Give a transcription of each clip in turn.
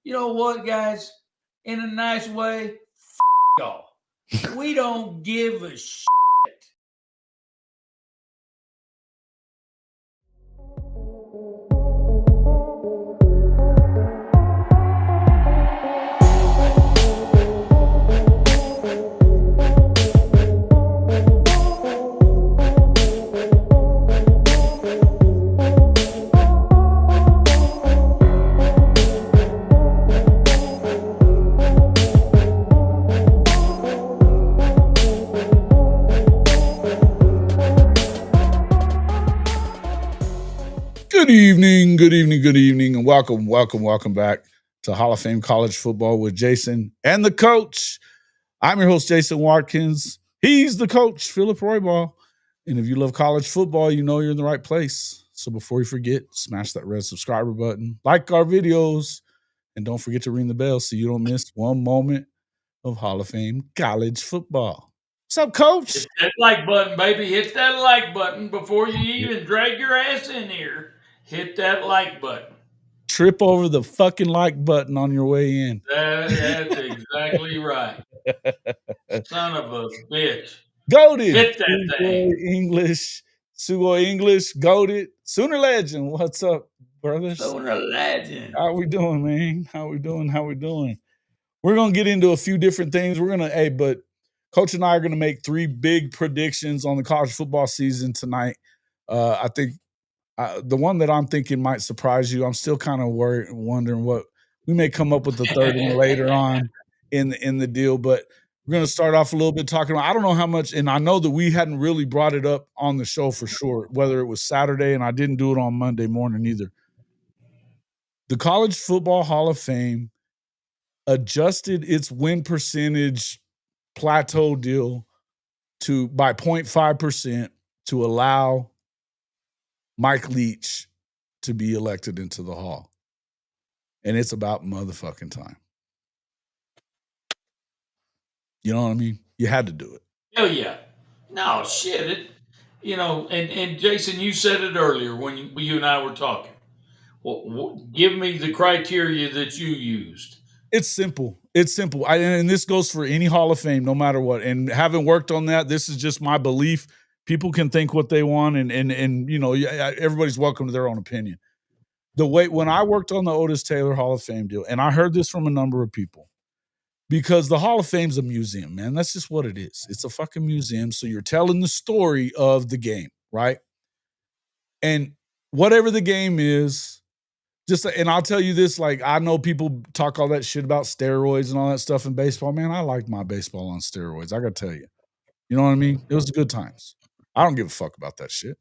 You know what, guys? In a nice way, y'all. We don't give a shit. Good evening, and welcome back to Hall of Fame College Football with Jason and the coach. I'm your host, Jason Watkins. He's the coach, Phillip Roybal. And if you love college football, you know you're in the right place. So before you forget, smash that red subscriber button, like our videos, and don't forget to ring the bell so you don't miss one moment of Hall of Fame college football. What's up, coach? Hit that like button, baby. Hit that like button before you even drag your ass in here. Hit that like button. Trip over the fucking like button on your way in. That's exactly right. Son of a bitch. Goated. Hit that thing. Sugoi English, goated. Sooner Legend. What's up, brothers? Sooner Legend. How we doing, man? How we doing? We're going to get into a few different things. But Coach and I are going to make three big predictions on the college football season tonight. I think the one that I'm thinking might surprise you. I'm still kind of wondering what we may come up with the third one later on in the deal, but we're going to start off a little bit talking about, I don't know how much, and I know that we hadn't really brought it up on the show for sure, whether it was Saturday, and I didn't do it on Monday morning either. The College Football Hall of Fame adjusted its win percentage plateau deal by 0.5% to allow Mike Leach to be elected into the Hall. And it's about motherfucking time. You know what I mean? You had to do it. Hell yeah. No, shit. And Jason, you said it earlier when you and I were talking. Well, give me the criteria that you used. It's simple. And this goes for any Hall of Fame, no matter what. And having worked on that, this is just my belief. People can think what they want, and you know, everybody's welcome to their own opinion. When I worked on the Otis Taylor Hall of Fame deal, and I heard this from a number of people, because the Hall of Fame's a museum, man. That's just what it is. It's a fucking museum. So you're telling the story of the game, right? And whatever the game is, and I'll tell you this, like, I know people talk all that shit about steroids and all that stuff in baseball. Man, I like my baseball on steroids. I got to tell you. You know what I mean? It was good times. I don't give a fuck about that shit.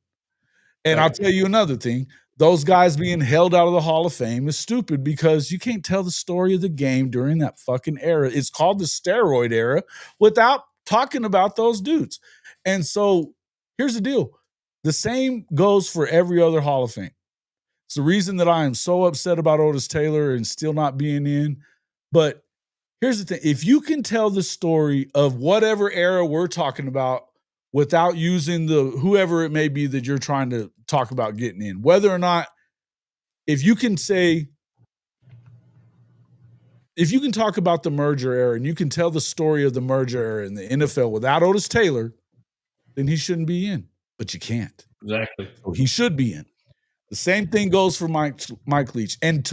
And I'll tell you another thing. Those guys being held out of the Hall of Fame is stupid because you can't tell the story of the game during that fucking era. It's called the steroid era without talking about those dudes. And so here's the deal. The same goes for every other Hall of Fame. It's the reason that I am so upset about Otis Taylor and still not being in. But here's the thing. If you can tell the story of whatever era we're talking about without using whoever it may be that you're trying to talk about getting in, whether or not, if you can talk about the merger era and you can tell the story of the merger era in the NFL without Otis Taylor, then he shouldn't be in, but you can't. Exactly. So he should be in. The same thing goes for Mike Leach. And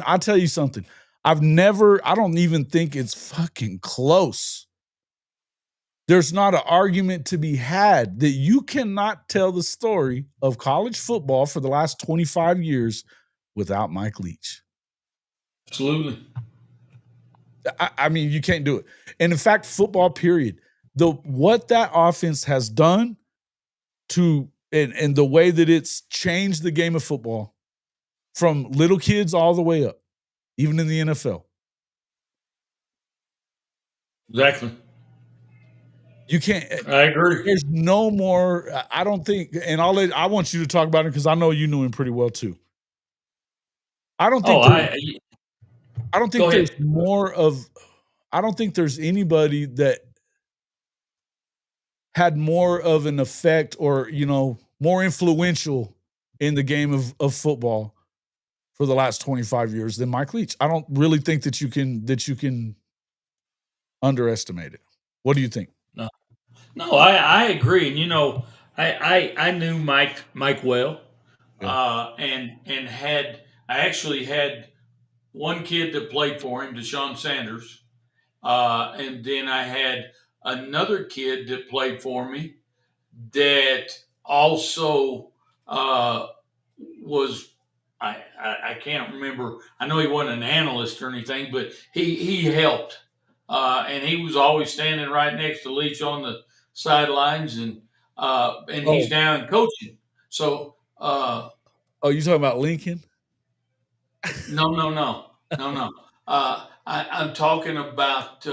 I'll tell you something. I don't even think it's fucking close. There's not an argument to be had that you cannot tell the story of college football for the last 25 years without Mike Leach. Absolutely. I mean, you can't do it. And in fact, football, period. What that offense has done and the way that it's changed the game of football from little kids all the way up, even in the NFL. Exactly. You can't. I agree. There's no more. I don't think, and I want you to talk about it because I know you knew him pretty well too. I don't think. I don't think there's more of. I don't think there's anybody that had more of an effect or more influential in the game of football for the last 25 years than Mike Leach. I don't really think that you can underestimate it. What do you think? No, no, I agree. And I knew Mike well, Yeah. and I actually had one kid that played for him, Deshaun Sanders, and then I had another kid that played for me that also was I can't remember. I know he wasn't an analyst or anything, but he helped, and he was always standing right next to Leach on the sidelines, and he's Oh, down coaching. So oh, you talking about Lincoln? no. I'm talking about.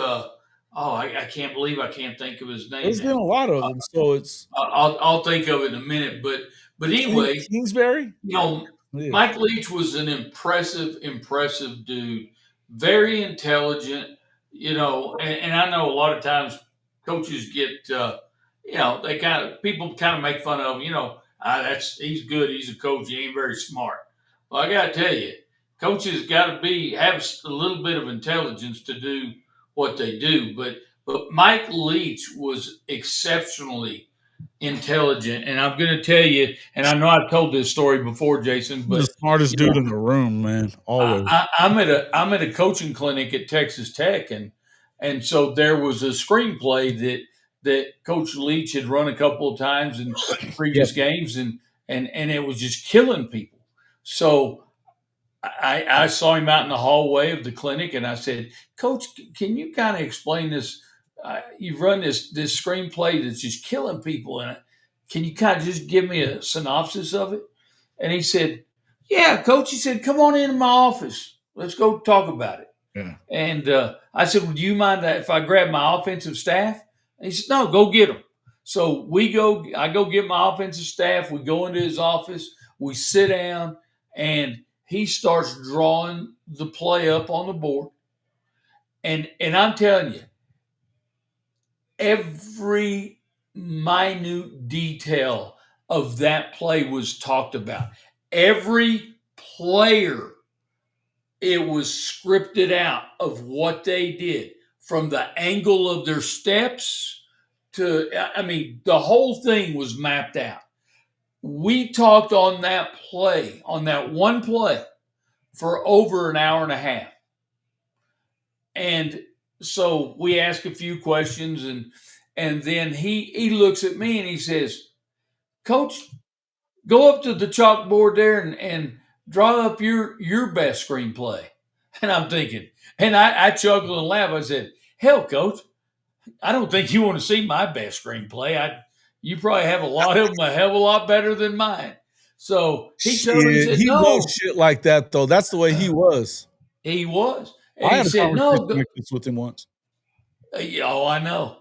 I can't believe I can't think of his name There's been now. a lot of them, so it's I'll think of it in a minute. But anyway, Kingsbury. Yeah. Mike Leach was an impressive dude, very intelligent. And I know a lot of times coaches get, they people kind of make fun of him. He's good. He's a coach. He ain't very smart. Well, I got to tell you, coaches got to have a little bit of intelligence to do what they do. But Mike Leach was exceptionally intelligent. And I'm going to tell you, and I know I've told this story before, Jason, The but smartest you know, dude in the room, man. Always. I'm at a coaching clinic at Texas Tech, and so there was a screenplay that Coach Leach had run a couple of times in Yep. previous games, and it was just killing people. So I saw him out in the hallway of the clinic, and I said, "Coach, can you kind of explain this? You've run this screenplay that's just killing people, and can you kind of just give me a synopsis of it?" And he said, "Yeah, Coach." He said, "Come on into my office. Let's go talk about it." Yeah. And I said, "Would you mind if I grab my offensive staff?" And he said, "No, go get them." So we go. I go get my offensive staff. We go into his office. We sit down, and he starts drawing the play up on the board. And I'm telling you, every minute detail of that play was talked about. Every player, it was scripted out of what they did, from the angle of their steps to, I mean, the whole thing was mapped out. We talked on that one play, for over an hour and a half. And so we ask a few questions, and then he looks at me and he says, "Coach, go up to the chalkboard there and draw up your best screenplay." And I'm thinking, and I chuckled and laughed. I said, "Hell, Coach, I don't think you want to see my best screenplay. You probably have a lot of them a hell of a lot better than mine." So he totally Shit, said, he was "No." shit like that though. That's the way he was. He was. And I he had a said, conversation "No, like this with him once. oh, I know."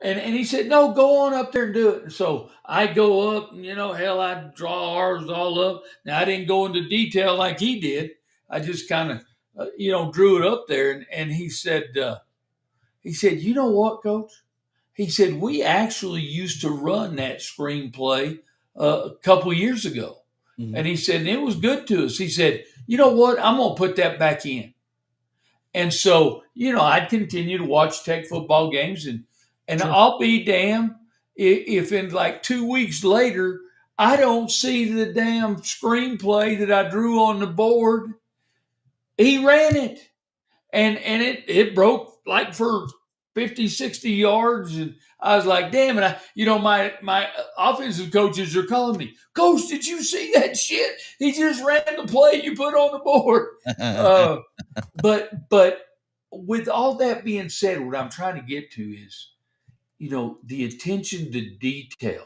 And he said, "No, go on up there and do it." And so I go up, and hell, I draw ours all up. Now I didn't go into detail like he did. I just kind of, drew it up there. And he said, "You know what, Coach?" He said, "We actually used to run that screenplay a couple of years ago." Mhm. And he said, "And it was good to us." He said, "You know what? I'm going to put that back in." And so, I'd continue to watch Tech football games, and Sure. I'll be damned if in like 2 weeks later I don't see the damn screenplay that I drew on the board. He ran it, and it broke like for 50, 60 yards, and I was like, "Damn!" And my offensive coaches are calling me, "Coach, did you see that shit? He just ran the play you put on the board." Uh, but with all that being said, what I'm trying to get to is, the attention to detail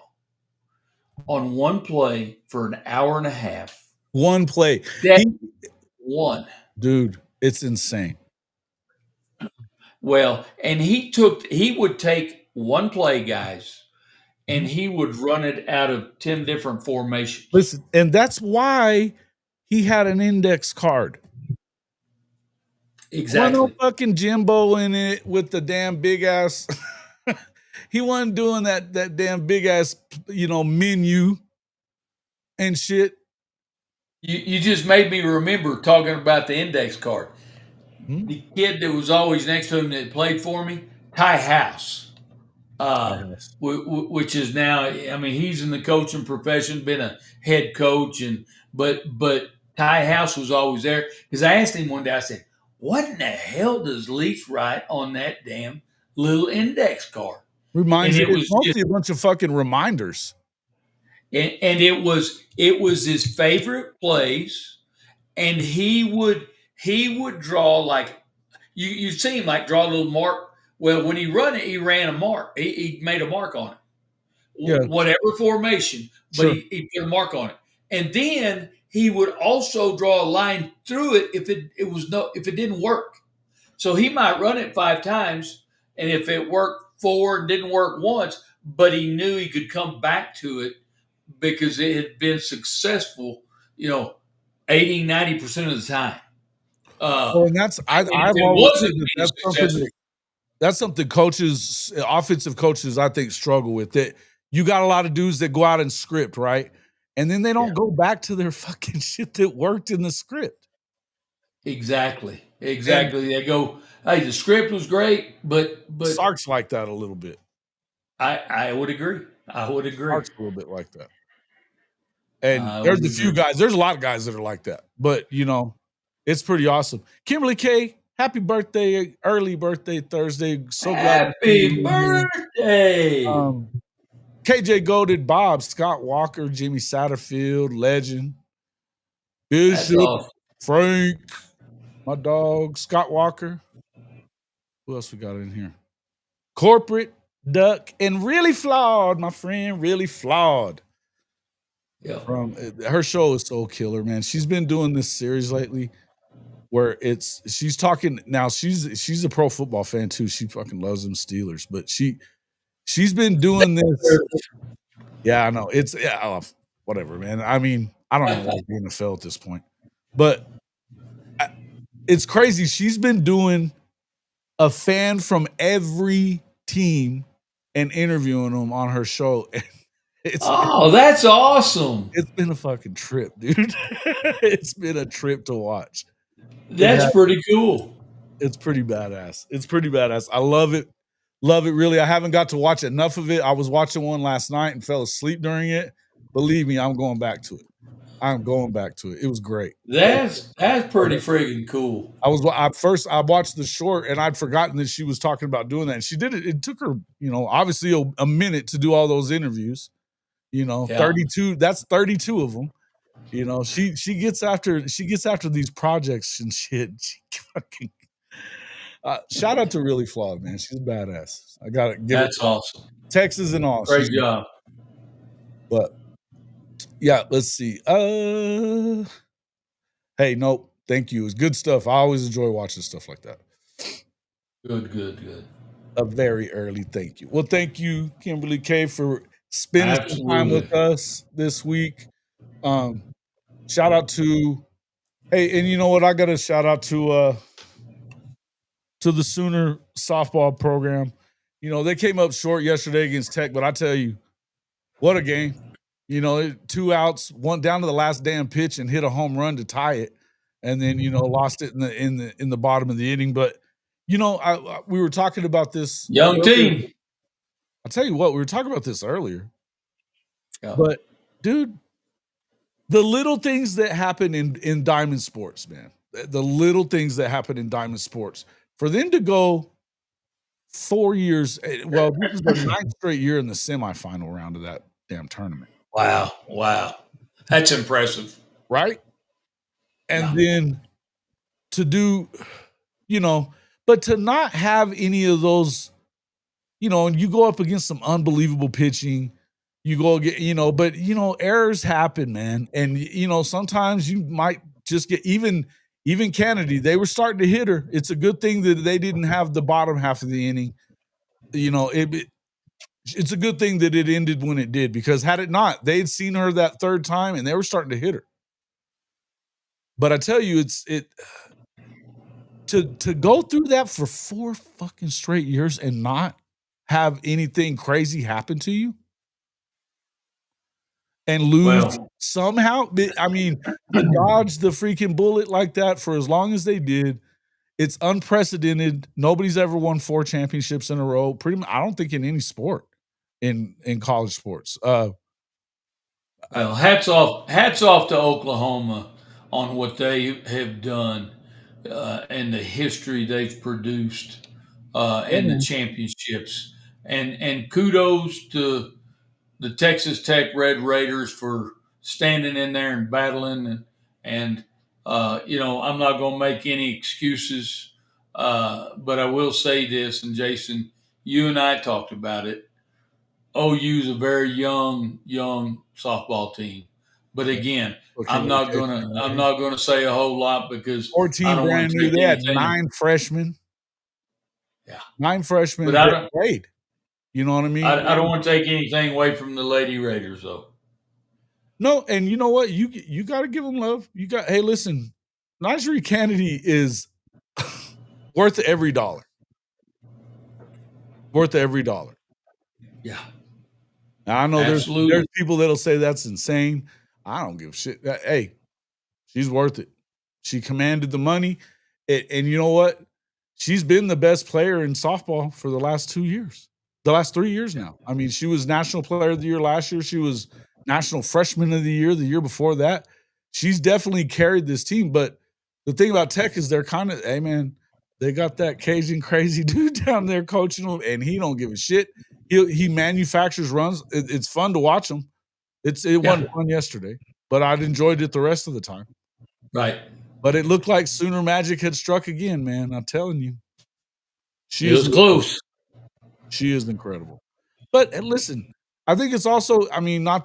on one play for an hour and a half. One play. That He one. dude, it's insane. Well, and he would take one play, guys, and Mhm. he would run it out of 10 different formations. Listen, and that's why he had an index card. Wasn't no Exactly. fucking Jimbo in it with the damn big ass. He wasn't doing that damn big ass, menu and shit. You just made me remember talking about the index card. Hmm? The kid that was always next to him that played for me, Ty House, uh, Yes. which is now, I mean, he's in the coaching profession, been a head coach, and but Ty House was always there because I asked him one day. I said, "What in the hell does Leach write on that damn little index card?" And Reminds you, it it's was just, mostly a bunch of fucking reminders. and it was his favorite plays, and he would draw like you see him like draw a little mark. Well, when he run it, he ran a mark. He made a mark on it, Yeah, whatever formation, but sure. he put a mark on it. And then he would also draw a line through it if it didn't work. So he might run it 5 times, and if it worked 4 and didn't work once, but he knew he could come back to it because it had been successful, 80, 90% of the time. Well, Uh, and and if I've it always said wasn't that being successful, that's something coaches, offensive coaches, I think struggle with. That you got a lot of dudes that go out and script, right? And then they don't yeah, go back to their fucking shit that worked in the script. exactly, And exactly. They go, hey, the script was great, but Sark's like that a little bit. I would agree. I would agree. Sark's a little bit like that. And I there's would a few agree. guys, there's a lot of guys that are like that. But it's pretty awesome. Kimberly K, happy birthday, early birthday Thursday. So glad to see Happy you in here. birthday! KJ Golded, Bob, Scott Walker, Jimmy Satterfield, legend, That's Bishop, awesome. Frank, my dog, Scott Walker. Who else we got in here? Corporate, Duck, and Really Flawed, my friend, Really Flawed. Yeah. From her show is so killer, man. She's been doing this series lately where she's talking now. She's a pro football fan too. She fucking loves them Steelers, but she's been doing this. Yeah, I know. Whatever, man. I mean, I don't even like the NFL at this point. But it's crazy. She's been doing a fan from every team and interviewing them on her show. It's Oh, that's awesome. it's been a fucking trip, dude. It's been a trip to watch. It That's has, pretty cool. it's pretty badass. It's pretty badass. I love it. Love it really. I haven't got to watch enough of it. I was watching one last night and fell asleep during it. Believe me, I'm going back to it. I'm going back to it. It was great. That's pretty friggin' cool. I watched the short and I'd forgotten that she was talking about doing that. And she did it. It took her, obviously a minute to do all those interviews. Yeah. 32. That's 32 of them. She gets after these projects and shit. She fucking shout out to Really Flawed, man. She's a badass. I gotta give her That's awesome. Texas and all. Great job. But yeah, let's see. Hey, nope. Thank you. It's good stuff. I always enjoy watching stuff like that. Good, good, good. A very early thank you. Well, thank you, Kimberly K, for spending some time Absolutely. with us this week. Shout out to and you know what? I got to shout out to the Sooner softball program. They came up short yesterday against Tech, but I tell you, what a game. 2 outs, one down to the last damn pitch and hit a home run to tie it. And then, lost it in the bottom of the inning. But, we were talking about this Young earlier. team. I'll tell you what, we were talking about this earlier. Yeah. But, dude, the little things that happen in diamond sports, man, the little things that happen in diamond sports, for them to go 4 years, well, this is their 9th straight year in the semifinal round of that damn tournament. Wow. Wow. That's impressive. Right? And Yeah. then to do, but to not have any of those, and you go up against some unbelievable pitching, you go get, but errors happen, man. And sometimes you might just get even Kennedy, they were starting to hit her. It's a good thing that they didn't have the bottom half of the inning. It's a good thing that it ended when it did, because had it not, they'd seen her that third time and they were starting to hit her. But I tell you, to go through that for 4 fucking straight years and not have anything crazy happen to you. and lose Well, somehow. I mean, to dodge the freaking bullet like that for as long as they did, it's unprecedented. Nobody's ever won 4 championships in a row. Pretty much, I don't think in any sport, in college sports. well, hats off to Oklahoma on what they have done and the history they've produced and the championships. And kudos to the Texas Tech Red Raiders for standing in there and battling and I'm not going to make any excuses, but I will say this. And Jason, you and I talked about it. OU's a very young softball team, but again, What can I'm you not take gonna from I'm that? not gonna say a whole lot because I 14 don't want brand to new. take They had anything. 9 freshmen. Yeah, 9 but freshmen I that don't played. You know what I mean? I don't want to take anything away from the Lady Raiders though. No, and you know what? You got to give them love. Hey, listen, Najee Kennedy is worth every dollar. Worth every dollar. Yeah, Now, I know there's absolutely. people that'll say that's insane. I don't give a shit. Hey, she's worth it. She commanded the money, and you know what? She's been the best player in softball for the last 2 years, the last 3 years now. I mean, she was National Player of the Year last year. She was National Freshman of the year before that. She's definitely carried this team. But the thing about Tech is they're kind of, hey man, they got that Cajun crazy dude down there coaching them, and he don't give a shit. He manufactures runs. It's fun to watch him. It Yeah, wasn't fun yesterday, but I'd enjoyed it the rest of the time. right. But it looked like Sooner magic had struck again, man. I'm telling you, she It is was close. she is incredible. But listen, I think it's also, I mean, a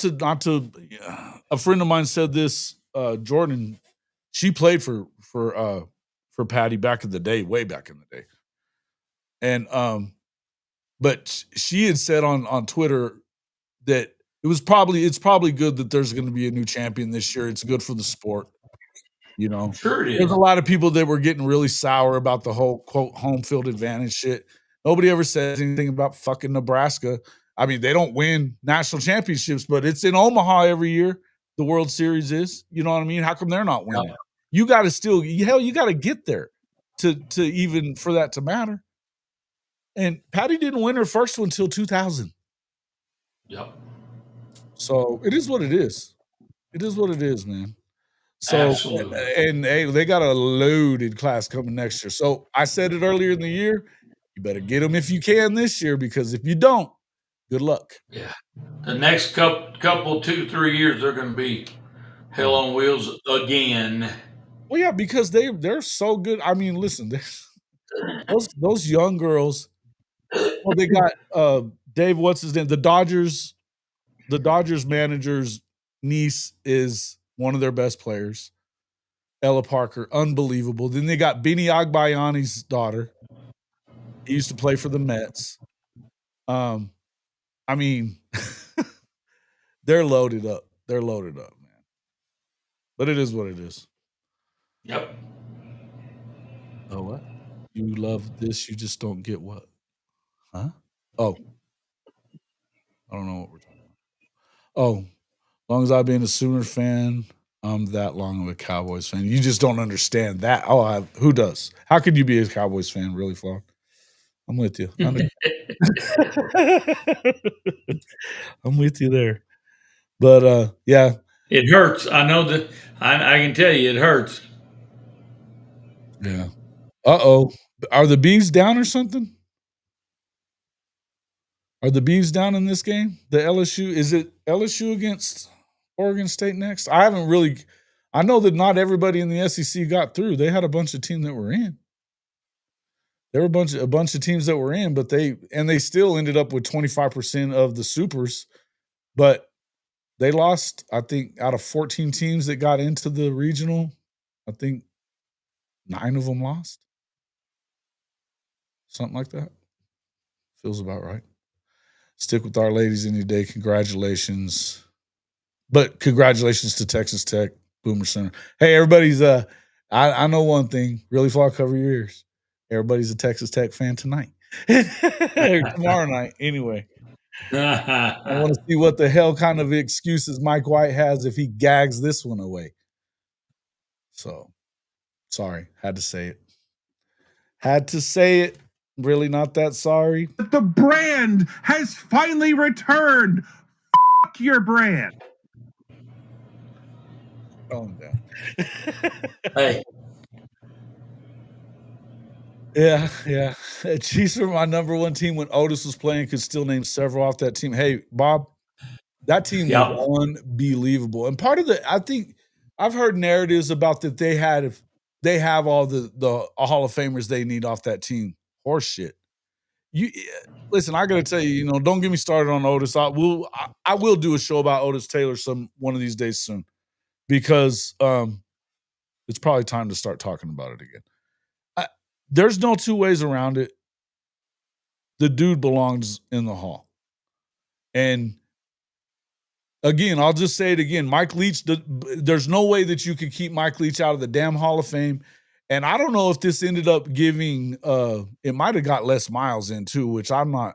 friend of mine said this, Jordan, she played for Patty back in the day, way back in the day. And but she had said on Twitter that it's probably good that there's going to be a new champion this year. It's good for the sport. You know, Sure it there's a is. lot of people that were getting really sour about the whole quote home field advantage shit. Nobody ever says anything about fucking Nebraska. I mean, they don't win national championships, but it's in Omaha every year. The World Series is. You know what I mean? How come they're not Yep. winning? You got to still, hell, you got to get there to even for that to matter. And Patty didn't win her first one until 2000. Yep. So it is what it is. It is what it is, man. So, Absolutely. and hey, they got a loaded class coming next year. So I said it earlier in the year. You better get them if you can this year, because if you don't, good luck. Yeah. The next couple 2-3 years, they're going to be hell Yeah. on wheels again. Well, yeah, because they're so good. I mean, listen, those young girls. Well, they got Dave. What's his name? The Dodgers manager's niece is one of their best players. Ella Parker, unbelievable. Then they got Bini Agbayani's daughter. He used to play for the Mets. I mean, they're loaded up. They're loaded up, man. But it is what it is. Yep. Oh, what? You love this, you just don't get what? Huh? Oh, I don't know what we're talking about. Oh, as long as I've been a Sooner fan, I'm that long of a Cowboys fan. You just don't understand that. Who does? How could you be a Cowboys fan, really, Flaw? I'm with you. I'm with you there. But yeah. It hurts. I know that. I can tell you, it hurts. Yeah. Uh-oh. Are the Bees down or something? Are the Bees down in this game? The LSU, is it LSU against Oregon State next? I know that not everybody in the SEC got through. They had a bunch of teams that were in. There were a bunch of teams that were in, but they still ended up with 25% of the supers, but they lost, I think, out of 14 teams that got into the regional, I think 9 of them lost. Something like that. Feels about right. Stick with Our Ladies any day. Congratulations. But congratulations to Texas Tech, Boomer Center. Hey, everybody's I know one thing. Really fall cover your ears. Everybody's a Texas Tech fan tonight. Tomorrow night. Anyway. I want to see what the hell kind of excuses Mike White has if he gags this one away. So, sorry, had to say it. Had to say it. Really not that sorry. The brand has finally returned. Fuck your brand. Calm down. Hey, Yeah. Chiefs are my number one team when Otis was playing. Could still name several off that team. Hey, Bob, that team Yep. was unbelievable. And part of I think I've heard narratives about that they have all the Hall of Famers they need off that team. Horse shit. You listen, I gotta tell you, don't get me started on Otis. I will do a show about Otis Taylor one of these days soon because it's probably time to start talking about it again. There's no two ways around it. The dude belongs in the Hall. And again, I'll just say it again. Mike Leach, there's no way that you could keep Mike Leach out of the damn Hall of Fame. And I don't know if this ended up giving it might have got Les Miles in too, which I'm not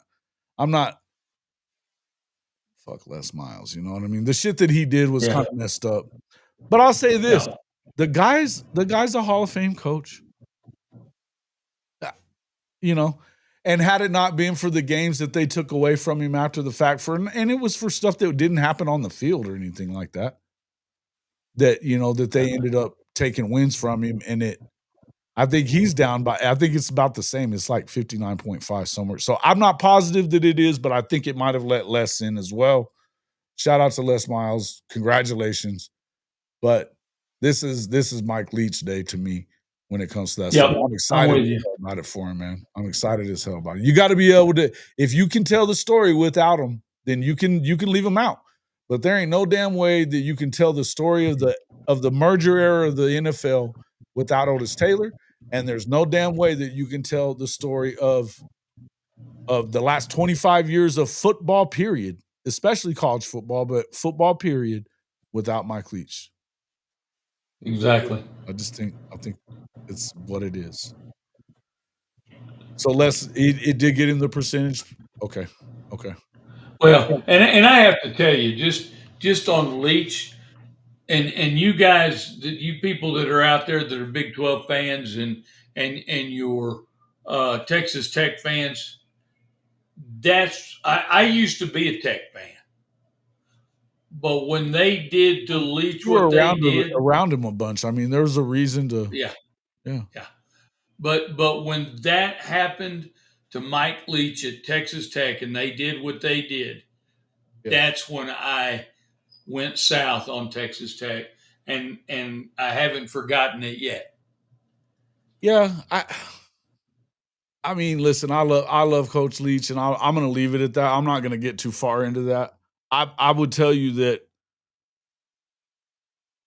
fuck Les Miles, you know what I mean? The shit that he did was kind of messed up. But I'll say this. Yeah. The guy's a Hall of Fame coach. And had it not been for the games that they took away from him after the fact and it was for stuff that didn't happen on the field or anything like that, that they ended up taking wins from him. And I think he's down I think it's about the same. It's like 59.5 somewhere. So I'm not positive that it is, but I think it might have let Les in as well. Shout out to Les Miles. Congratulations. But this is Mike Leach Day to me when it comes to that stuff. I'm excited about it for him, man. I'm excited as hell about it. You got to be able to, if you can tell the story without him, then you can leave him out. But there ain't no damn way that you can tell the story of the merger era of the NFL without Otis Taylor, and there's no damn way that you can tell the story of the last 25 years of football period, especially college football, but football period without Mike Leach. Exactly. I think it's what it is. So it did get in the percentage. Okay. Well, and I have to tell you, just on Leach and you guys, you people that are out there that are Big 12 fans and your Texas Tech fans, I used to be a Tech fan. But when they did to Leach what they did around him a bunch. I mean, there was a reason to. Yeah. Yeah. But when that happened to Mike Leach at Texas Tech and they did what they did, that's when I went south on Texas Tech, and I haven't forgotten it yet. Yeah, I mean, listen, I love Coach Leach, and I'm going to leave it at that. I'm not going to get too far into that. I would tell you that.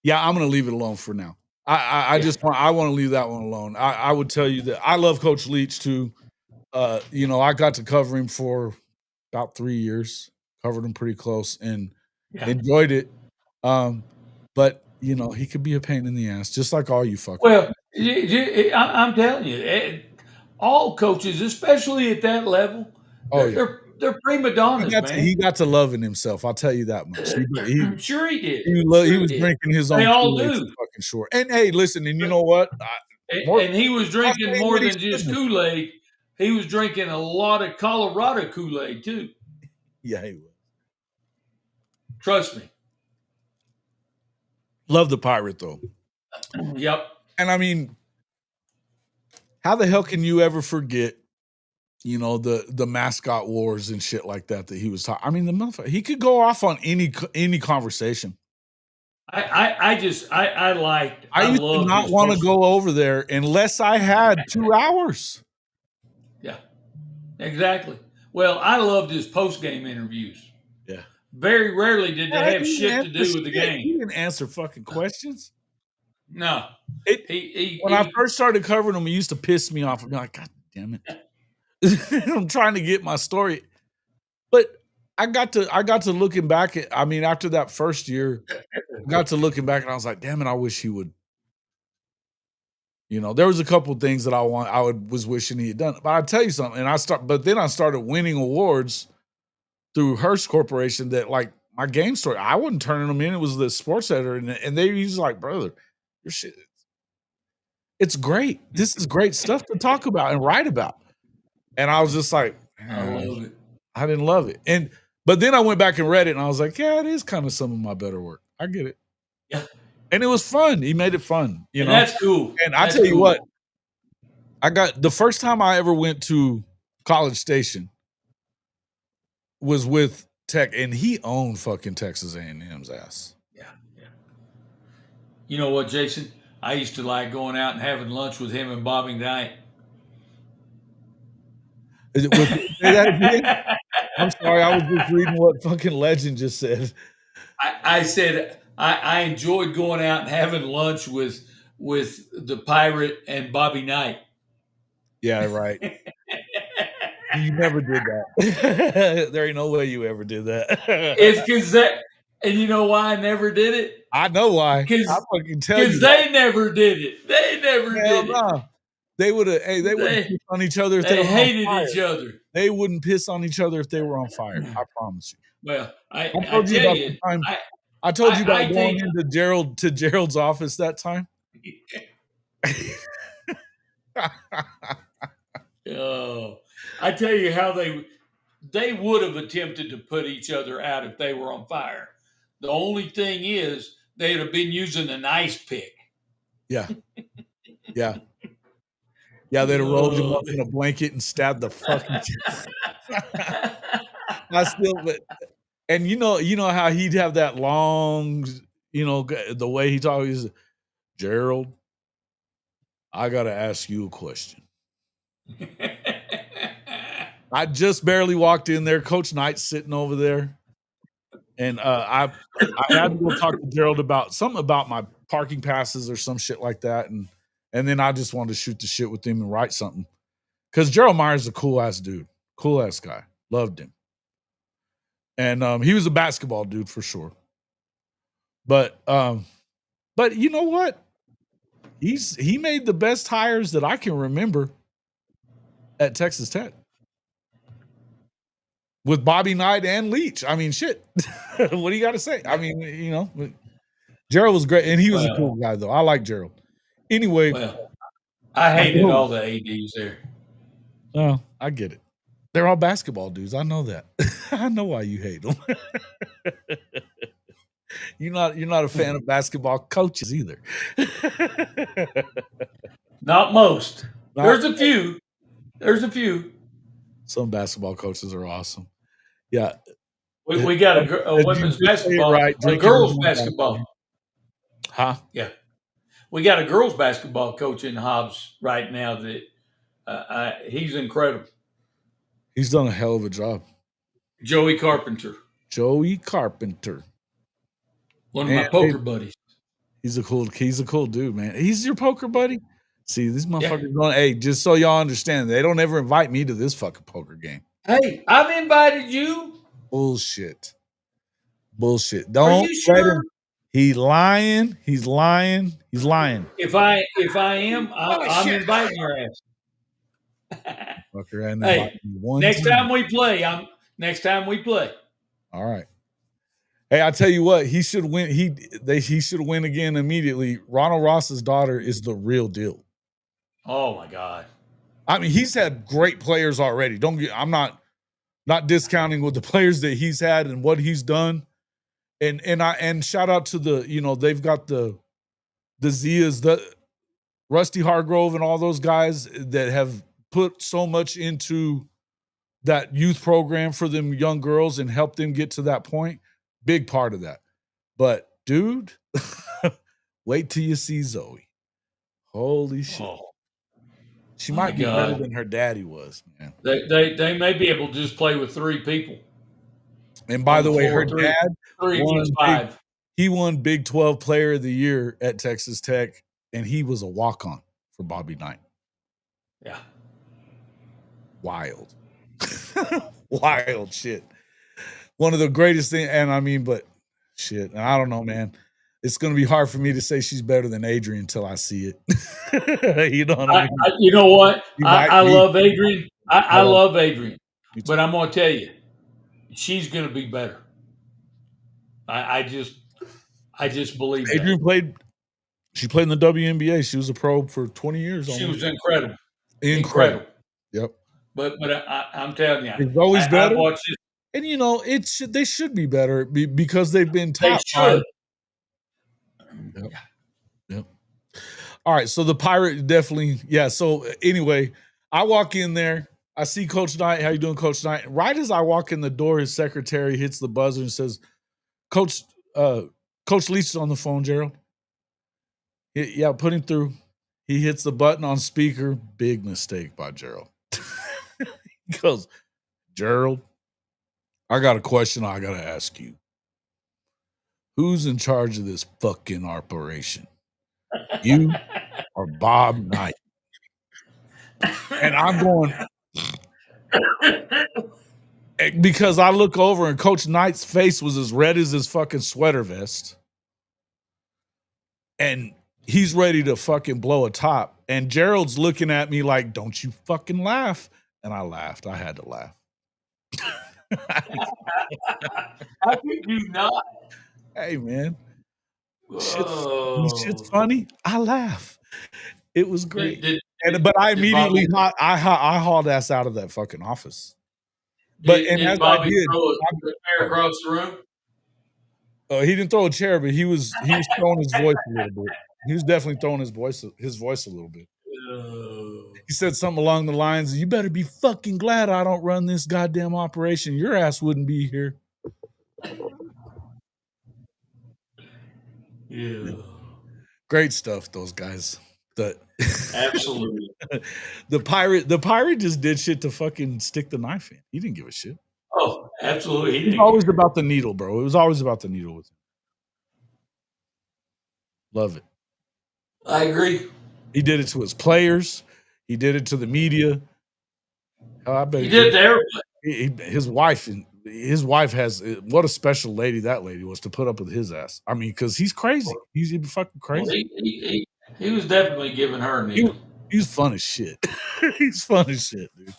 Yeah, I'm going to leave it alone for now. I want to leave that one alone. I would tell you that I love Coach Leach too. I got to cover him for about 3 years, covered him pretty close and enjoyed it. But he could be a pain in the ass, just like all you fuckers. Well, I'm telling you, all coaches, especially at that level, they're prima donnas, man. He got to loving himself. I'll tell you that much. I'm sure he did. He was drinking his own. They all do. Fucking sure. And hey, listen, and you know what? And he was drinking more than just Kool-Aid. He was drinking a lot of Colorado Kool-Aid too. Yeah, he was. Trust me. Love the pirate though. Yep. And I mean, how the hell can you ever forget, the mascot wars and shit like that he was talking? I mean, the motherfucker, he could go off on any conversation. I used to not want to go over there unless I had 2 hours. Yeah, exactly. Well, I loved his post-game interviews. Yeah. Very rarely did they have shit to do with the game. He didn't answer fucking questions. No. When I first started covering him, he used to piss me off. I'd be like, God damn it. I'm trying to get my story. But I got to looking back at, I mean, after that first year, I got to looking back and I was like, damn it, I wish he would. There was a couple of things that was wishing he had done. But I tell you something, but then I started winning awards. through Hearst Corporation that like my game story, I wasn't turning them in. It was the sports editor, and they was like, brother, your shit, it's great. This is great stuff to talk about and write about. And I was just like, I love it. I didn't love it. But then I went back and read it, and I was like, yeah, it is kind of some of my better work. I get it. Yeah. And it was fun. He made it fun, you know. That's cool. And I tell you what, I got the first time I ever went to College Station was with Tech, and he owned fucking Texas A&M's ass. Yeah. You know what, Jason? I used to like going out and having lunch with him and Bobby Knight. Is it say that again? I'm sorry, I was just reading what fucking Legend just said. I said I enjoyed going out and having lunch with the Pirate and Bobby Knight. Yeah, right. You never did that. There ain't no way you ever did that. It's because that, and you know why I never did it? I know why. I fucking tell you. Because they never did it. They never did it. They would have. Hey, they wouldn't piss on each other if they were hated on fire. each other. They wouldn't piss on each other if they were on fire. I promise you. Well, I told you about the time. I told you about going into Gerald's office that time. Oh, I tell you how they would have attempted to put each other out if they were on fire. The only thing is they'd have been using an ice pick. Yeah. Yeah. Yeah, they'd have rolled him up in a blanket and stabbed the fucking and you know how he'd have that long, the way he talks is, Gerald, I gotta ask you a question. I just barely walked in there. Coach Knight's sitting over there. And I had to go talk to Gerald about something about my parking passes or some shit like that. And then I just wanted to shoot the shit with him and write something. Because Gerald Myers is a cool-ass dude. Cool-ass guy. Loved him. And he was a basketball dude for sure. But you know what? He made the best hires that I can remember at Texas Tech. With Bobby Knight and Leach. I mean, shit. What do you got to say? I mean, Gerald was great. And he was a cool guy, though. I like Gerald. Anyway. Well, I hated all the ADs there. Oh, I get it. They're all basketball dudes. I know that. I know why you hate them. You're not a fan of basketball coaches either. Not most. There's a few. Some basketball coaches are awesome. Yeah. We got a women's basketball, right, a girls basketball. Huh? Yeah. We got a girls basketball coach in Hobbs right now that he's incredible. He's done a hell of a job. Joey Carpenter. One of my poker buddies. He's a cool dude, man. He's your poker buddy? See, these motherfuckers going, hey, just so y'all understand, they don't ever invite me to this fucking poker game. Hey, I've invited you. Bullshit. Don't Are you sure? let him. He's lying. If I am, I'm inviting your ass. Fucker, hey, next time we play. All right. Hey, I tell you what, he should win. He should win again immediately. Ronald Ross's daughter is the real deal. Oh my God. I mean, he's had great players already. I'm not discounting with the players that he's had and what he's done. And shout out to they've got the Zias, the Rusty Hargrove and all those guys that have put so much into that youth program for them young girls and helped them get to that point. Big part of that. But dude, wait till you see Zoe. Holy shit. Oh, she might be better than her daddy was, man. They may be able to just play with 3 people. And by the way, her dad he won Big 12 Player of the Year at Texas Tech, and he was a walk-on for Bobby Knight. Yeah. Wild. Wild shit. One of the greatest things, and I mean, but shit, I don't know, man. It's going to be hard for me to say she's better than Adrian until I see it. You know what I mean? You know what? I love Adrian. I love Adrian. But I'm going to tell you, she's going to be better. I just believe that. Adrian played. She played in the WNBA. She was a pro for 20 years. She Almost. was incredible. Incredible. Yep. But I'm telling you, It's always better. I've watched it. And you know, they should be better because they've been They top should. Yep. Yep. All right. So the Pirate definitely, yeah. So anyway, I walk in there. I see Coach Knight. How you doing, Coach Knight? Right as I walk in the door, his secretary hits the buzzer and says, Coach Leach is on the phone, Gerald. Yeah, put him through. He hits the button on speaker. Big mistake by Gerald. He goes, Gerald, I got a question I got to ask you. Who's in charge of this fucking operation? You or Bob Knight? And I'm going, because I look over and Coach Knight's face was as red as his fucking sweater vest. And he's ready to fucking blow a top. And Gerald's looking at me like, don't you fucking laugh. And I laughed. I had to laugh. How could you not? Hey, man. Shit's funny. I laugh. It was great. But I immediately I hauled ass out of that fucking office. Did Bobby throw a chair across the room? He didn't throw a chair, but he was throwing his voice a little bit. He was definitely throwing his voice a little bit. He said something along the lines, you better be fucking glad I don't run this goddamn operation. Your ass wouldn't be here. Yeah. Great stuff, those guys. Absolutely. The pirate just did shit to fucking stick the knife in. He didn't give a shit. Oh, absolutely. It was always about the needle, bro. It was always about the needle with him. Love it. I agree. He did it to his players. He did it to the media. I bet he did it to everybody. His wife has, what a special lady that lady was to put up with his ass. I mean, because he's crazy. He's fucking crazy. Well, he was definitely giving her a needle. He's fun as shit. He's fun as shit, dude.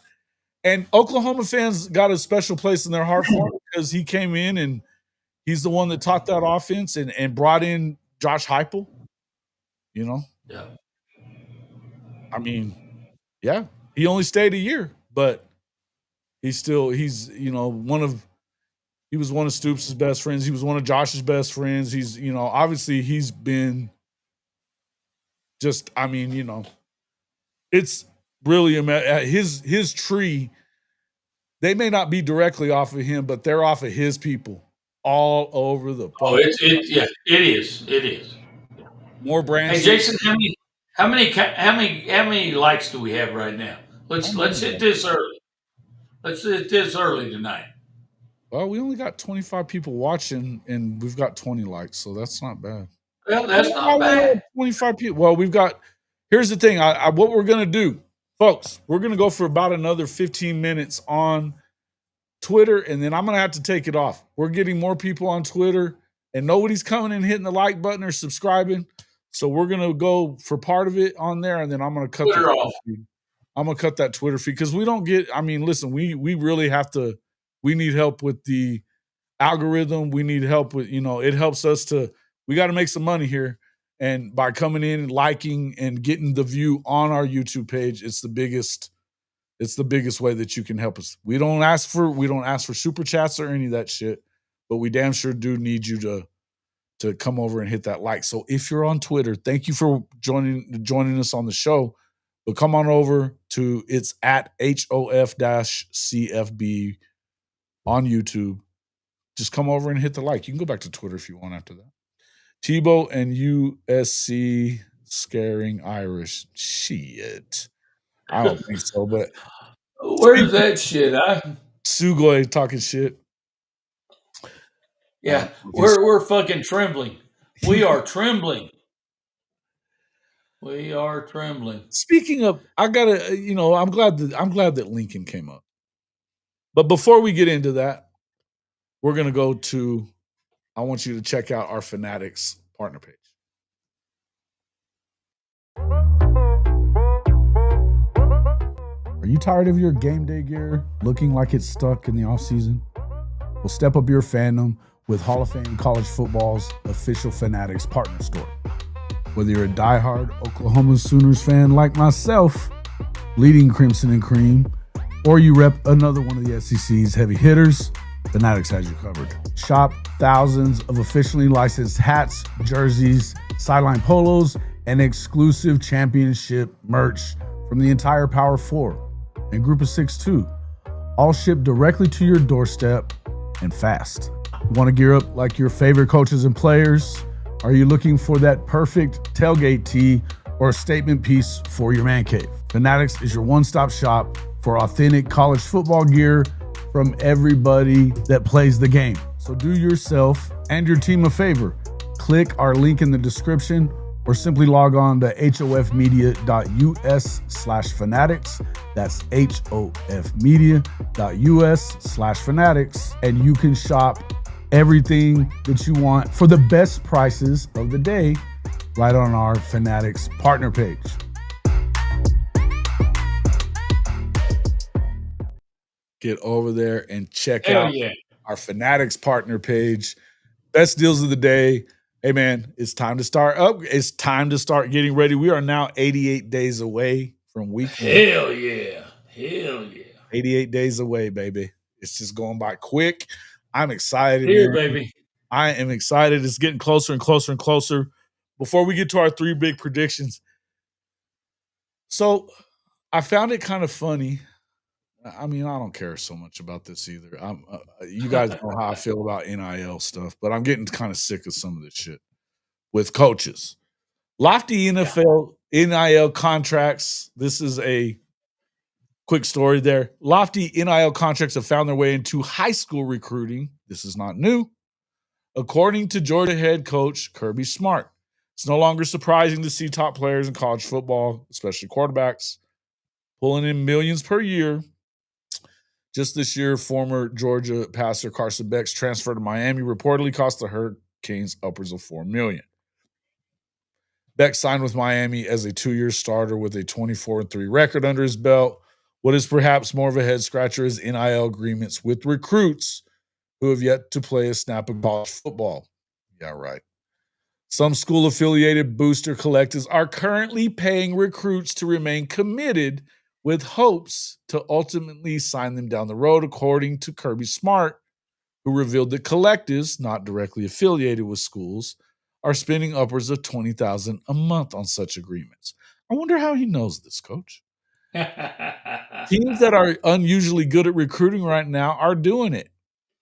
And Oklahoma fans got a special place in their heart for him because he came in and he's the one that taught that offense and brought in Josh Heupel. You know? Yeah. I mean, yeah, he only stayed a year, but he was one of Stoops' best friends. He was one of Josh's best friends. He's, obviously he's been just, I mean, it's really his tree. They may not be directly off of him, but they're off of his people all over the place. It is. More brands. Hey, Jason, how many likes do we have right now? Let's hit this early. Let's hit this early tonight. Well, we only got 25 people watching, and we've got 20 likes, so that's not bad. Well, that's not bad. 25 people. Well, here's the thing. What we're going to do, folks, we're going to go for about another 15 minutes on Twitter, and then I'm going to have to take it off. We're getting more people on Twitter, and nobody's coming and hitting the like button or subscribing. So we're going to go for part of it on there, and then I'm going to cut Twitter off. I'm going to cut that Twitter feed because we don't get, I mean, listen, we really have to, we need help with the algorithm. We need help with, it helps us we got to make some money here. And by coming in and liking and getting the view on our YouTube page, it's the biggest way that you can help us. We don't ask for super chats or any of that shit, but we damn sure do need you to come over and hit that like. So if you're on Twitter, thank you for joining us on the show. But come on over to it's at HOF-CFB on YouTube. Just come over and hit the like. You can go back to Twitter if you want after that. Tebow and USC scaring Irish. Shit. I don't think so, but where's that shit? Sugoi talking shit. Yeah, we're fucking trembling. We are trembling. We are trembling. Speaking of, I gotta, I'm glad that Lincoln came up. But before we get into that, we're gonna go to. I want you to check out our Fanatics partner page. Are you tired of your game day gear looking like it's stuck in the off season? Well, step up your fandom with Hall of Fame College Football's official Fanatics partner store. Whether you're a diehard Oklahoma Sooners fan like myself, bleeding Crimson and Cream, or you rep another one of the SEC's heavy hitters, Fanatics has you covered. Shop thousands of officially licensed hats, jerseys, sideline polos, and exclusive championship merch from the entire Power 4 and Group of 6 too. All shipped directly to your doorstep and fast. Want to gear up like your favorite coaches and players? Are you looking for that perfect tailgate tee or a statement piece for your man cave? Fanatics is your one-stop shop for authentic college football gear from everybody that plays the game. So do yourself and your team a favor. Click our link in the description or simply log on to hofmedia.us/fanatics. That's hofmedia.us/fanatics. And you can shop everything that you want for the best prices of the day right on our Fanatics partner page. Get over there and check out our Fanatics partner page. Best deals of the day. Hey man, it's time to start up. It's time to start getting ready. We are now 88 days away from week one. Hell yeah. Hell yeah. 88 days away, baby. It's just going by quick. I'm excited, Here, man. baby. I am excited. It's getting closer and closer and closer. Before we get to our 3 big predictions. So I found it kind of funny. I mean, I don't care so much about this either. You guys know how I feel about NIL stuff, but I'm getting kind of sick of some of this shit with coaches. Lofty NFL NIL contracts. This is a quick story there. Lofty NIL contracts have found their way into high school recruiting. This is not new. According to Georgia head coach Kirby Smart, it's no longer surprising to see top players in college football, especially quarterbacks, pulling in millions per year. Just this year, former Georgia passer Carson Beck's transfer to Miami reportedly cost the Hurricanes upwards of $4 million. Beck signed with Miami as a 2-year starter with a 24-3 record under his belt. What is perhaps more of a head-scratcher is NIL agreements with recruits who have yet to play a snap of college football. Yeah, right. Some school-affiliated booster collectives are currently paying recruits to remain committed with hopes to ultimately sign them down the road, according to Kirby Smart, who revealed that collectives not directly affiliated with schools are spending upwards of $20,000 a month on such agreements. I wonder how he knows this, Coach. Teams that are unusually good at recruiting right now are doing it.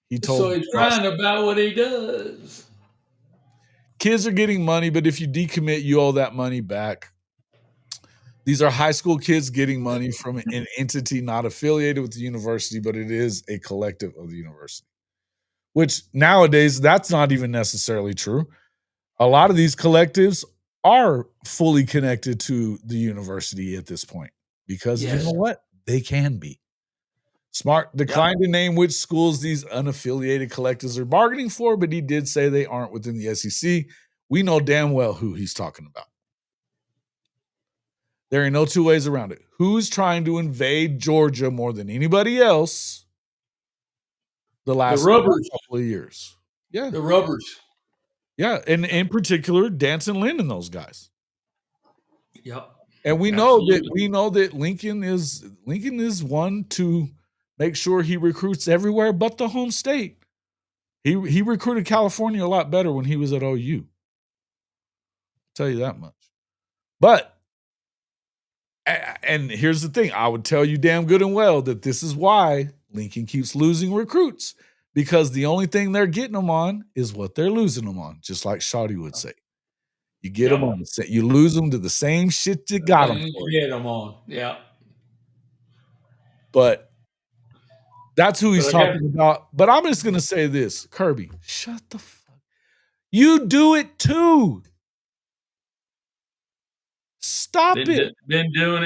He told So he's crying about what he does. Kids are getting money, but if you decommit, you owe that money back. These are high school kids getting money from an entity not affiliated with the university, but it is a collective of the university. Which nowadays, that's not even necessarily true. A lot of these collectives are fully connected to the university at this point because you know what? They can be. Smart declined to name which schools these unaffiliated collectives are bargaining for, but he did say they aren't within the SEC. We know damn well who he's talking about. There ain't no two ways around it. Who's trying to invade Georgia more than anybody else the last couple of years? Yeah. The Rubbers. Yeah, and in particular, Dance and Lynn and those guys. Yep. And we know that Lincoln is one to make sure he recruits everywhere but the home state. He recruited California a lot better when he was at OU. I'll tell you that much. But and here's the thing, I would tell you damn good and well that this is why Lincoln keeps losing recruits, because the only thing they're getting them on is what they're losing them on, just like Shawty would say. You get them on, you lose them to the same shit you got them for. Get them on, yeah. But that's who he's talking about. But I'm just going to say this, Kirby, shut the fuck. You do it too. Stop it. Been doing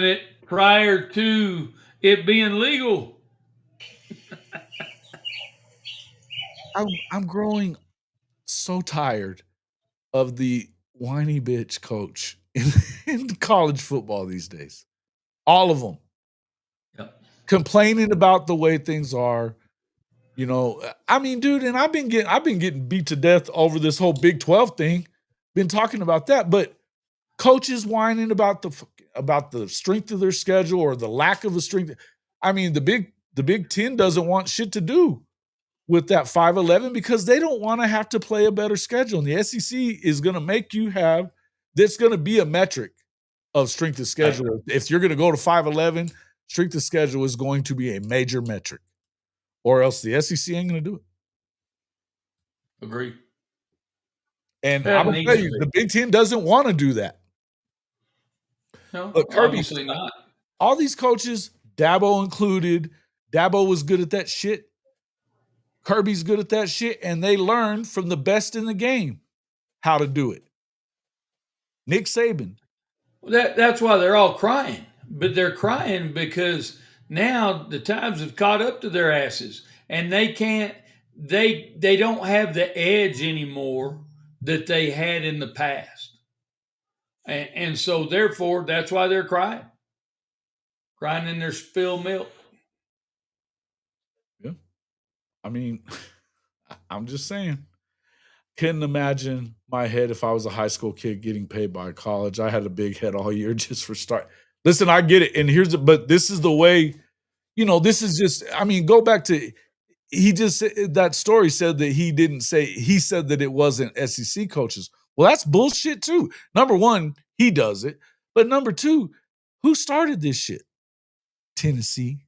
it prior to it being legal. I'm growing so tired of the whiny bitch coach in college football these days. All of them. Yep. Complaining about the way things are. You know, I mean, dude, and I've been getting beat to death over this whole Big 12 thing. Been talking about that, but coaches whining about the strength of their schedule or the lack of a strength. I mean, the Big 10 doesn't want shit to do with that 5-11 because they don't want to have to play a better schedule. And the SEC is going to make you have that's going to be a metric of strength of schedule. If you're going to go to 5-11, strength of schedule is going to be a major metric, or else the SEC ain't going to do it. Agree. And I'm going to tell you, the Big 10 doesn't want to do that. No, but Kirby, obviously not. All these coaches, Dabo included, Dabo was good at that shit. Kirby's good at that shit, and they learned from the best in the game how to do it. Nick Saban. That's why they're all crying. But they're crying because now the times have caught up to their asses, and they can't. They don't have the edge anymore that they had in the past, and so therefore that's why they're crying in their spilled milk. Yeah, I mean, I'm just saying. Couldn't imagine my head if I was a high school kid getting paid by college. I had a big head all year just for start. Listen, I get it. And but this is the way, this is just, I mean, go back to, that story said that he said that it wasn't SEC coaches. Well, that's bullshit too. Number one, he does it. But number two, who started this shit? Tennessee.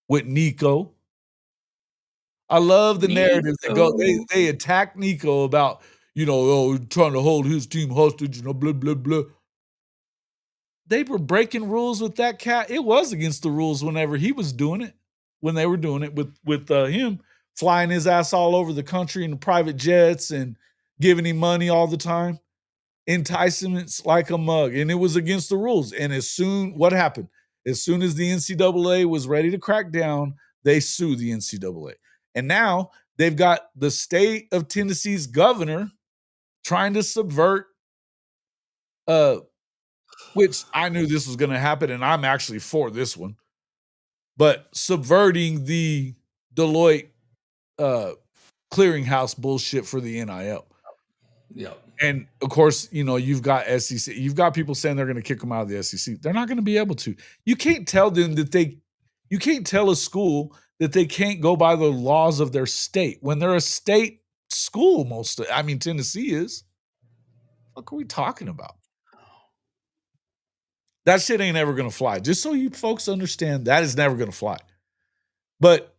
With Nico. I love the narrative that go. They attack Nico about, trying to hold his team hostage, blah, blah, blah. They were breaking rules with that cat. It was against the rules whenever he was doing it, when they were doing it with him flying his ass all over the country in the private jets and giving him money all the time. Enticements like a mug. And it was against the rules. And what happened? As soon as the NCAA was ready to crack down, they sued the NCAA. And now they've got the state of Tennessee's governor trying to subvert, which I knew this was going to happen, and I'm actually for this one, but subverting the Deloitte clearinghouse bullshit for the NIL. Yeah. And of course, you've got SEC. You've got people saying they're going to kick them out of the SEC. They're not going to be able to. You can't tell them you can't tell a school that they can't go by the laws of their state when they're a state school. Tennessee is. What are we talking about? That shit ain't ever going to fly. Just so you folks understand, that is never going to fly. But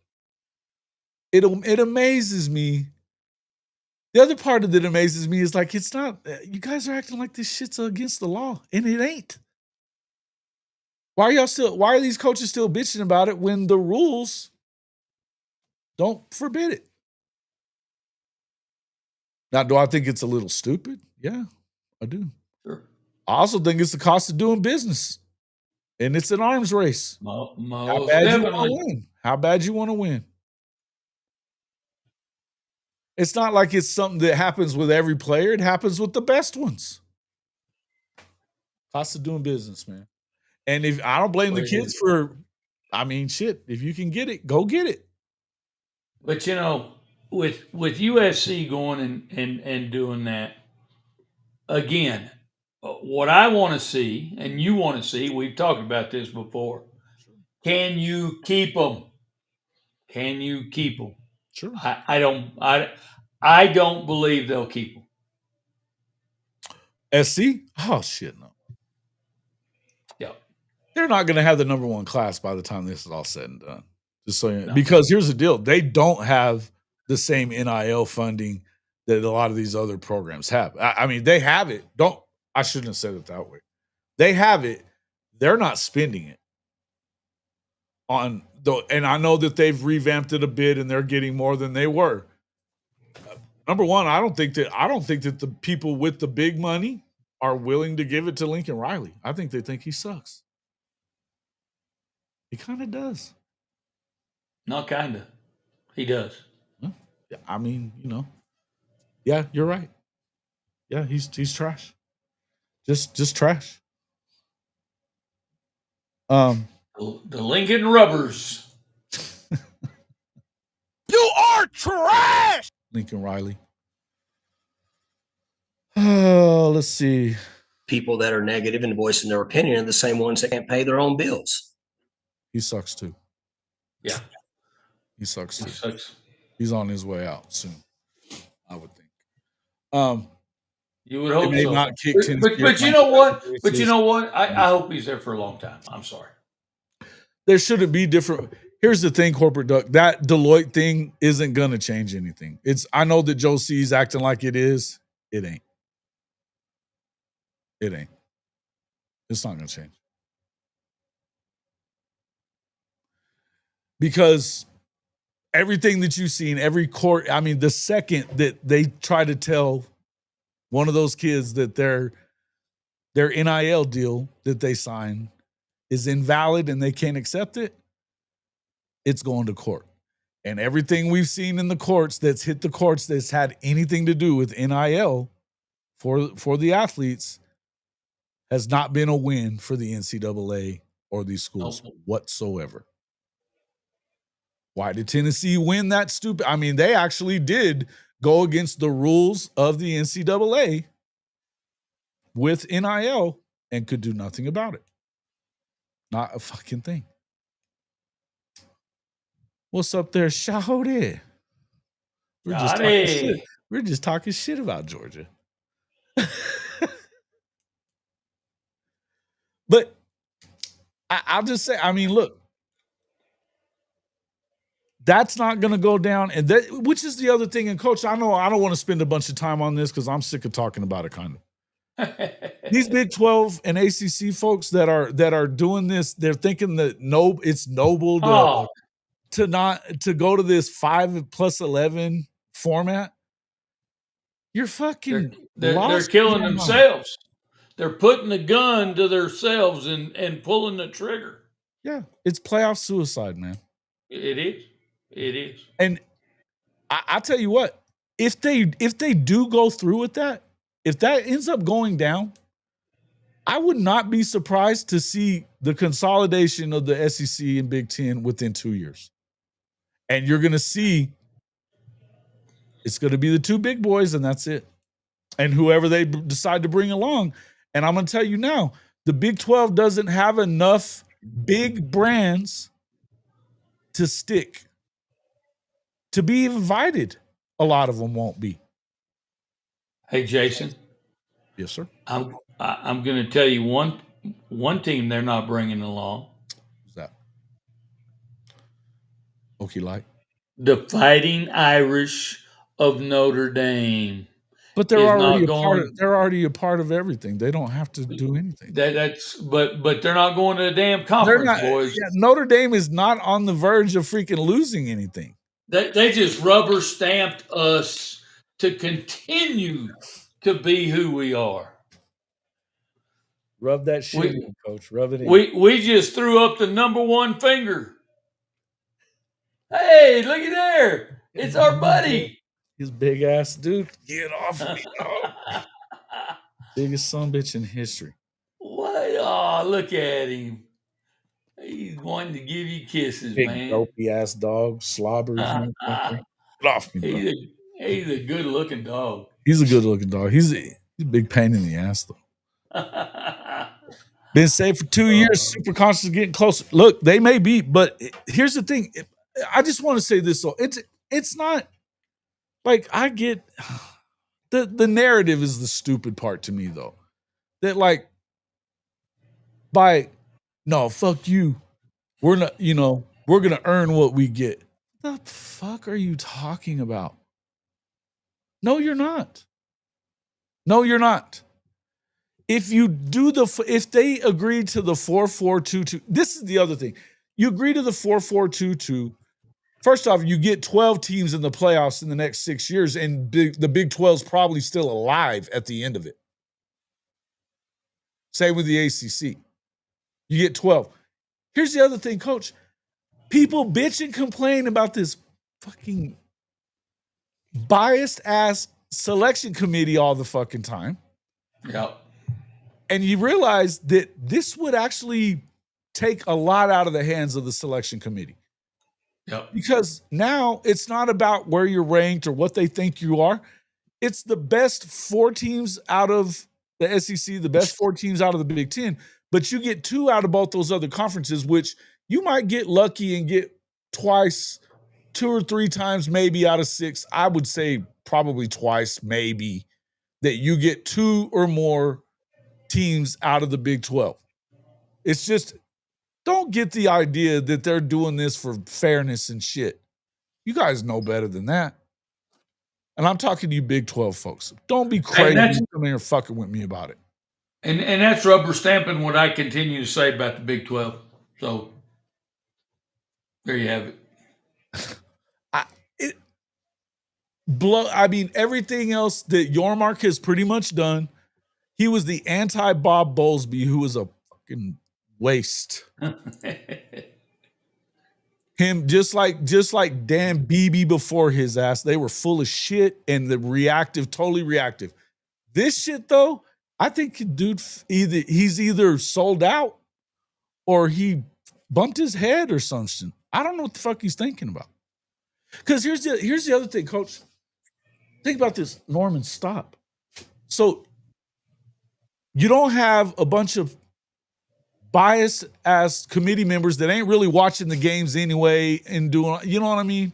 it amazes me. The other part of it amazes me is like, it's not, you guys are acting like this shit's against the law, and it ain't. Why are these coaches still bitching about it when the rules don't forbid it? Now, do I think it's a little stupid? Yeah, I do. Sure. I also think it's the cost of doing business, and it's an arms race. How bad you want to win? It's not like it's something that happens with every player. It happens with the best ones. Cost of doing business, man. And if I don't blame the kids for, shit, if you can get it, go get it. But with USC going and doing that, again, what I want to see, and you want to see, we've talked about this before. Can you keep them? Can you keep them? Sure. I don't believe they'll keep them. SC? Oh shit, no. Yeah. They're not going to have the number one class by the time this is all said and done. Just so you know. Because here's the deal: they don't have the same NIL funding that a lot of these other programs have. They have it. I shouldn't have said it that way. They have it. They're not spending it on and I know that they've revamped it a bit and they're getting more than they were. Number one, I don't think that the people with the big money are willing to give it to Lincoln Riley. I think they think he sucks. He kind of does. Not kind of. He does. Yeah, you're right. Yeah, he's trash. Just trash. The Lincoln Rubbers. Lincoln Riley. Oh, let's see. People that are negative and voicing their opinion are the same ones that can't pay their own bills. He sucks too. Yeah. He sucks too. He sucks. He's on his way out soon, I would think. You would hope may so. not kick But you know what? But you know what? I hope he's there for a long time. I'm sorry. There shouldn't be different. Here's the thing, Corporate Duck. That Deloitte thing isn't going to change anything. I know that Joe C's acting like it is. It ain't. It ain't. It's not going to change. Because everything that you've seen, every court, I mean, the second that they try to tell one of those kids that their NIL deal that they signed is invalid and they can't accept it, it's going to court. And everything we've seen in the courts that's hit the courts that's had anything to do with NIL for the athletes has not been a win for the NCAA or these schools whatsoever. Why did Tennessee win that stupid? I mean, they actually did go against the rules of the NCAA with NIL and could do nothing about it. Not a fucking thing. What's up there, Shouty? We're just talking shit about Georgia. But I'll just say, I mean, look, that's not going to go down. And that, which is the other thing. And Coach, I know I don't want to spend a bunch of time on this because I'm sick of talking about it kind of. These Big 12 and ACC folks that are doing this, they're thinking that it's noble to go to this 5+11 format. You're fucking they're killing themselves. They're putting the gun to themselves and pulling the trigger. Yeah, it's playoff suicide, man. It is. It is. And I'll tell you what, if they do go through with that, if that ends up going down, I would not be surprised to see the consolidation of the SEC and Big Ten within 2 years. And you're going to see it's going to be the two big boys, and that's it. And whoever they decide to bring along. And I'm going to tell you now, the Big 12 doesn't have enough big brands to stick. To be invited, a lot of them won't be. Hey, Jason. Yes, sir. I'm going to tell you one team they're not bringing along. Who's that? Okay, like the Fighting Irish of Notre Dame. But they're already a part of everything. They don't have to do anything. But they're not going to the damn conference, boys. Yeah, Notre Dame is not on the verge of freaking losing anything. They just rubber stamped us to continue to be who we are. Rub that shit in, Coach. Rub it in. We just threw up the number one finger. Hey, look at there. It's our buddy. His big ass dude. Get off me, dog. Biggest son bitch in history. What? Oh, look at him. He's wanting to give you kisses, big, man. dopey ass dog. Slobber. Get off me, bro. He's a good looking dog. He's a good looking dog. He's a big pain in the ass, though. Been safe for 2 years. Super conscious, getting closer. Look, they may be, but here's the thing. I just want to say this. So it's not like I get the narrative is the stupid part to me, though. That like fuck you. We're not, we're gonna earn what we get. The fuck are you talking about? No, you're not. No, you're not. If they agree to the 4-4-2-2, this is the other thing. You agree to the 4-4-2-2. First off, you get 12 teams in the playoffs in the next 6 years, and the Big 12 is probably still alive at the end of it. Same with the ACC. You get 12. Here's the other thing, Coach. People bitch and complain about this fucking biased ass selection committee all the fucking time. Yep. And you realize that this would actually take a lot out of the hands of the selection committee. Yep. Because now it's not about where you're ranked or what they think you are. It's the best 4 teams out of the SEC, the best 4 teams out of the Big Ten, but you get 2 out of both those other conferences, which you might get lucky and get twice, 2 or 3 times, maybe out of 6. I would say probably twice, maybe, that you get 2 or more teams out of the Big 12. It's just, don't get the idea that they're doing this for fairness and shit. You guys know better than that. And I'm talking to you Big 12 folks. Don't be crazy coming here fucking with me about it. And that's rubber stamping what I continue to say about the Big 12. So there you have it. I mean, everything else that Yormark has pretty much done, he was the anti-Bob Bowlesby, who was a fucking waste. Him, just like Dan Beebe before his ass, they were full of shit and totally reactive. This shit, though, I think dude he's either sold out or he bumped his head or something. I don't know what the fuck he's thinking about. Because here's the other thing, Coach. Think about this, Norman. Stop. So you don't have a bunch of biased ass committee members that ain't really watching the games anyway and doing, you know what I mean?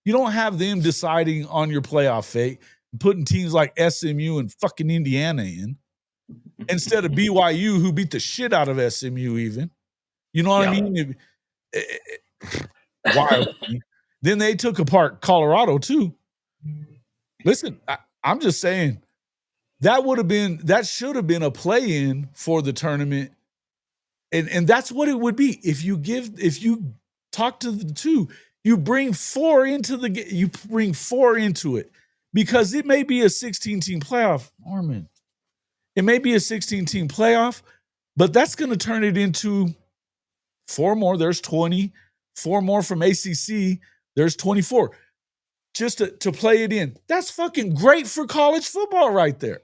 You don't have them deciding on your playoff fate, putting teams like SMU and fucking Indiana in instead of BYU, who beat the shit out of SMU even. You know what I mean? Wild. Then they took apart Colorado too. Listen, I'm just saying that should have been a play-in for the tournament. And that's what it would be. If you talk to the 2, you bring 4 into it because it may be a 16-team playoff, Norman. It may be a 16-team playoff, but that's going to turn it into 4 more. There's 20, 4 more from ACC. There's 24. Just to play it in. That's fucking great for college football right there.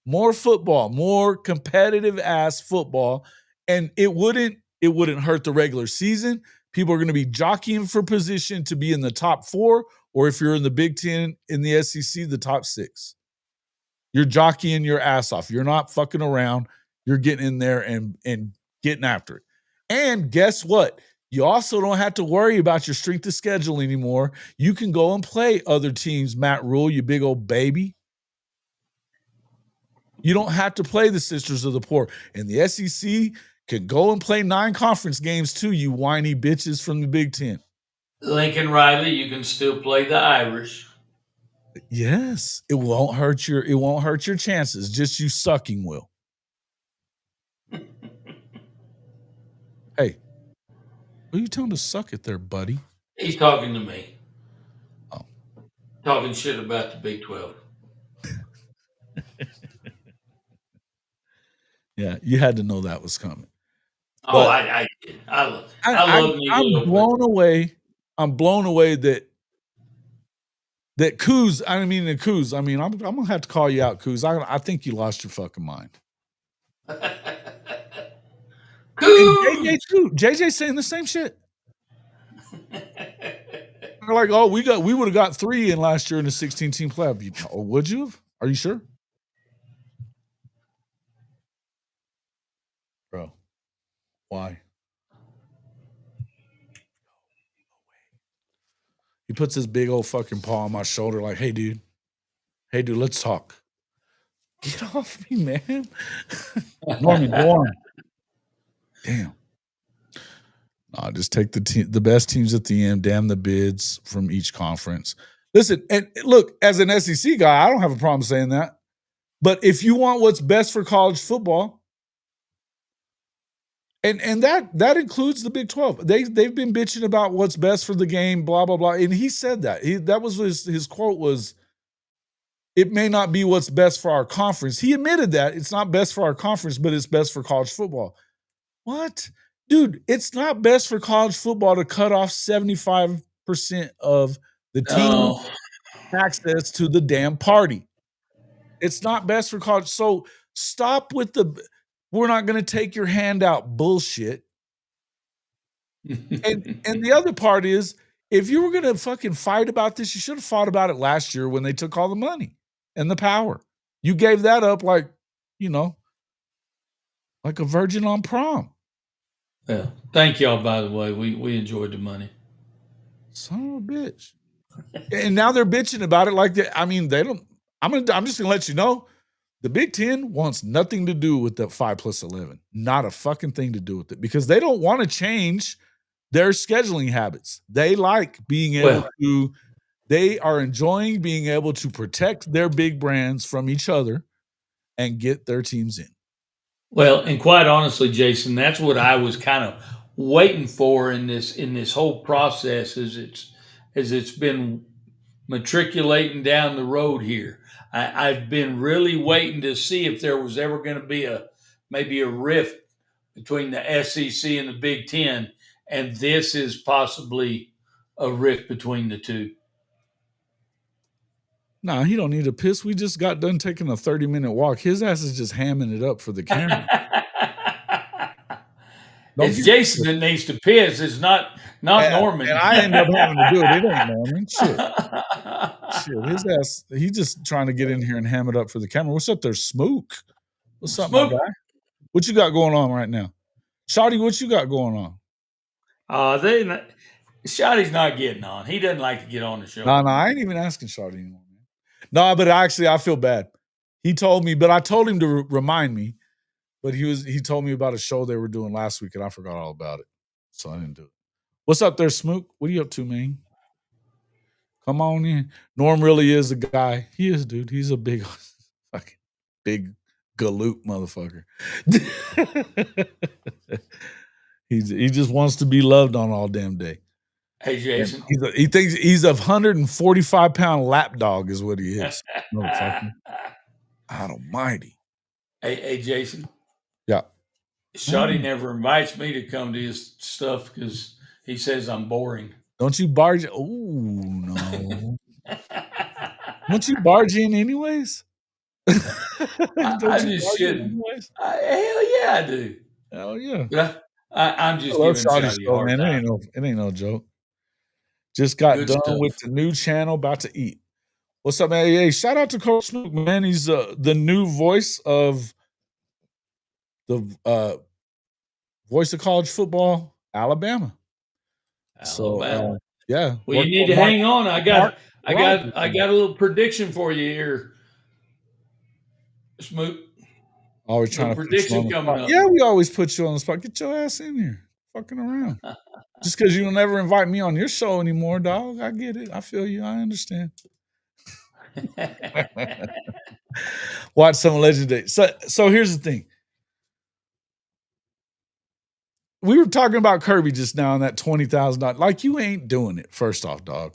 More football, more competitive ass football. And it wouldn't hurt the regular season. People are going to be jockeying for position to be in the top 4, or if you're in the Big Ten, in the SEC, the top 6. You're jockeying your ass off. You're not fucking around. You're getting in there and getting after it. And guess what? You also don't have to worry about your strength of schedule anymore. You can go and play other teams, Matt Rule, you big old baby. You don't have to play the Sisters of the Poor. And the SEC can go and play 9 conference games too, you whiny bitches from the Big Ten. Lincoln Riley, you can still play the Irish. Yes, it won't hurt your chances. Just you sucking will. Hey, who are you telling to suck it there, buddy? He's talking to me. Oh. Talking shit about the Big 12. Yeah, you had to know that was coming. Oh, I did. I love you. I'm blown away. I'm blown away that Coos, I'm gonna have to call you out, Coos. I think you lost your fucking mind. JJ too. JJ saying the same shit. They're like, oh, we would have got 3 in last year in the 16-team playoff. Would you have? Are you sure? Bro, why? He puts his big old fucking paw on my shoulder like, hey, dude, let's talk. Get off me, man. Norman, go on. Damn. Nah, just take the best teams at the end, damn the bids from each conference. Listen, and look, as an SEC guy, I don't have a problem saying that. But if you want what's best for college football, and that includes the Big 12. They've been bitching about what's best for the game, blah, blah, blah. And he said that. That was his quote was, it may not be what's best for our conference. He admitted that it's not best for our conference, but it's best for college football. What? Dude, it's not best for college football to cut off 75% of the team access to the damn party. It's not best for college. So stop with we're not going to take your hand out bullshit. And the other part is, if you were gonna fucking fight about this, you should have fought about it last year when they took all the money and the power. You gave that up like, you know, like a virgin on prom. Yeah. Thank y'all, by the way. We enjoyed the money. Son of a bitch. And now they're bitching about it like that. I mean, they don't. I'm just gonna let you know, the Big Ten wants nothing to do with the 5+11. Not a fucking thing to do with it because they don't want to change their scheduling habits. They like being able to. They are enjoying being able to protect their big brands from each other and get their teams in. Well, and quite honestly, Jason, that's what I was kind of waiting for in this whole process as it's been matriculating down the road here. I've been really waiting to see if there was ever going to be maybe a rift between the SEC and the Big Ten, and this is possibly a rift between the two. Nah, he don't need to piss. We just got done taking a 30-minute walk. His ass is just hamming it up for the camera. It's Jason that needs to piss. It's not Norman. And I end up having to do it. It ain't Norman. Shit. His ass, he's just trying to get in here and ham it up for the camera. What's up there, Smook? What's up, my guy? What you got going on right now? Shawty, what you got going on? Shawty's not getting on. He doesn't like to get on the show. No, I ain't even asking Shawty anymore, man. No, but actually, I feel bad. He told me, but I told him to remind me. But he told me about a show they were doing last week, and I forgot all about it. So I didn't do it. What's up there, Smook? What are you up to, man? Come on in. Norm really is a guy. He is, dude. He's a big, fucking big galoot motherfucker. He just wants to be loved on all damn day. Hey, Jason. He thinks he's a 145-pound lap dog is what he is. Motherfucker. God almighty. Hey, Jason. Yeah. Shawty never invites me to come to his stuff because he says I'm boring. Don't you barge? Oh, no. Don't you barge in anyways? I just shouldn't. Hell yeah, I do. Hell yeah. But I'm just giving Shawty a hard time. It ain't no joke. Just got Good done stuff. with the new channel, about to eat. What's up, man? Hey, shout out to Coach Snoop, man. He's the new voice of the voice of college football, Alabama. So yeah. Well, you need to hang on. I got a little prediction for you here, Smoot. Always trying to prediction coming up. Yeah, we always put you on the spot. Get your ass in here. Fucking around. Just because you don't ever invite me on your show anymore, dog. I get it. I feel you. I understand. Watch some legendary. So here's the thing. We were talking about Kirby just now and that $20,000. Like, you ain't doing it, first off, dog.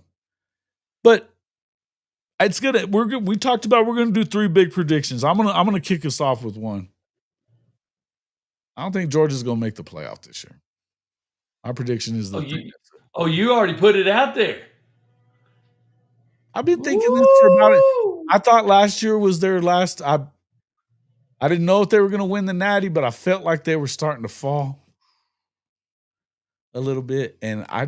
But it's good. We talked about we're gonna do 3 big predictions. I'm gonna kick us off with one. I don't think Georgia's gonna make the playoff this year. Our prediction is you already put it out there. I've been thinking this for about it. I thought last year was their last. I didn't know if they were going to win the Natty, but I felt like they were starting to fall a little bit, and I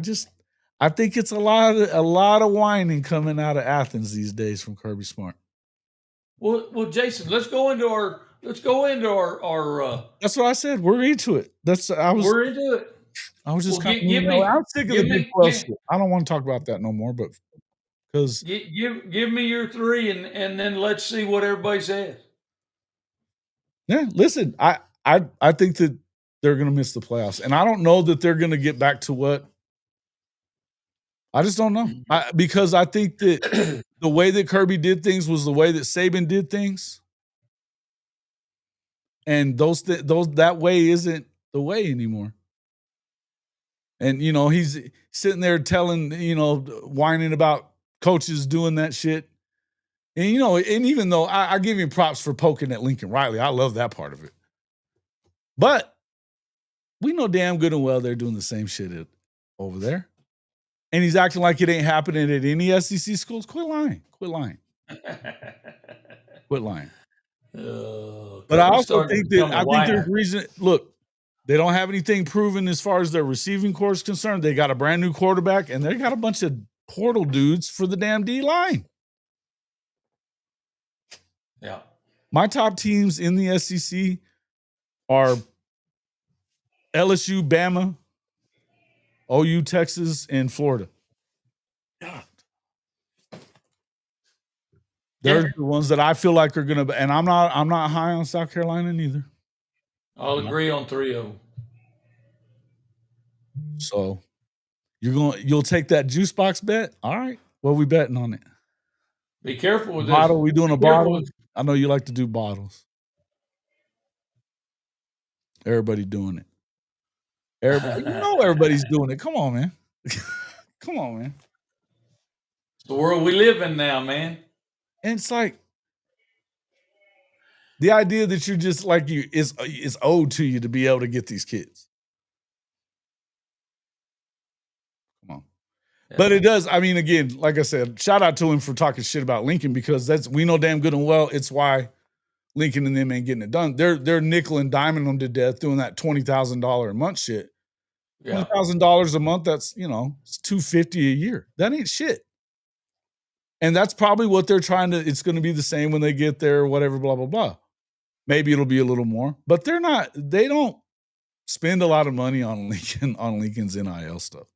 think it's a lot of whining coming out of Athens these days from Kirby Smart. Well, Jason, let's go into our. That's what I said. We're into it. We're into it. I was just I'm sick of the Big 12 shit. I don't want to talk about that no more, but because give me your 3 and then let's see what everybody says. Yeah, listen, I think that they're going to miss the playoffs, and I don't know that they're going to get back to what. I just don't know because I think that the way that Kirby did things was the way that Saban did things, and those that way isn't the way anymore. And he's sitting there telling whining about coaches doing that shit, and and even though I give him props for poking at Lincoln Riley, I love that part of it, but we know damn good and well they're doing the same shit over there. And he's acting like it ain't happening at any SEC schools. Quit lying. Quit lying. But I also think there's reason. Look, They don't have anything proven as far as their receiving corps is concerned. They got a brand new quarterback, and they got a bunch of portal dudes for the damn D line. Yeah. My top teams in the SEC are LSU, Bama, OU, Texas, and Florida. God. They're the ones that I feel like are gonna, and I'm not high on South Carolina neither. I'll agree on 3 of them. So you'll take that juice box bet? All right. What are we betting on it? Be careful with Bottle? this. We doing a Be careful bottle? with- I know you like to do bottles. Everybody doing it. Everybody's doing it. Come on, man. Come on, man. It's the world we live in now, man. And it's like the idea that you just like you is owed to you to be able to get these kids. Come on. Yeah. But it does. I mean, again, like I said, shout out to him for talking shit about Lincoln, because we know damn good and well it's why Lincoln and them ain't getting it done. They're nickel and diming them to death doing that $20,000 a month shit. Yeah. $20,000 a month, that's, it's $250 a year. That ain't shit. And that's probably what they're trying to, it's going to be the same when they get there, whatever, blah, blah, blah. Maybe it'll be a little more, but they don't spend a lot of money on Lincoln's NIL stuff.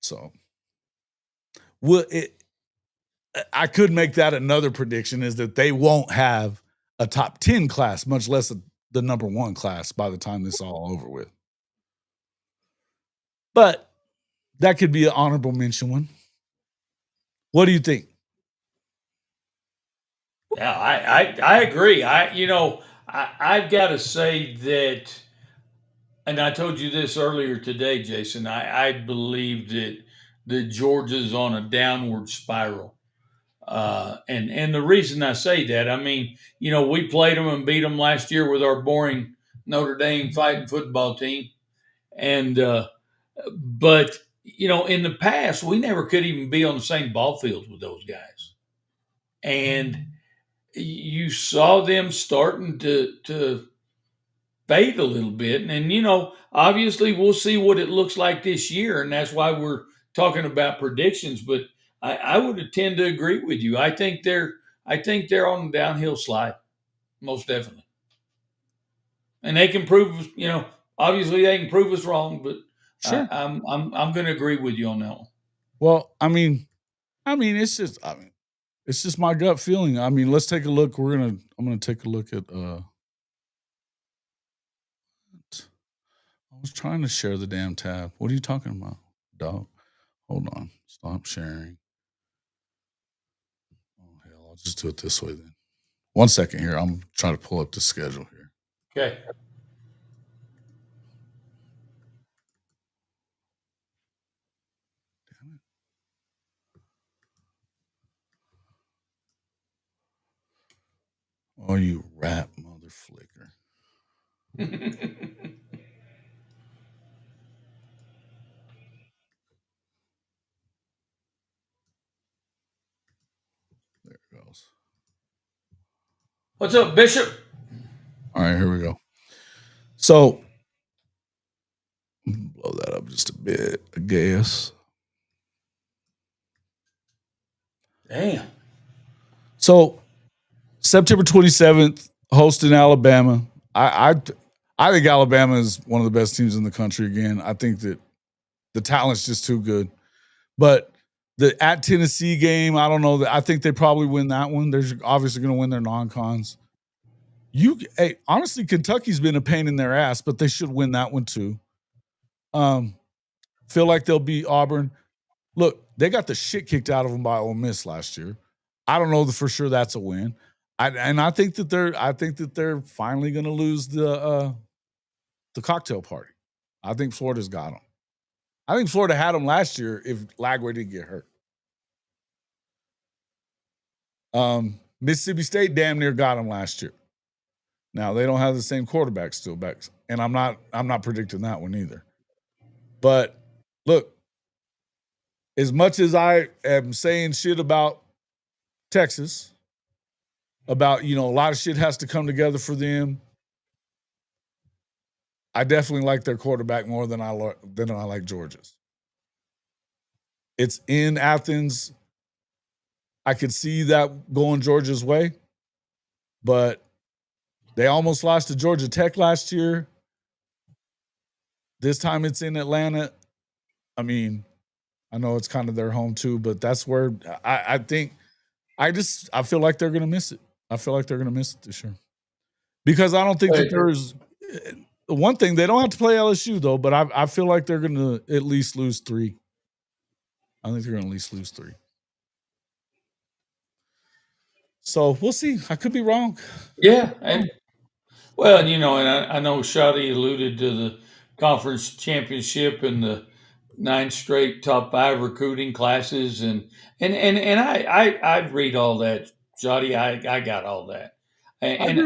So, I could make that another prediction, is that they won't have a top 10 class, much less the number 1 class by the time this is all over with. But that could be an honorable mention one. What do you think? Yeah, I agree. I've got to say that, and I told you this earlier today, Jason, I believe that Georgia's on a downward spiral. And the reason I say that, I mean, we played them and beat them last year with our boring Notre Dame fighting football team. And, but, in the past, we never could even be on the same ball field with those guys. And you saw them starting to fade a little bit. And, obviously we'll see what it looks like this year. And that's why we're talking about predictions. But I would tend to agree with you. I think they're on the downhill slide, most definitely. And they can prove, obviously they can prove us wrong, but sure. I'm going to agree with you on that one. Well, I mean, it's just my gut feeling. I mean, let's take a look. I'm going to take a look at, I was trying to share the damn tab. What are you talking about, dog? Hold on. Stop sharing. Oh, hell, I'll just do it this way then. 1 second here. I'm trying to pull up the schedule here. Okay. Damn it. Oh, you rat mother flicker. There it goes. What's up, Bishop? All right, here we go. So, blow that up just a bit, I guess. Damn. So, September 27th, hosting Alabama. I think Alabama is one of the best teams in the country again. I think that the talent's just too good. But the at Tennessee game, I don't know. I think they probably win that one. They're obviously going to win their non-cons. Honestly, Kentucky's been a pain in their ass, but they should win that one too. Feel like they'll beat Auburn. Look, they got the shit kicked out of them by Ole Miss last year. I don't know for sure that's a win. I think that they're finally going to lose the cocktail party. I think Florida's got them. I think Florida had them last year if Lagway didn't get hurt. Mississippi State damn near got them last year. Now they don't have the same quarterback still back, and I'm not predicting that one either. But look, as much as I am saying shit about Texas, about a lot of shit has to come together for them. I definitely like their quarterback more than I like Georgia's. It's in Athens. I could see that going Georgia's way, but they almost lost to Georgia Tech last year. This time it's in Atlanta. I mean, I know it's kind of their home too, but that's where I think I feel like they're going to miss it. I feel like they're going to miss it this year because I don't think that there's one thing. They don't have to play LSU though, but I feel like they're going to at least lose 3. I think they're going to at least lose 3. So we'll see. I could be wrong. Yeah, and well, you know, and I know Shotty alluded to the conference championship and the 9 straight top 5 recruiting classes, and I read all that, Shotty. I got all that, and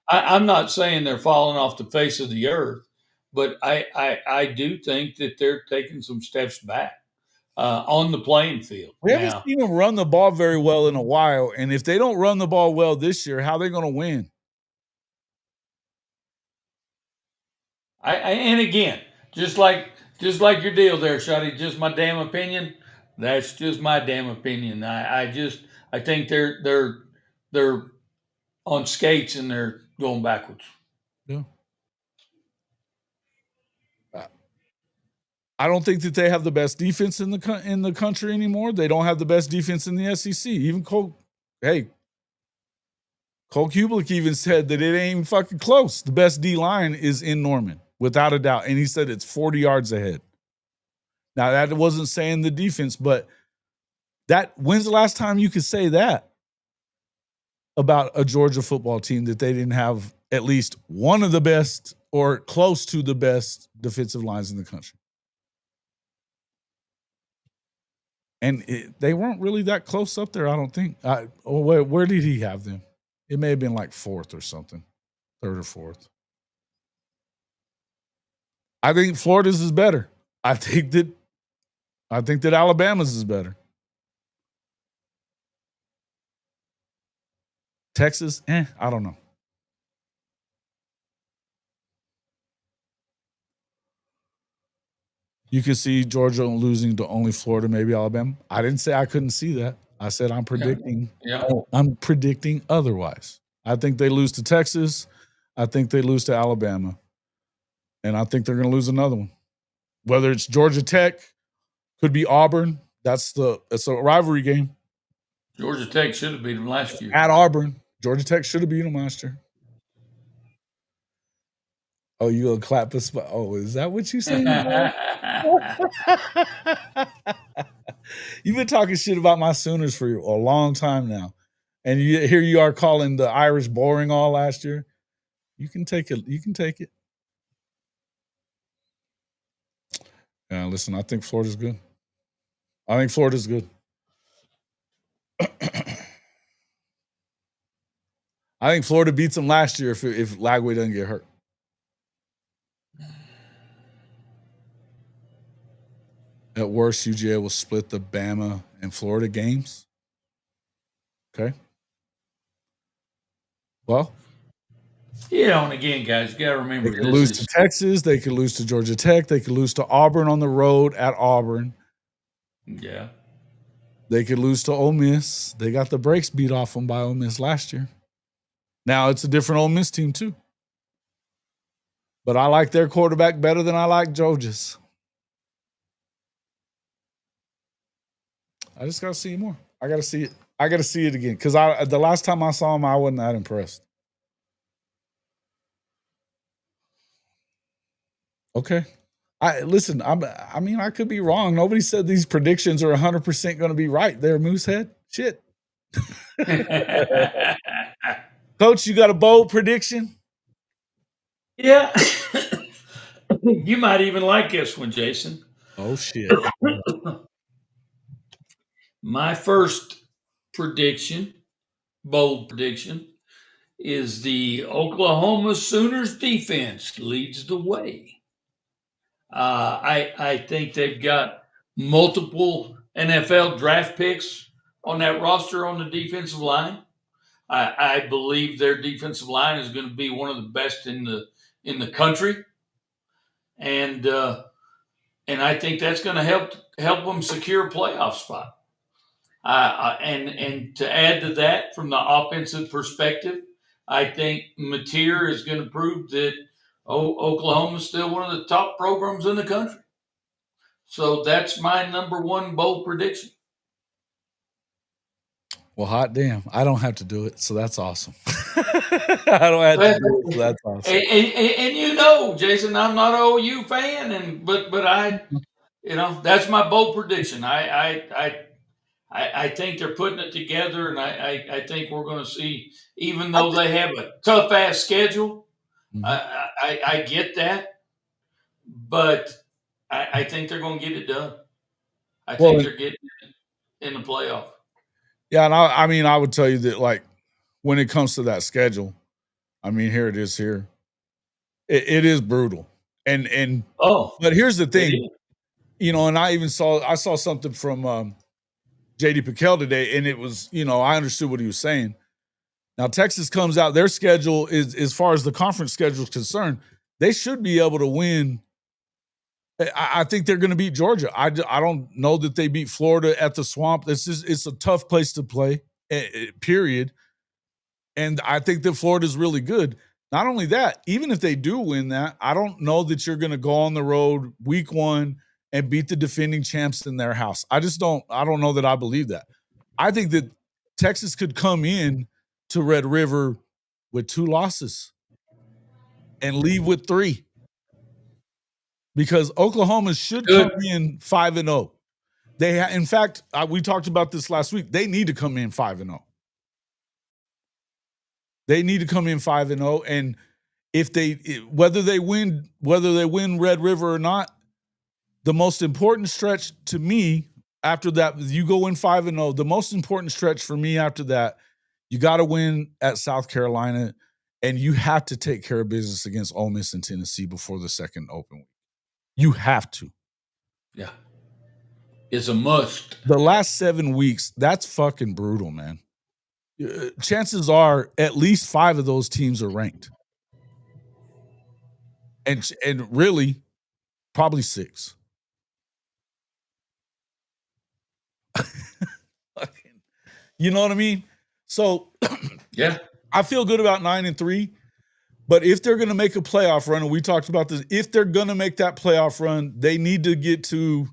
I'm not saying they're falling off the face of the earth, but I do think that they're taking some steps back on the playing field. We haven't seen them run the ball very well in a while, and if they don't run the ball well this year, how are they going to win? And again, just like your deal there, Shotty, just my damn opinion. That's just my damn opinion. I think they're on skates and they're going backwards. Yeah. I don't think that they have the best defense in the country anymore. They don't have the best defense in the SEC. Even Cole Kublik even said that it ain't even fucking close. The best D line is in Norman, without a doubt. And he said it's 40 yards ahead. Now, that wasn't saying the defense, but when's the last time you could say that about a Georgia football team, that they didn't have at least one of the best or close to the best defensive lines in the country? And they weren't really that close up there, I don't think. Where did he have them? It may have been like 4th or something, 3rd or 4th. I think Florida's is better. I think that Alabama's is better. Texas, I don't know. You can see Georgia losing to only Florida, maybe Alabama. I didn't say I couldn't see that. I said I'm predicting. Yeah. I'm predicting otherwise. I think they lose to Texas. I think they lose to Alabama. And I think they're going to lose another one. Whether it's Georgia Tech, could be Auburn. It's a rivalry game. Georgia Tech should have beat them last year. At Auburn. Georgia Tech should have beat them last year. Oh, you gonna clap this? Oh, is that what you saying? You've been talking shit about my Sooners for a long time now, and here you are calling the Irish boring all last year. You can take it. You can take it. Yeah, listen. I think Florida's good. I think Florida's good. I think Florida beats them last year if Lagway doesn't get hurt. At worst, UGA will split the Bama and Florida games. Okay. Well. Yeah, and again, guys, you got to remember they could lose to Texas. They could lose to Georgia Tech. They could lose to Auburn on the road at Auburn. Yeah. They could lose to Ole Miss. They got the brakes beat off them by Ole Miss last year. Now it's a different Ole Miss team too. But I like their quarterback better than I like Georgia's. I just got to see more. I got to see it. I got to see it again because the last time I saw him, I wasn't that impressed. Okay. I mean, I could be wrong. Nobody said these predictions are 100% going to be right there, Moosehead. Shit. Coach, you got a bold prediction? Yeah. You might even like this one, Jason. Oh, shit. My first prediction, bold prediction, is the Oklahoma Sooners defense leads the way. I think they've got multiple NFL draft picks on that roster on the defensive line. I believe their defensive line is going to be one of the best in in the country, and I think that's going to help them secure a playoff spot. And to add to that, from the offensive perspective, I think Mateer is going to prove that Oklahoma is still one of the top programs in the country. So that's my number one bold prediction. Well, hot damn. I don't have to do it, so that's awesome. I don't have to do it, so that's awesome. And you know, Jason, I'm not an OU fan, but I, that's my bold prediction. I think they're putting it together, and I think we're going to see, even though they have a tough ass schedule, I get that, but I think they're going to get it done. I think they're getting it in the playoff. Yeah, and I mean, I would tell you that, like, when it comes to that schedule, I mean, here it is here. It is brutal. But here's the thing, and I saw something from JD Piquel today, and it was, I understood what he was saying. Now, Texas comes out, their schedule is, as far as the conference schedule is concerned, they should be able to win. I think they're going to beat Georgia. I don't know that they beat Florida at the Swamp. It's a tough place to play, period. And I think that Florida's really good. Not only that, even if they do win that, I don't know that you're going to go on the road week one and beat the defending champs in their house. I don't know that I believe that. I think that Texas could come in to Red River with 2 losses and leave with 3. Because Oklahoma should come in 5-0. In fact, we talked about this last week. They need to come in 5-0. They need to come in 5-0, and whether they win Red River or not, the most important stretch to me after that, you go in 5-0. The most important stretch for me after that, you got to win at South Carolina, and you have to take care of business against Ole Miss and Tennessee before the second open week. You have to. Yeah. It's a must. The last 7 weeks, that's fucking brutal, man. Chances are at least 5 of those teams are ranked. And really, probably 6. You know what I mean? So, yeah, I feel good about 9-3. But if they're going to make a playoff run, and we talked about this, if they're going to make that playoff run, they need to get to,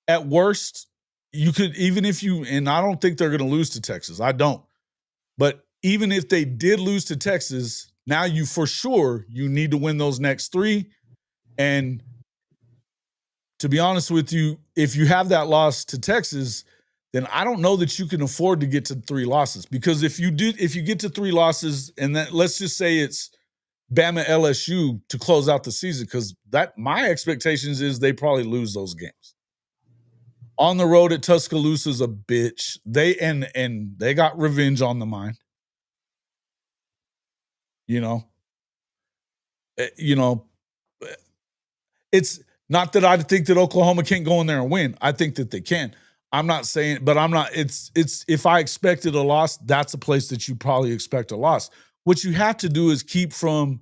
at worst, you could, even if you, and I don't think they're going to lose to Texas. I don't. But even if they did lose to Texas, now you need to win those next 3. And to be honest with you, if you have that loss to Texas, then I don't know that you can afford to get to 3 losses. Because if you get to 3 losses, and then let's just say it's Bama LSU to close out the season, because my expectations is they probably lose those games. On the road at Tuscaloosa's a bitch. They got revenge on the mind. It's not that I think that Oklahoma can't go in there and win. I think that they can. I'm not saying, but I'm not. It's if I expected a loss, that's a place that you probably expect a loss. What you have to do is keep from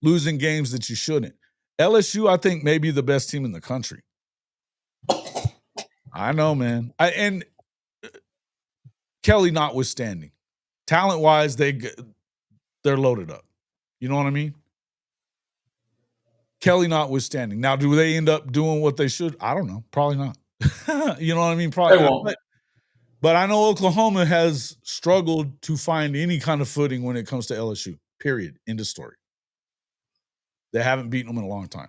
losing games that you shouldn't. LSU, I think, may be the best team in the country. I know, man. And Kelly notwithstanding, talent-wise, they're loaded up. You know what I mean? Kelly notwithstanding. Now, do they end up doing what they should? I don't know. Probably not. You know what I mean? Probably not. But I know Oklahoma has struggled to find any kind of footing when it comes to LSU. Period. End of story. They haven't beaten them in a long time.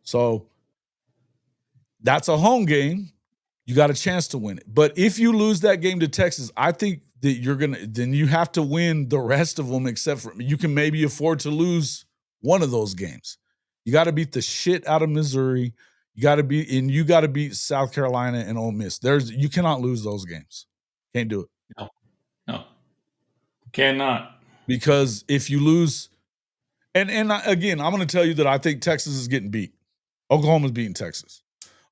So that's a home game. You got a chance to win it. But if you lose that game to Texas, I think that then you have to win the rest of them, except for you can maybe afford to lose one of those games. You got to beat the shit out of Missouri. You got to beat South Carolina and Ole Miss. You cannot lose those games. Can't do it. No. Cannot. Because if you lose, and again, I'm going to tell you that I think Texas is getting beat. Oklahoma's beating Texas.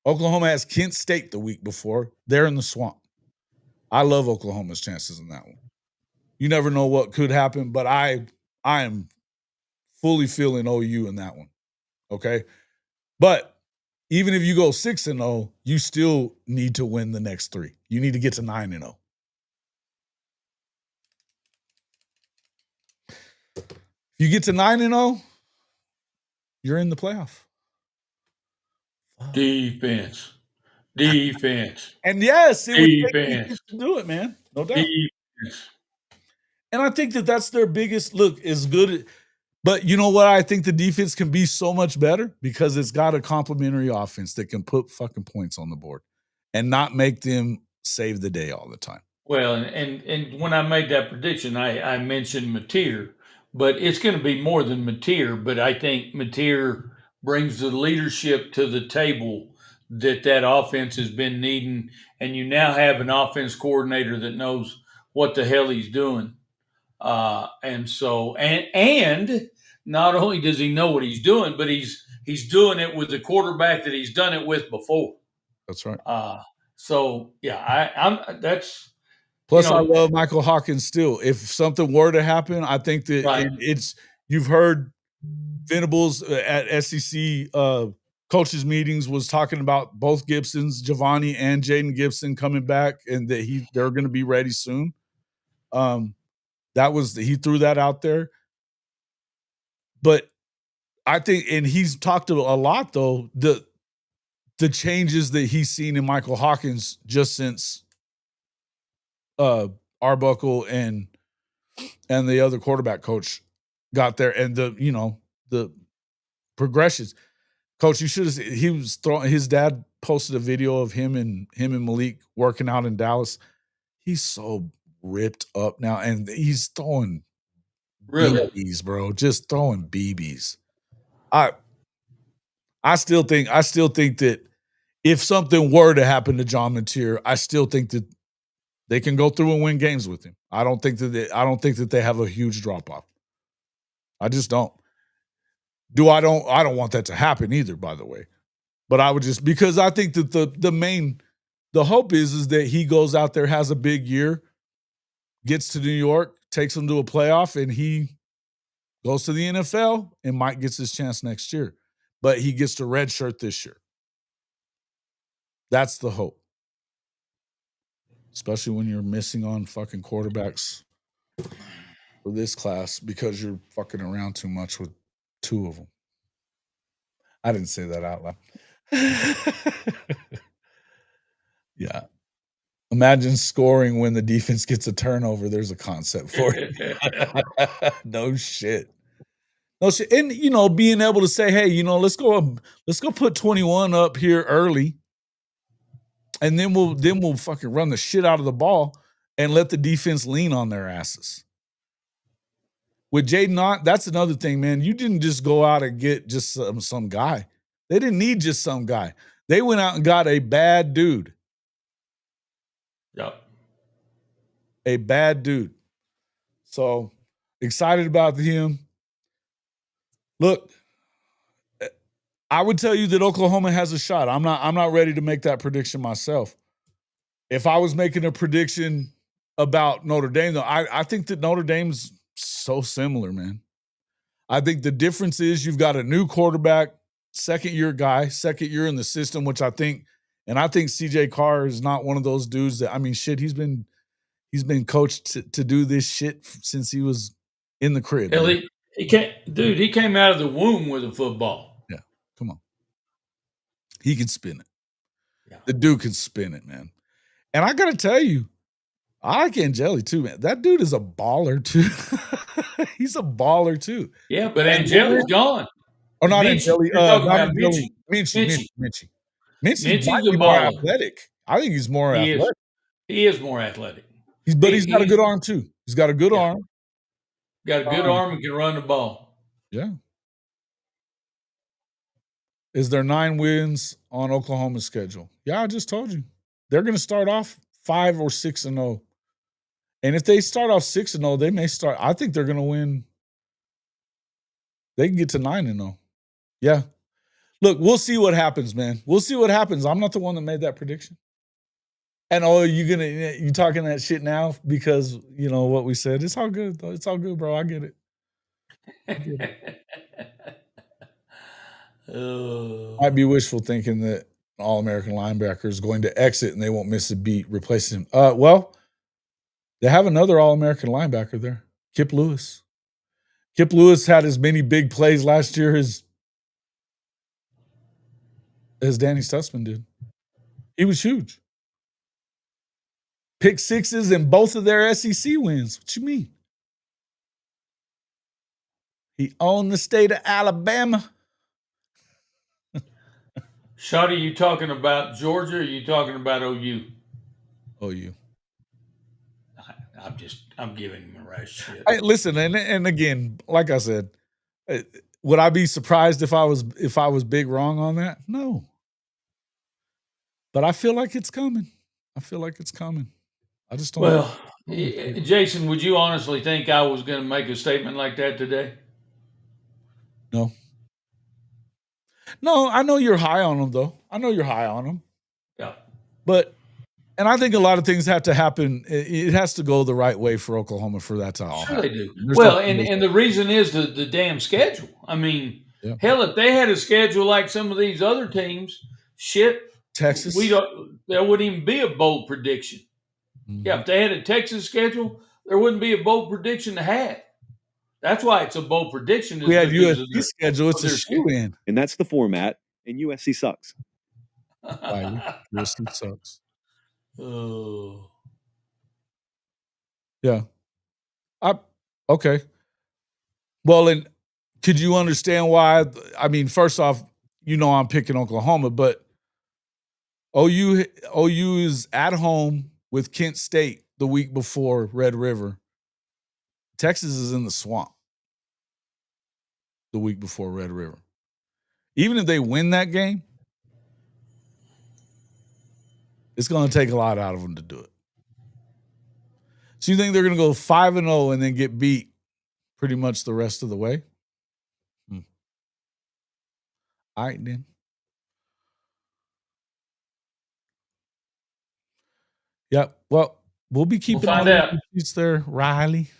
Oklahoma has Kent State the week before. They're in the Swamp. I love Oklahoma's chances in that one. You never know what could happen, but I am fully feeling OU in that one. Okay. But even if you go 6-0, you still need to win the next 3. You need to get to 9-0. If you get to 9-0, you're in the playoff. Defense. And yes, it would take Defense. defense to do it, man. No doubt. Defense. And I think that that's their biggest look is good. But you know what? I think the defense can be so much better because it's got a complementary offense that can put fucking points on the board and not make them save the day all the time. Well, and when I made that prediction, I mentioned Mateer, but it's going to be more than Mateer. But I think Mateer brings the leadership to the table that offense has been needing, and you now have an offense coordinator that knows what the hell he's doing. And so, and not only does he know what he's doing, but he's doing it with the quarterback that he's done it with before. That's right. So yeah, I'm that's. Plus, I love Michael Hawkins still. If something were to happen, I think that it's you've heard Venables at SEC coaches meetings was talking about both Gibsons, Giovanni and Jaden Gibson coming back, and that they're going to be ready soon. He threw that out there. But I think, and he's talked a lot though, the changes that he's seen in Michael Hawkins just since Arbuckle and the other quarterback coach got there, and the progressions. Coach, you should have seen, he was throwing, his dad posted a video of him and Malik working out in Dallas. He's so ripped up now, and he's throwing BBs, bro. Just throwing BBs. I still think that if something were to happen to John Mateer, I still think that they can go through and win games with him. I don't think that they have a huge drop off. I just don't. I don't want that to happen either, by the way. But I would just, because I think that the hope is that he goes out there, has a big year, gets to New York, takes them to a playoff, and he goes to the NFL, and Mike gets his chance next year. But he gets to redshirt this year. That's the hope. Especially when you're missing on fucking quarterbacks for this class because you're fucking around too much with 2 of them. I didn't say that out loud. Yeah. Imagine scoring when the defense gets a turnover. There's a concept for it. No shit. No shit. And being able to say, hey, let's go put 21 up here early. And then we'll fucking run the shit out of the ball and let the defense lean on their asses. With Jaden Ott, that's another thing, man. You didn't just go out and get just some guy. They didn't need just some guy. They went out and got a bad dude. Yep. A bad dude. So excited about him. Look, I would tell you that Oklahoma has a shot. I'm not ready to make that prediction myself. If I was making a prediction about Notre Dame, though, I think that Notre Dame's so similar, man. I think the difference is you've got a new quarterback, second-year guy, second year in the system, which I think CJ Carr is not one of those dudes that, I mean, shit, he's been coached to do this shit since he was in the crib. Hell, he came out of the womb with a football. Yeah, come on. He can spin it. Yeah. The dude can spin it, man. And I got to tell you, I like Angeli too, man. That dude is a baller too. He's a baller too. Yeah, but Angeli's gone. Oh, not Angeli. Minchie. Minchie Minchie's might be more athletic. I think he's more athletic. He is more athletic. But he's got a good arm too. He's got a good arm. Got a good arm and can run the ball. Yeah. Is there 9 wins on Oklahoma's schedule? Yeah, I just told you. They're going to start off 5 or 6-0. And if they start off 6-0, they may start. I think they're going to win. They can get to 9-0. Yeah. Look, we'll see what happens, man. We'll see what happens. I'm not the one that made that prediction. And you talking that shit now because what we said. It's all good though. It's all good, bro. I get it. Oh. Might be wishful thinking that an All-American linebacker is going to exit and they won't miss a beat replacing him. Well, they have another All-American linebacker there, Kip Lewis. Kip Lewis had as many big plays last year as Danny Stutzman did. He was huge. Pick sixes in both of their SEC wins. What you mean? He owned the state of Alabama. Shotty, you talking about Georgia or you talking about OU? OU. I'm giving him a right shit. Listen, and again, like I said, would I be surprised if I was big wrong on that? No. But I feel like it's coming. I just don't. Well, Jason, would you honestly think I was going to make a statement like that today? No. No, I know you're high on them, though. I know you're high on them. Yeah. And I think a lot of things have to happen. It has to go the right way for Oklahoma for that to all happen. Sure they do. Well, and the reason is the damn schedule. I mean, hell, if they had a schedule like some of these other teams, Texas, there wouldn't even be a bold prediction. Mm-hmm. Yeah, if they had a Texas schedule, there wouldn't be a bold prediction to have. That's why it's a bold prediction. We had USC schedule. It's a shoe-in. And that's the format, and USC sucks. USC sucks. Oh. Yeah. Okay. Well, and could you understand why? I mean, first off, I'm picking Oklahoma, but OU is at home with Kent State the week before Red River. Texas is in the swamp the week before Red River. Even if they win that game, it's going to take a lot out of them to do it. So you think they're going to go 5-0 and then get beat pretty much the rest of the way? All right, then. Yeah, well, we'll be keeping all the sheets there, Riley.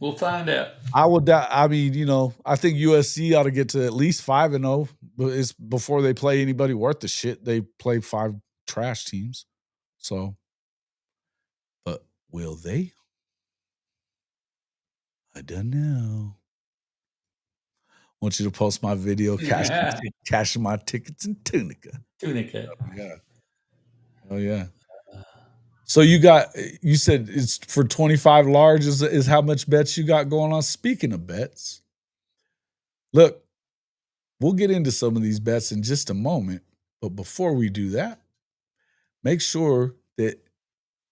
We'll find out. I think USC ought to get to at least 5-0. But it's before they play anybody worth the shit. They play 5 trash teams. So, but will they? I don't know. I want you to post my video, cashing my tickets in Tunica. Oh yeah. So you said it's for 25 large is how much bets you got going on. Speaking of bets, look, we'll get into some of these bets in just a moment. But before we do that, make sure that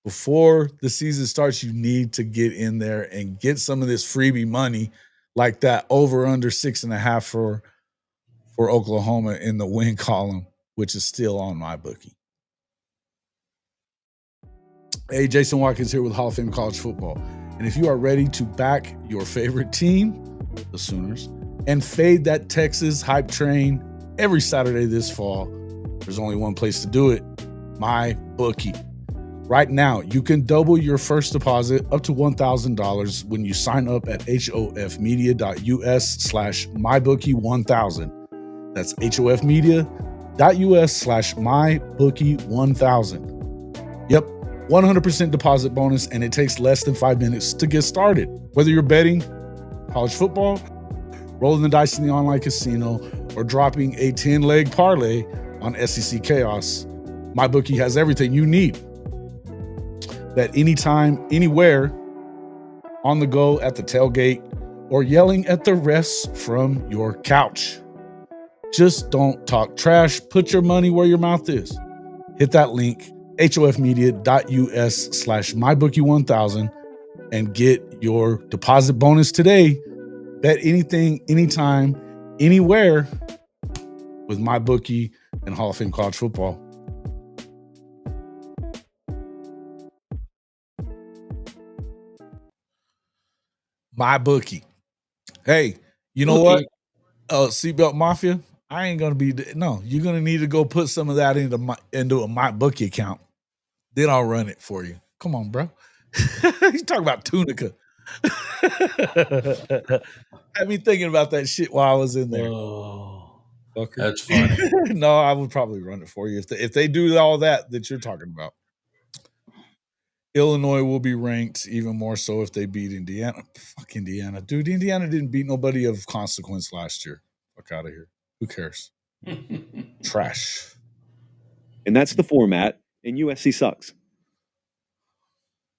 before the season starts, you need to get in there and get some of this freebie money like that over under 6.5 for Oklahoma in the win column, which is still on my bookie. Hey, Jason Watkins here with Hall of Fame College Football. And if you are ready to back your favorite team, the Sooners, and fade that Texas hype train every Saturday this fall, there's only one place to do it, my bookie. Right now, you can double your first deposit up to $1,000 when you sign up at hofmedia.us/mybookie1000. That's hofmedia.us/mybookie1000. Yep. 100% deposit bonus, and it takes less than 5 minutes to get started. Whether you're betting college football, rolling the dice in the online casino, or dropping a 10-leg parlay on SEC Chaos, MyBookie has everything you need. Bet anytime, anywhere, on the go, at the tailgate, or yelling at the refs from your couch. Just don't talk trash. Put your money where your mouth is. Hit that link, hofmedia.us/mybookie1000, and get your deposit bonus today. Bet anything, anytime, anywhere with MyBookie and Hall of Fame College Football. MyBookie. Hey, you know what? Seatbelt Mafia, I ain't going to be, no, you're going to need to go put some of that into a MyBookie account. Then I'll run it for you. Come on, bro. You talking about Tunica. Had me thinking about that shit while I was in there. Oh, Fucker. that's funny. No, I would probably run it for you if they do all that you're talking about. Illinois will be ranked even more so if they beat Indiana. Fuck Indiana. Dude, Indiana didn't beat nobody of consequence last year. Fuck out of here. Who cares? Trash. And that's the format, and USC sucks.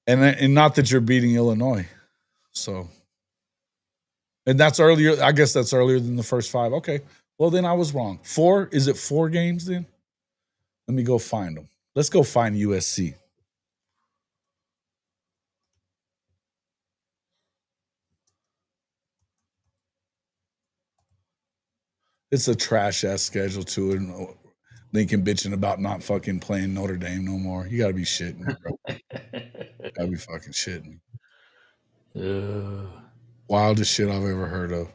And not that you're beating Illinois. So, and that's earlier. I guess that's earlier than the first 5. Okay. Well, then I was wrong. 4? Is it 4 games then? Let me go find them. Let's go find USC. It's a trash ass schedule too. And Lincoln bitching about not fucking playing Notre Dame no more. You gotta be shitting me, bro. Gotta be fucking shitting me. Wildest shit I've ever heard of.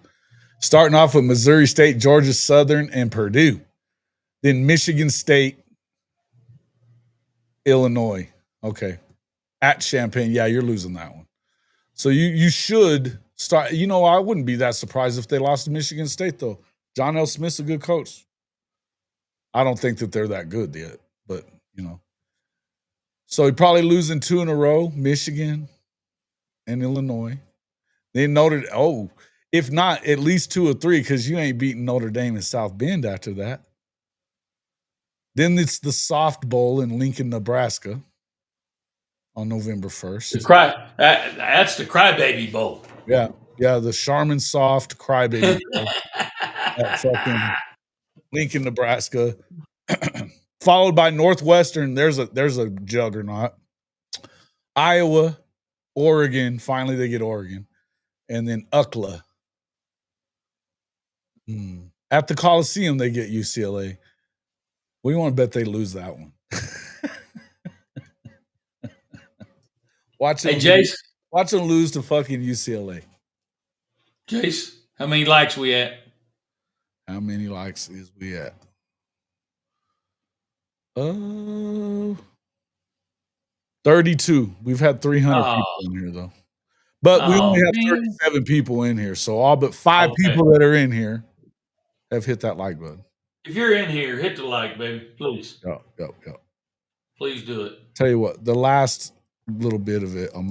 Starting off with Missouri State, Georgia Southern, and Purdue. Then Michigan State, Illinois. Okay. At Champaign. Yeah, you're losing that one. So you should start. You know, I wouldn't be that surprised if they lost to Michigan State, though. John L. Smith's a good coach. I don't think that they're that good yet, but, you know. So he probably losing 2 in a row, Michigan and Illinois. Then if not, at least 2 or 3, because you ain't beating Notre Dame and South Bend after that. Then it's the Soft Bowl in Lincoln, Nebraska on November 1st. That's the Crybaby Bowl. Yeah, the Charmin Soft Crybaby Bowl at fucking Lincoln, Nebraska. Followed by Northwestern. There's a juggernaut. Iowa, Oregon. Finally, they get Oregon. And then UCLA. At the Coliseum, they get UCLA. We want to bet they lose that one. Watch them lose to fucking UCLA. Jace, how many likes we at? How many likes is we at? 32. We've had 300 people in here, though. But we only have 37 people in here. So all but 5 people that are in here have hit that like button. If you're in here, hit the like, baby. Please. Go. Please do it. Tell you what, the last little bit of it, I'm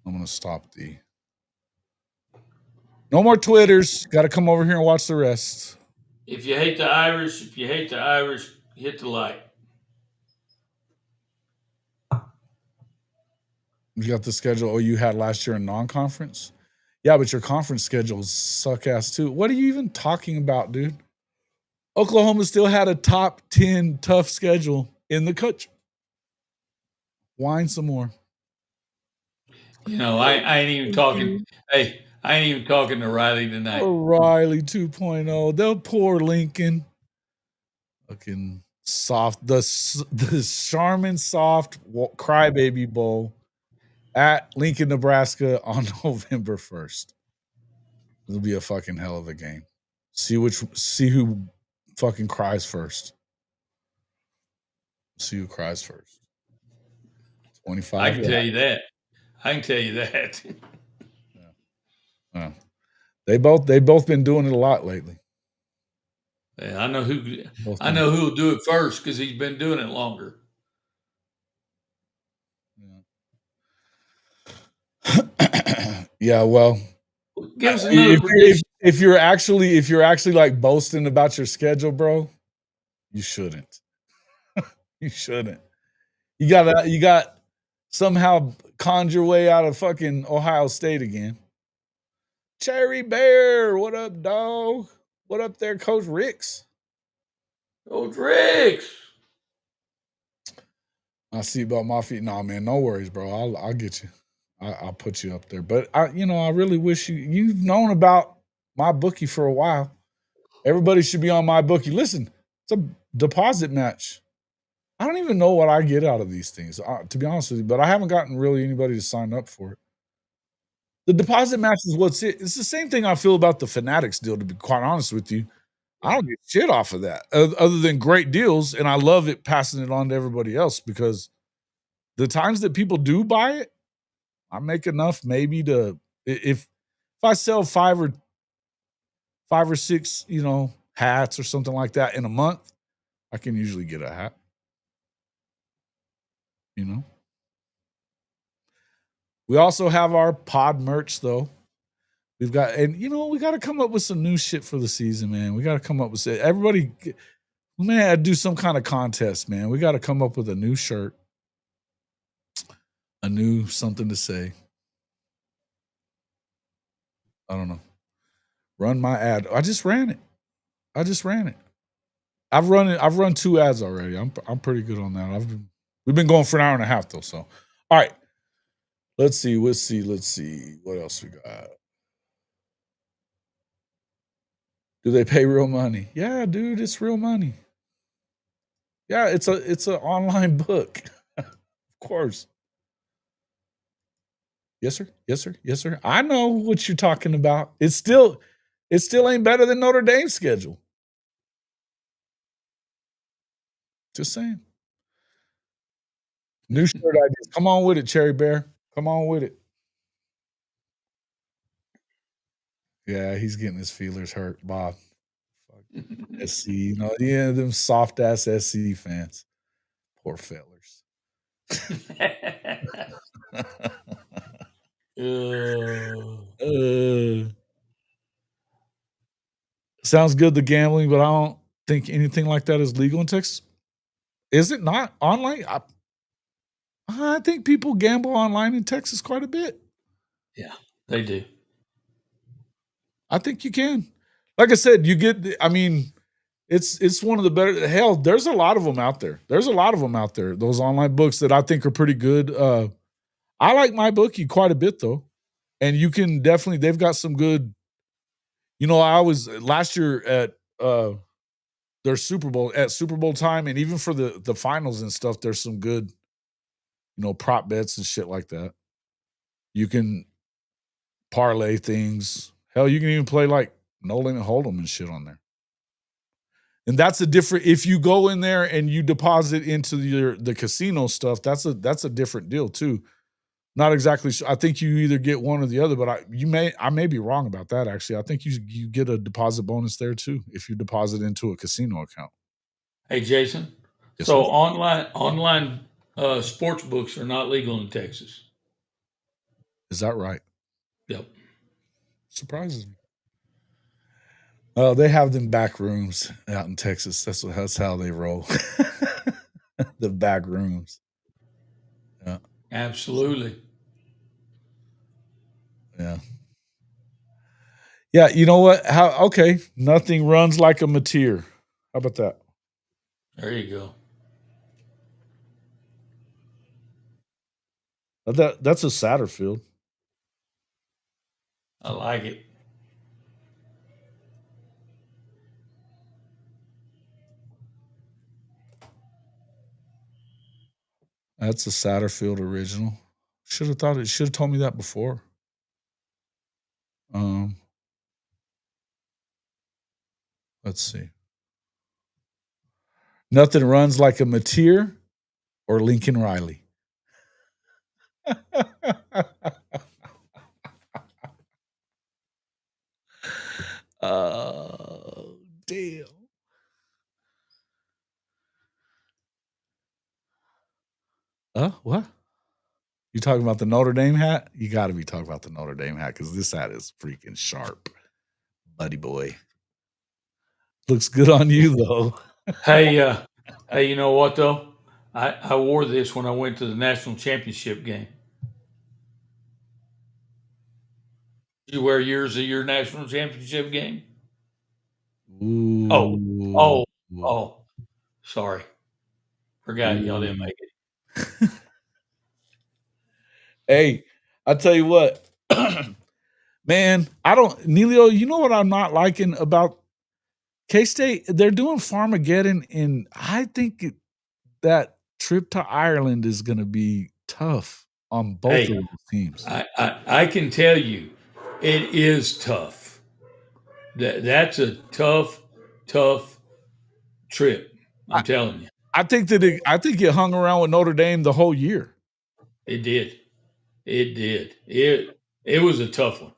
gonna stop the. No more Twitters. Got to come over here and watch the rest. If you hate the Irish, hit the like. You got the schedule you had last year in non-conference? Yeah, but your conference schedules suck ass too. What are you even talking about, dude? Oklahoma still had a top 10 tough schedule in the country. Whine some more. You know, I ain't even talking. Hey, I ain't even talking to Riley tonight. Riley 2.0. They'll poor Lincoln. Fucking soft. The Charmin Soft Crybaby Bowl at Lincoln, Nebraska on November 1st. It'll be a fucking hell of a game. See who fucking cries first. See who cries first. 25. I can tell you that. Yeah. They both been doing it a lot lately. Yeah, I know who'll do it first because he's been doing it longer. Yeah, well, give us another prediction. If you're actually like boasting about your schedule, bro, you shouldn't. You shouldn't. You got somehow conned your way out of fucking Ohio State again. Cherry Bear, what up, dog? What up there, Coach Ricks? Coach Ricks. I see about my feet. Nah, man, no worries, bro. I'll get you. I'll put you up there. But I really wish you've known about my bookie for a while. Everybody should be on my bookie. Listen, it's a deposit match. I don't even know what I get out of these things, to be honest with you, but I haven't gotten really anybody to sign up for it. The deposit match is it's the same thing I feel about the Fanatics deal, to be quite honest with you. I don't get shit off of that other than great deals, and I love it passing it on to everybody else because the times that people do buy it, I make enough maybe to if I sell five or six, hats or something like that in a month, I can usually get a hat. We also have our pod merch though. We got to come up with some new shit for the season, man. We got to come up with everybody. We may have to do some kind of contest, man. We got to come up with a new shirt, a new something to say. I don't know. Run my ad. I just ran it. I've run 2 ads already. I'm pretty good on that. We've been going for an hour and a half though. So, all right. Let's see. What else we got? Do they pay real money? Yeah, dude, it's real money. Yeah, it's an online book. Of course. Yes, sir. I know what you're talking about. It still ain't better than Notre Dame's schedule. Just saying. New shirt ideas. Come on with it, Cherry Bear. Come on with it. Yeah, he's getting his feelers hurt, Bob. SC, them soft ass SC fans. Poor fellers. Sounds good, the gambling, but I don't think anything like that is legal in Texas. Is it not online? I think people gamble online in Texas quite a bit. Yeah, they do. I think you can. Like I said, it's one of the better. Hell, there's a lot of them out there. Those online books that I think are pretty good. I like MyBookie quite a bit though, and you can definitely. They've got some good. I was last year at their Super Bowl time, and even for the finals and stuff. There's some good, prop bets and shit like that. You can parlay things. Hell, you can even play like no limit hold'em and shit on there. And that's a different. If you go in there and you deposit into the casino stuff, that's a different deal too. Not exactly sure. I think you either get one or the other, but I may be wrong about that. Actually, I think you get a deposit bonus there too if you deposit into a casino account. Hey, Jason. Yes, so sir. online sports books are not legal in Texas. Is that right? Yep. Surprises me. Oh, they have them back rooms out in Texas. That's how they roll. The back rooms. Yeah. Absolutely. Yeah. Yeah, you know what? Okay. Nothing runs like a mateer. How about that? There you go. That's a Satterfield. I like it. That's a Satterfield original. Should have told me that before. Let's see. Nothing runs like a Mateer or Lincoln Riley. Oh, damn. What? You talking about the Notre Dame hat? You got to be talking about the Notre Dame hat because this hat is freaking sharp, buddy boy. Looks good on you though. Hey, you know what though? I wore this when I went to the national championship game. Did you wear yours at your national championship game? Ooh. Oh, sorry. Forgot y'all didn't make it. Hey, I tell you what, man, Neilio, you know what I'm not liking about K-State? They're doing Farmageddon, and I think that trip to Ireland is going to be tough on both of those teams. I can tell you, it is tough. That's a tough trip. I'm telling you. I think it hung around with Notre Dame the whole year. It did. It did. It was a tough one.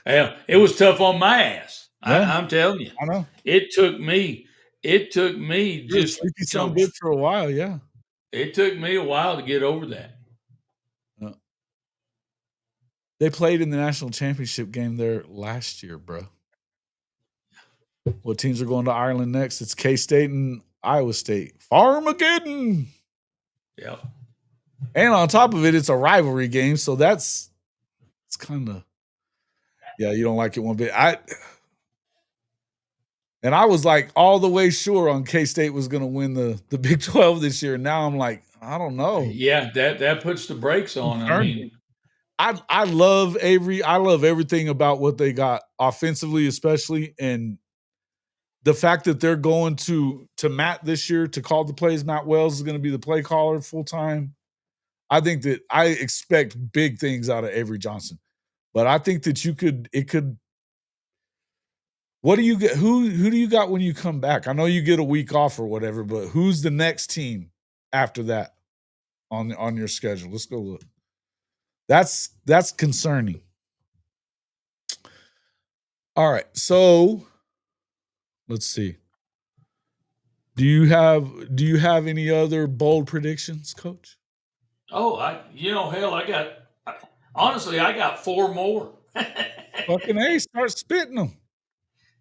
Yeah, it was tough on my ass. Yeah, I'm telling you. I know. It took me You're a just, sleepy son of a bitch for a while, yeah. it took me a while to get over that. Yeah. They played in the national championship game there last year, bro. What teams are going to Ireland next? It's K-State and Iowa State. Farmageddon. Yeah. And on top of it, it's a rivalry game, so it's kind of, yeah, you don't like it one bit. I was like all the way sure on K-State was going to win the Big 12 this year. Now I'm like, I don't know. Yeah, that puts the brakes on. I mean, I love Avery. I love everything about what they got offensively, especially, and the fact that they're going to Matt this year to call the plays. Matt Wells is going to be the play caller full time. I think that I expect big things out of Avery Johnson, but I think that it could. What do you get? Who do you got when you come back? I know you get a week off or whatever, but who's the next team after that on your schedule? Let's go look. That's concerning. All right, so let's see. Do you have any other bold predictions, Coach? hell, honestly, I got 4 more. Fucking A, start spitting them.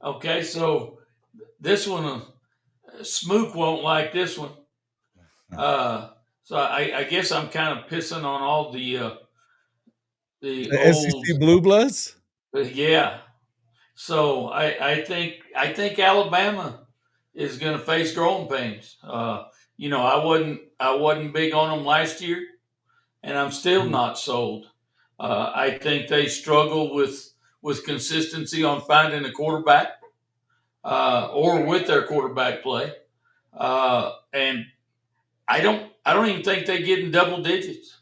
Okay, so this one, Smook won't like this one. So I guess I'm kind of pissing on all the old SEC Blue Bloods. Yeah. So I think Alabama is going to face growing pains. I wasn't big on them last year, and I'm still not sold. I think they struggle with consistency on finding a quarterback or with their quarterback play, and I don't even think they get in double digits.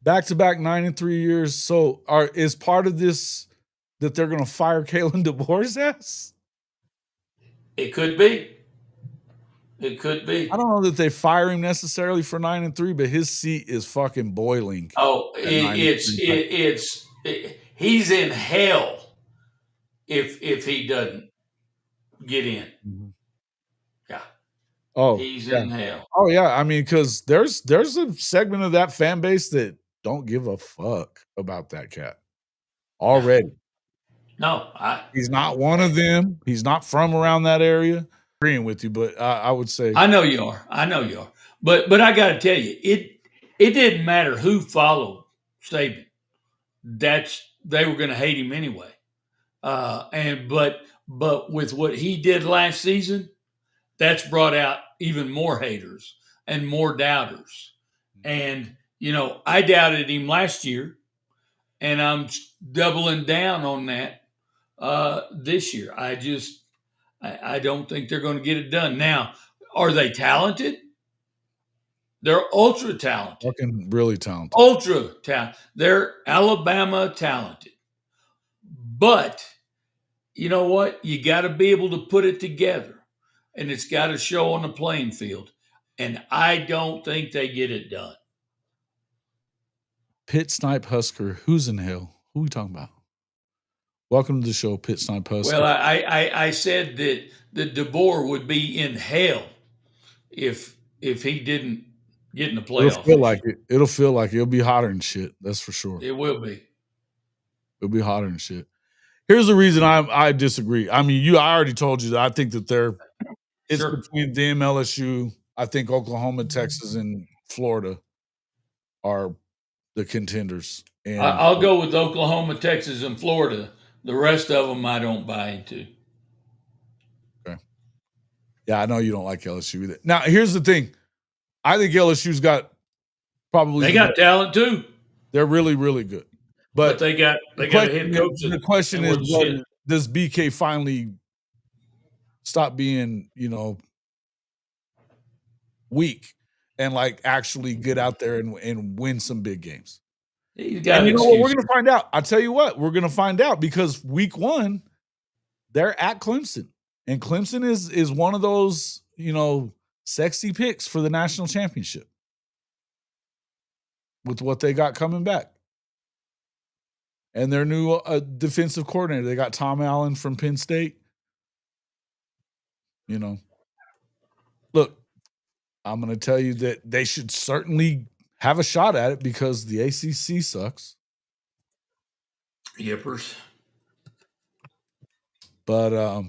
Back-to-back 9-3 years. So is part of this that they're going to fire Kalen DeBoer's ass? It could be. It could be. I don't know that they fire him necessarily for 9-3, but his seat is fucking boiling. Oh, he's in hell if he doesn't get in. Mm-hmm. Yeah. Oh, He's yeah. in hell. Oh yeah, I mean, because there's a segment of that fan base that don't give a fuck about that cat already. No, He's not one of them. He's not from around that area. Agreeing with you, but I would say I know you are. But I got to tell you, it didn't matter who followed Saban. They were going to hate him anyway. But with what he did last season, that's brought out even more haters and more doubters. And I doubted him last year, and I'm doubling down on that this year. I don't think they're going to get it done. Now, are they talented? They're ultra talented. fucking really talented. Ultra talented. They're Alabama talented. But you know what? You got to be able to put it together, and it's got to show on the playing field. And I don't think they get it done. Pit Snipe Husker, who's in hell? Who are we talking about? Welcome to the show, Pit Snipe Husker. Well, I said that DeBoer would be in hell if he didn't get in the playoffs. It'll feel like it. It'll feel like it'll be hotter than shit. That's for sure. It will be. It'll be hotter than shit. Here's the reason I disagree. I mean, I already told you that I think that it's Sure. between them, LSU. I think Oklahoma, Texas, and Florida are the contenders. And I'll go with Oklahoma, Texas, and Florida. The rest of them I don't buy into. Okay. Yeah, I know you don't like LSU either. Now, here's the thing. I think LSU's got probably They got talent too. They're really, really good. But they got a head coach. The question is, does BK finally stop being, weak and like actually get out there and win some big games? He's got and you know what? We're going to find out. I'll tell you what, we're going to find out because week 1, they're at Clemson. And Clemson is one of those, sexy picks for the national championship. with what they got coming back. And their new defensive coordinator, they got Tom Allen from Penn State. You know, look, I'm going to tell you that they should certainly have a shot at it because the ACC sucks. Yippers. But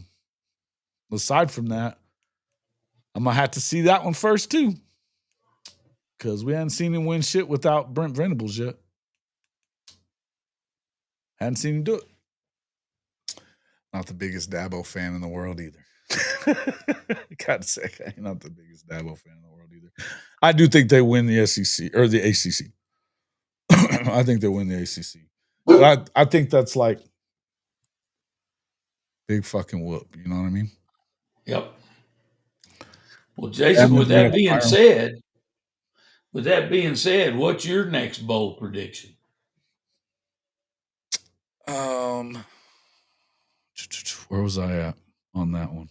aside from that, I'm going to have to see that one first too, because we hadn't seen him win shit without Brent Venables yet. Hadn't seen him do it. Not the biggest Dabo fan in the world either. Gotta say, I'm not the biggest Dabo fan in the world either. I do think they win the SEC or the ACC. I think they win the ACC. But I think that's like big fucking whoop. You know what I mean? Yep. Well, Jason, with that being said, what's your next bold prediction? Where was I at on that one?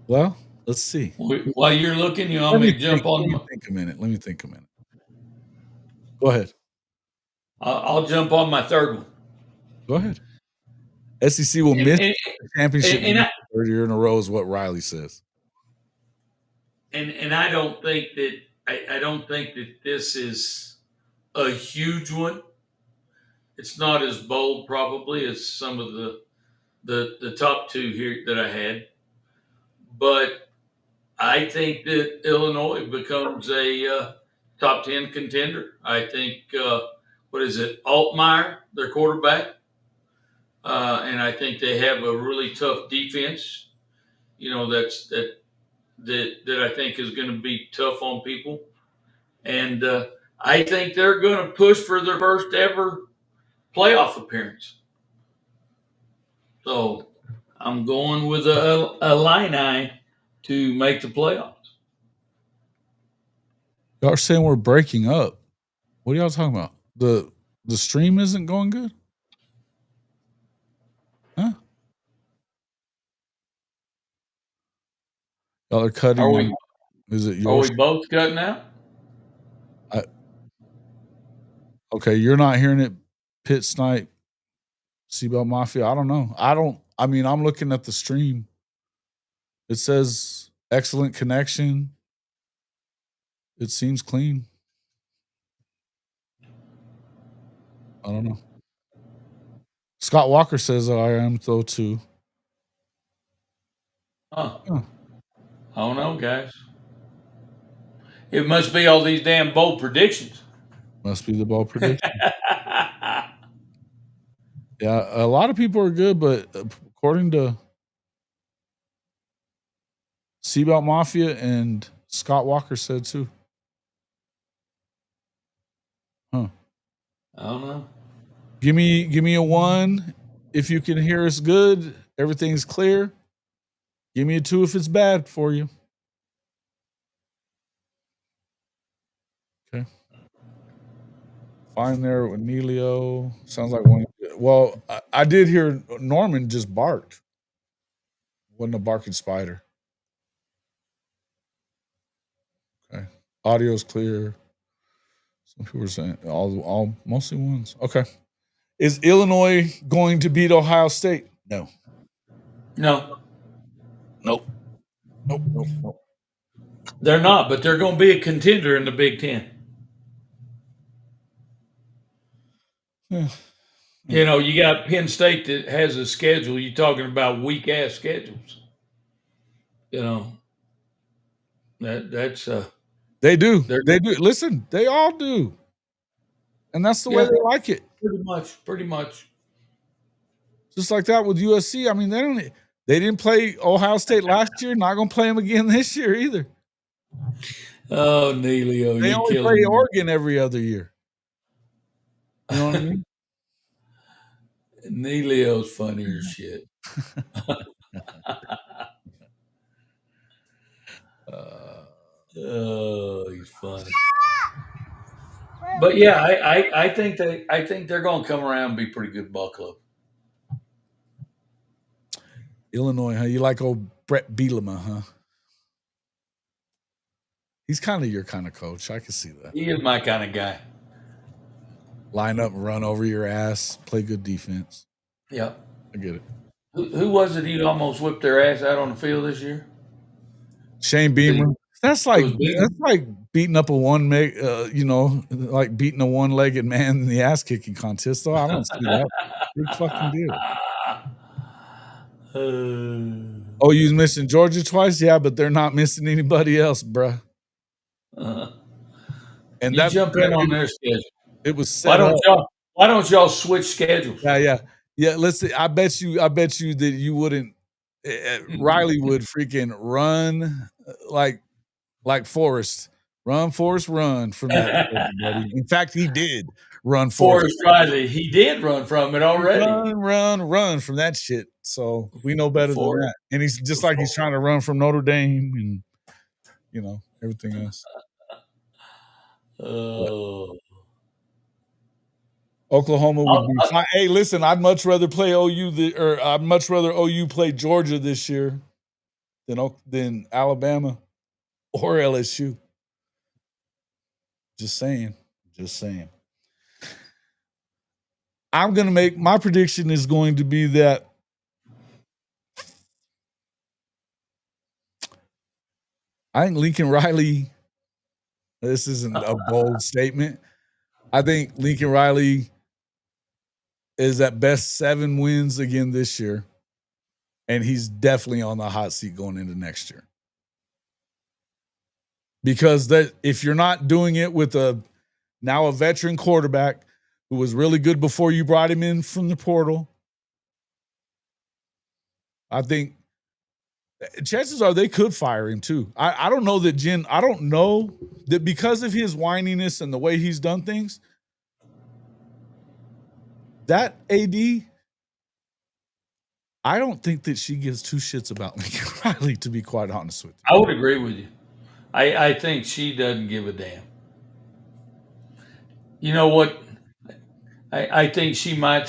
Well, let's see. While you're looking, you want me to jump on? Let me think a minute. Go ahead. I'll jump on my third one. Go ahead. SEC will miss the championship third year in a row, is what Riley says. And I don't think that this is a huge one. It's not as bold probably as some of the top two here that I had, but I think that Illinois becomes a top 10 contender. I think Altmaier, their quarterback, and I think they have a really tough defense. You know, that I think is going to be tough on people, and I think they're going to push for their first ever playoff appearance. So I'm going with a Illini to make the playoffs. Y'all are saying we're breaking up. What are y'all talking about? The stream isn't going good? Huh? Y'all are cutting out. Is it yours? Are we both cutting out? Okay, you're not hearing it, Pit Snipe, Seatbelt Mafia. I don't know. I'm looking at the stream. It says excellent connection. It seems clean. I don't know. Scott Walker says I am though too. Huh. I don't know, guys. It must be all these damn bold predictions. Must be the bold prediction. Yeah, a lot of people are good, but according to Seatbelt Mafia and Scott Walker said too. Huh. I don't know. Give me a 1 if you can hear us good. Everything's clear. Give me a 2 if it's bad for you. Okay. Fine there with Nelio. Sounds like one. Well, I did hear Norman just barked. Wasn't a barking spider. Okay. Audio's clear. Some people are saying all mostly ones. Okay. Is Illinois going to beat Ohio State? No. No. Nope. They're not, but they're going to be a contender in the Big Ten. You know, you got Penn State that has a schedule. You're talking about weak ass schedules. You know, that's they do. They do. Listen, they all do. And that's the way they like it. Pretty much. Just like that with USC. I mean, they didn't play Ohio State last year, not gonna play them again this year either. Oh, Nelio. They only play Oregon every other year. You know what I mean? Nelio's funny as shit. Oh, he's funny. But yeah, I think they're going to come around and be pretty good ball club. Illinois, huh? You like old Brett Bielema, huh? He's kind of your kind of coach. I can see that. He is my kind of guy. Line up, run over your ass, play good defense. Yep. I get it. Who was it he almost whipped their ass out on the field this year? Shane Beamer. That's like Beamer. beating up like beating a one-legged man in the ass kicking contest. So I don't see that. Big fucking deal. OU's missing Georgia twice, yeah, but they're not missing anybody else, bruh. And you jump in on their schedule. It was set up. Why don't y'all switch schedules? Yeah. Let's see. I bet you that you wouldn't. Riley would freaking run like Forrest. Run, Forrest, run from that. Buddy. In fact, he did run Forrest Riley. He did run from it already. Run from that shit. So we know better than that. And he's just like he's trying to run from Notre Dame and everything else. Oklahoma would be fine. Hey, listen, I'd much rather play I'd much rather OU play Georgia this year than Alabama or LSU. Just saying. I'm gonna make my prediction is going to be that I think Lincoln Riley. This isn't a bold statement. I think Lincoln Riley is at best 7 wins again this year, and he's definitely on the hot seat going into next year. Because if you're not doing it with a veteran quarterback who was really good before you brought him in from the portal, I think chances are they could fire him too. I don't know that because of his whininess and the way he's done things, that AD, I don't think that she gives two shits about Lincoln Riley, to be quite honest with you. I would agree with you. I think she doesn't give a damn. You know what? I think she might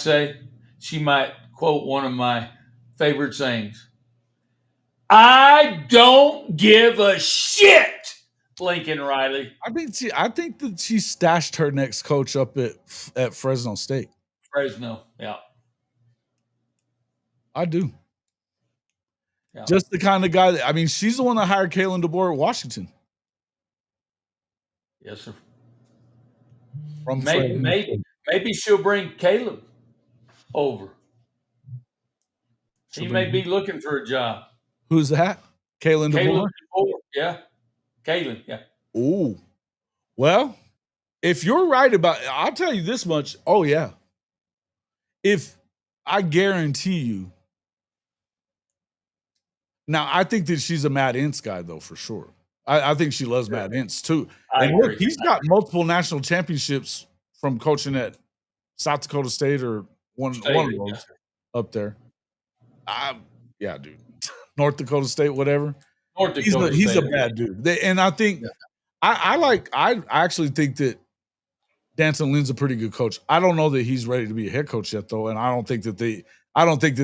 quote one of my favorite sayings. I don't give a shit, Lincoln Riley. I think that she stashed her next coach up at Fresno State. Fresno, yeah. I do. Yeah. Just the kind of guy she's the one that hired Kalen DeBoer at Washington. Yes, sir. Maybe she'll bring Caleb over. He may be looking for a job. Who's that? Kalen DeBoer? Yeah. Kalen, yeah. Ooh. Well, if you're right about it, I'll tell you this much. Oh, yeah. I guarantee you. Now, I think that she's a Matt Ince guy, though, for sure. I think she loves Matt Ince, too. And look, he's got multiple national championships from coaching at South Dakota State or one of those up there. Yeah, dude. North Dakota State, whatever. He's a bad dude. And I think I actually think that Danton Lynn's a pretty good coach. I don't know that he's ready to be a head coach yet, though, and I don't think that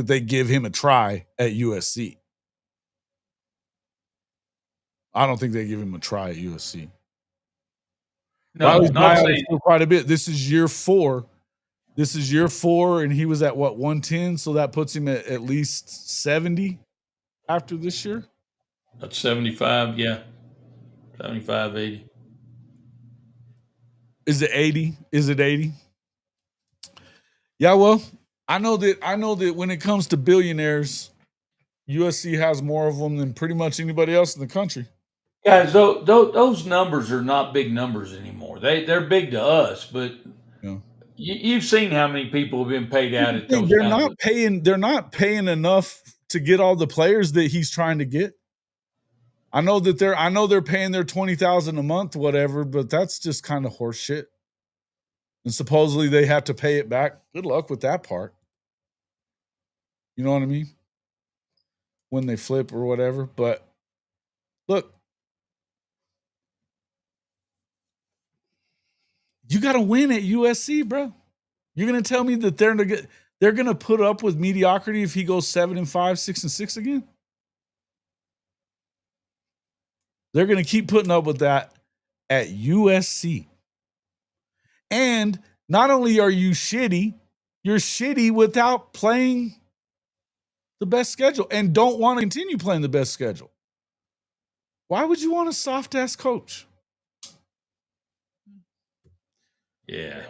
they give him a try at USC. I don't think they give him a try at USC. No, still quite a bit. This is year 4. And he was at 110, so that puts him at least 70 after this year. That's 75, yeah. 75, 80. Is it 80? Yeah, well, I know that when it comes to billionaires, USC has more of them than pretty much anybody else in the country. Guys, those numbers are not big numbers anymore. They're big to us, but you've seen how many people have been paid out at those. They're not paying enough to get all the players that he's trying to get. I know they're paying their $20,000 a month, whatever, but that's just kind of horse shit. And supposedly they have to pay it back. Good luck with that part. You know what I mean? When they flip or whatever. But look, you got to win at USC, bro. You're going to tell me that they're going to put up with mediocrity if he goes 7-5, 6-6 again? They're going to keep putting up with that at USC. And not only are you shitty, you're shitty without playing the best schedule and don't want to continue playing the best schedule. Why would you want a soft-ass coach? Yeah.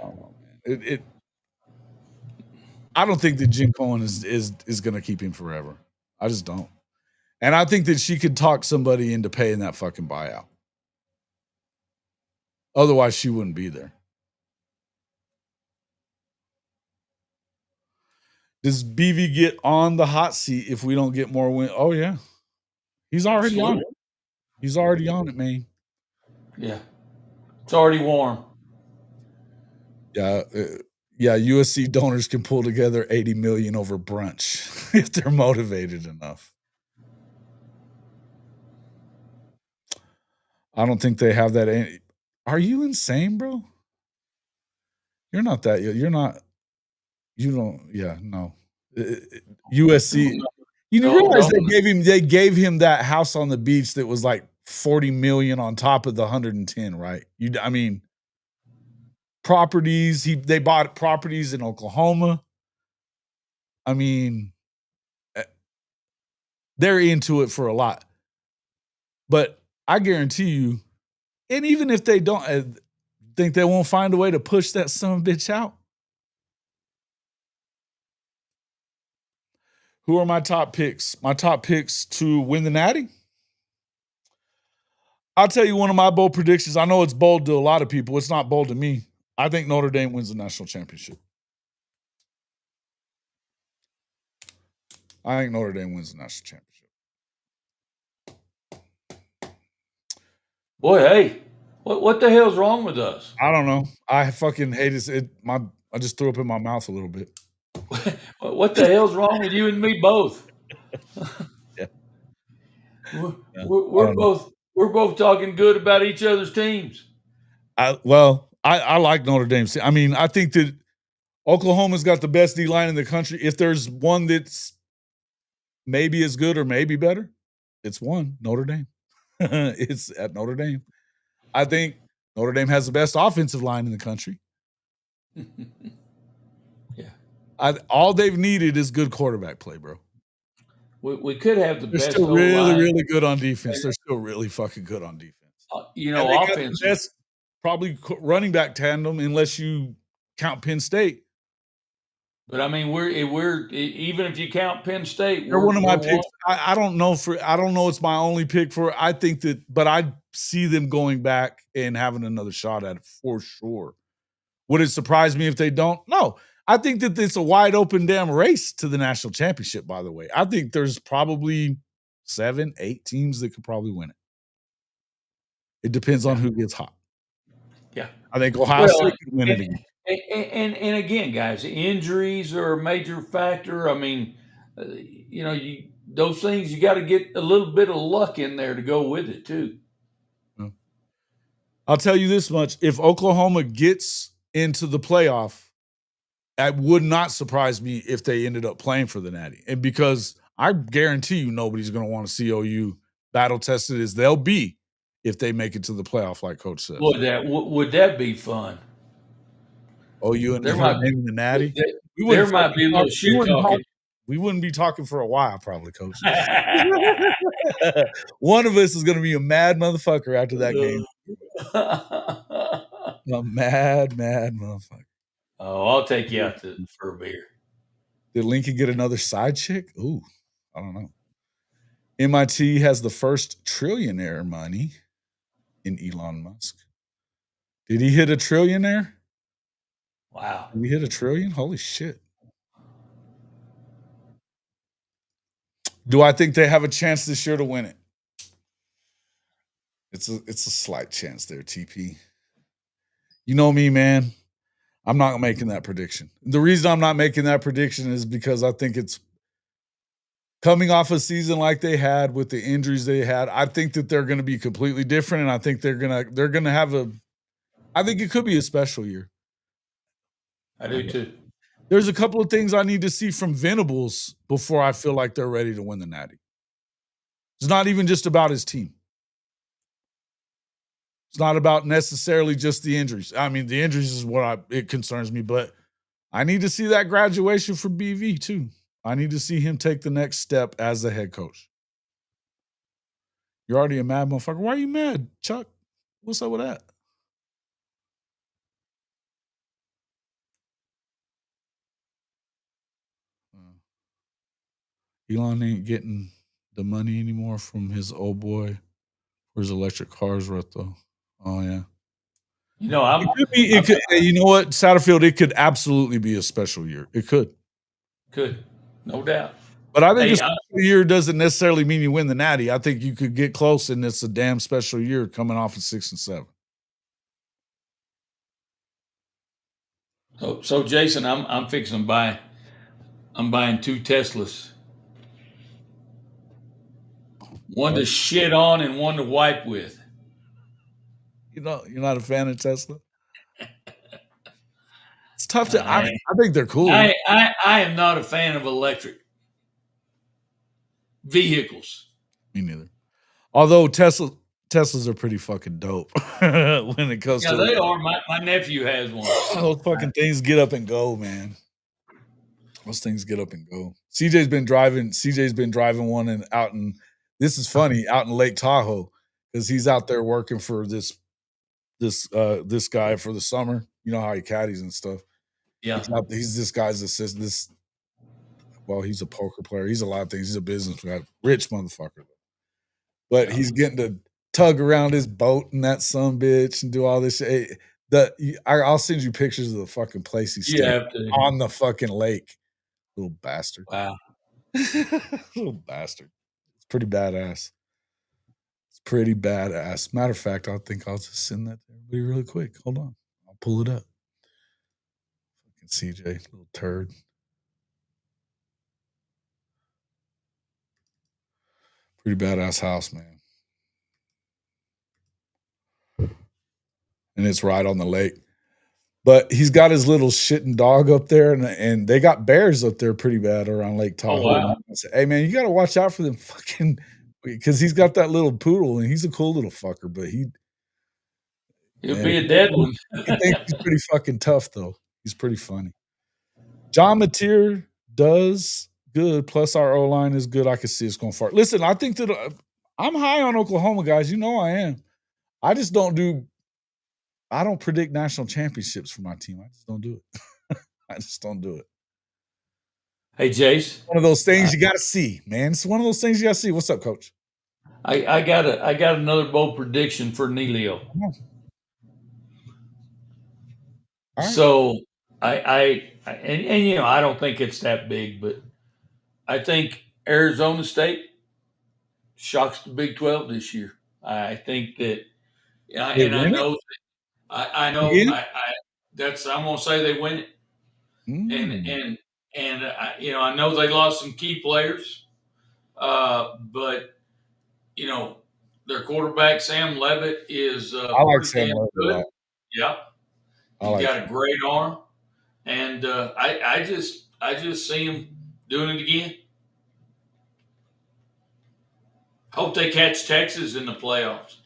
I don't think that Jim Cohen is going to keep him forever. I just don't. And I think that she could talk somebody into paying that fucking buyout. Otherwise, she wouldn't be there. Does BV get on the hot seat if we don't get more wins? Oh, yeah. He's already on it. He's already on it, man. Yeah. It's already warm. Yeah. USC donors can pull together $80 million over brunch if they're motivated enough. I don't think they have that. Are you insane, bro? You're not that. You're not. You don't. Yeah, no. USC. You realize they gave him that house on the beach that was like $40 million on top of the 110, right? I mean, properties. They bought properties in Oklahoma. I mean, they're into it for a lot. But I guarantee you, and even if they don't, think they won't find a way to push that son of a bitch out. Who are my top picks? My top picks to win the Natty? I'll tell you one of my bold predictions. I know it's bold to a lot of people. It's not bold to me. I think Notre Dame wins the national championship. I think Notre Dame wins the national championship. Boy, hey, what the hell's wrong with us? I don't know. I fucking hate it. I just threw up in my mouth a little bit. What the hell's wrong with you and me both? Yeah. We're both talking good about each other's teams. I like Notre Dame. I mean, I think that Oklahoma's got the best D-line in the country. If there's one that's maybe as good or maybe better, it's Notre Dame. It's at Notre Dame. I think Notre Dame has the best offensive line in the country. Yeah. All they've needed is good quarterback play, bro. We could have the best. They're still really good on defense. They're still really fucking good on defense. Offense. Best probably running back tandem, unless you count Penn State. But I mean, we're even if you count Penn State, they're one of my picks. I don't know it's my only pick for. I think that, but I see them going back and having another shot at it for sure. Would it surprise me if they don't? No. I think that it's a wide open damn race to the national championship, by the way. I think there's probably 7-8 teams that could probably win it. It depends on who gets hot. Yeah. I think Ohio State could win it again. And again, guys, injuries are a major factor. I mean, those things, you got to get a little bit of luck in there to go with it too. I'll tell you this much. If Oklahoma gets into the playoff, it would not surprise me if they ended up playing for the Natty. And because I guarantee you nobody's going to want to see OU battle tested as they'll be if they make it to the playoff, like Coach says. Would that be fun? OU and the Natty? There might be a little shit talking. We wouldn't be talking for a while, probably, Coach. One of us is going to be a mad motherfucker after that game. A mad motherfucker. Oh, I'll take you out for a beer. Did Lincoln get another side chick? Ooh, I don't know. MIT has the first trillionaire money in Elon Musk. Did he hit a trillionaire? Wow. Did he hit a trillion? Holy shit. Do I think they have a chance this year to win it? It's a slight chance there, TP. You know me, man. I'm not making that prediction. The reason I'm not making that prediction is because I think it's coming off a season like they had with the injuries they had. I think that they're going to be completely different, and I think they're going to have I think it could be a special year. I do too. There's a couple of things I need to see from Venables before I feel like they're ready to win the Natty. It's not even just about his team. It's not about necessarily just the injuries. I mean, the injuries is what it concerns me, but I need to see that graduation for BV too. I need to see him take the next step as the head coach. You're already a mad motherfucker. Why are you mad, Chuck? What's up with that? Elon ain't getting the money anymore from his old boy for his electric cars, right though. Oh yeah. You know, You know what, Satterfield, it could absolutely be a special year. It could. Could. No doubt. But I think a special year doesn't necessarily mean you win the Natty. I think you could get close, and it's a damn special year coming off of 6 and 7. So Jason, I'm fixing to buy. I'm buying 2 Teslas. One to shit on and one to wipe with. You know, you're not a fan of Tesla? It's tough to. I think they're cool. I am not a fan of electric vehicles. Me neither. Although Teslas are pretty fucking dope when it comes to. Yeah, they are. My nephew has one. Those fucking things get up and go, man. Those things get up and go. CJ's been driving one and out in. This is funny, out in Lake Tahoe, because he's out there working for this guy for the summer. You know how he caddies and stuff. Yeah. He's this guy's assistant. Well, he's a poker player. He's a lot of things. He's a business guy, rich motherfucker. But he's getting to tug around his boat and that son bitch and do all this shit. I'll send you pictures of the fucking place he's staying on the fucking lake. Little bastard. Wow. Little bastard. It's pretty badass. It's pretty badass. Matter of fact, I think I'll just send that to everybody really quick. Hold on. I'll pull it up. Fucking CJ, little turd. Pretty badass house, man. And it's right on the lake. But he's got his little shitting dog up there, and they got bears up there pretty bad around Lake Tahoe. Oh, wow. I said, hey, man, you got to watch out for them fucking – because he's got that little poodle, and he's a cool little fucker, but he'll be a dead one. He thinks he's pretty fucking tough, though. He's pretty funny. John Mateer does good, plus our O-line is good. I can see us going far. Listen, I think that I'm high on Oklahoma, guys. You know I am. I just don't predict national championships for my team. I just don't do it. I just don't do it. Hey, Jace. One of those things you got to see, man. It's one of those things you got to see. What's up, Coach? I got another bold prediction for Neilio. Right. So I you know, I don't think it's that big, but I think Arizona State shocks the Big 12 this year. I think that, and I know that's I'm gonna say they win it, and you know, I know they lost some key players, but you know, their quarterback Sam Levitt is I like Sam Levitt. Yeah, he's got a great arm, and I just see him doing it again. Hope they catch Texas in the playoffs.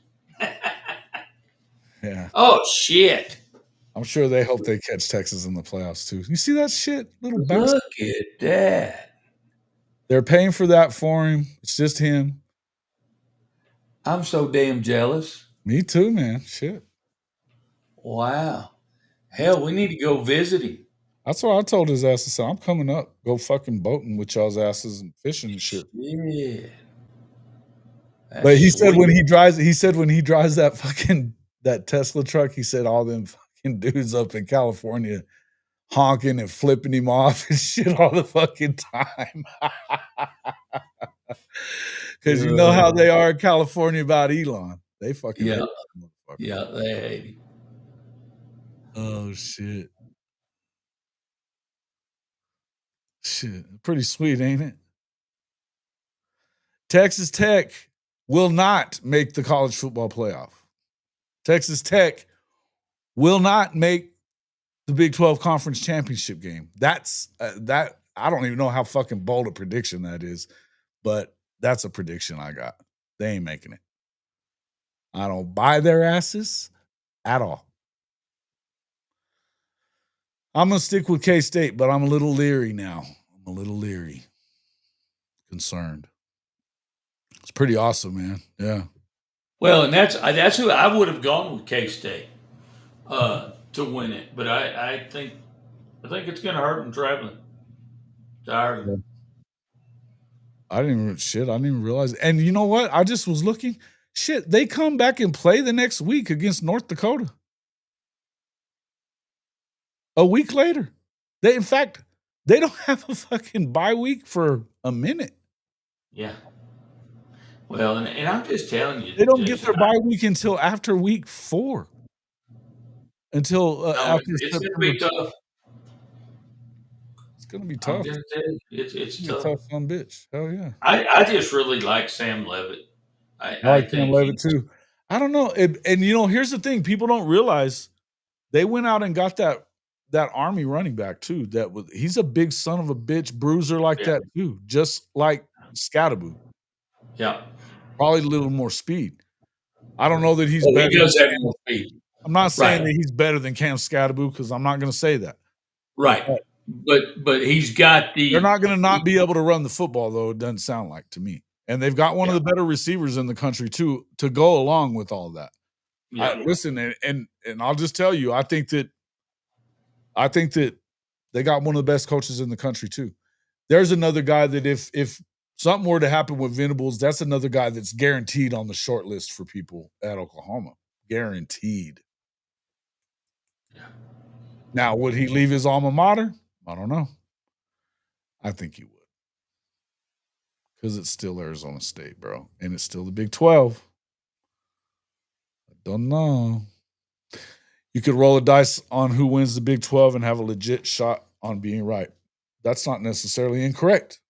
Yeah. Oh shit! I'm sure they hope they catch Texas in the playoffs too. You see that shit, little bastard? Look at that. They're paying for that for him. It's just him. I'm so damn jealous. Me too, man. Shit. Wow. Hell, we need to go visit him. That's what I told his ass. I said, I'm coming up. Go fucking boating with y'all's asses and fishing and shit. Yeah. But he said when he drives that Tesla truck, he said all them fucking dudes up in California honking and flipping him off and shit all the fucking time. Because you know how they are in California about Elon. They fucking hate him. Yeah, they hate him. Oh shit. Shit. Pretty sweet, ain't it? Texas Tech will not make the college football playoff. Texas Tech will not make the Big 12 Conference Championship game. That's that. I don't even know how fucking bold a prediction that is, but that's a prediction I got. They ain't making it. I don't buy their asses at all. I'm going to stick with K-State, but I'm a little leery now. I'm a little leery. Concerned. It's pretty awesome, man. Yeah. Well, and that's who I would have gone with, K-State, to win it. But I think it's going to hurt them traveling to Ireland. I didn't even realize. And you know what? I just was looking. Shit, they come back and play the next week against North Dakota. A week later. In fact, they don't have a fucking bye week for a minute. Yeah. Well, and I'm just telling you, they don't get their bye week until after week 4. Until after it's going to be tough. It's going to be tough. It's tough. Tough son bitch. Hell yeah. I just really like Sam Levitt. I like Sam Levitt too. I don't know. And you know, here's the thing: people don't realize they went out and got that Army running back too. He's a big son of a bitch bruiser like that too, just like Scattaboo. Yeah, probably a little more speed. I don't know that he's better. He does have more speed. I'm not saying that he's better than Cam Scattaboo because I'm not going to say that. Right, but he's got the. They're not going to not be able to run the football though. It doesn't sound like to me. And they've got one of the better receivers in the country too to go along with all that. Yeah. Listen, and I'll just tell you, I think that they got one of the best coaches in the country too. There's another guy that if something were to happen with Venables, that's another guy that's guaranteed on the short list for people at Oklahoma. Guaranteed. Yeah. Now, would he leave his alma mater? I don't know. I think he would. Because it's still Arizona State, bro. And it's still the Big 12. I don't know. You could roll a dice on who wins the Big 12 and have a legit shot on being right. That's not necessarily incorrect.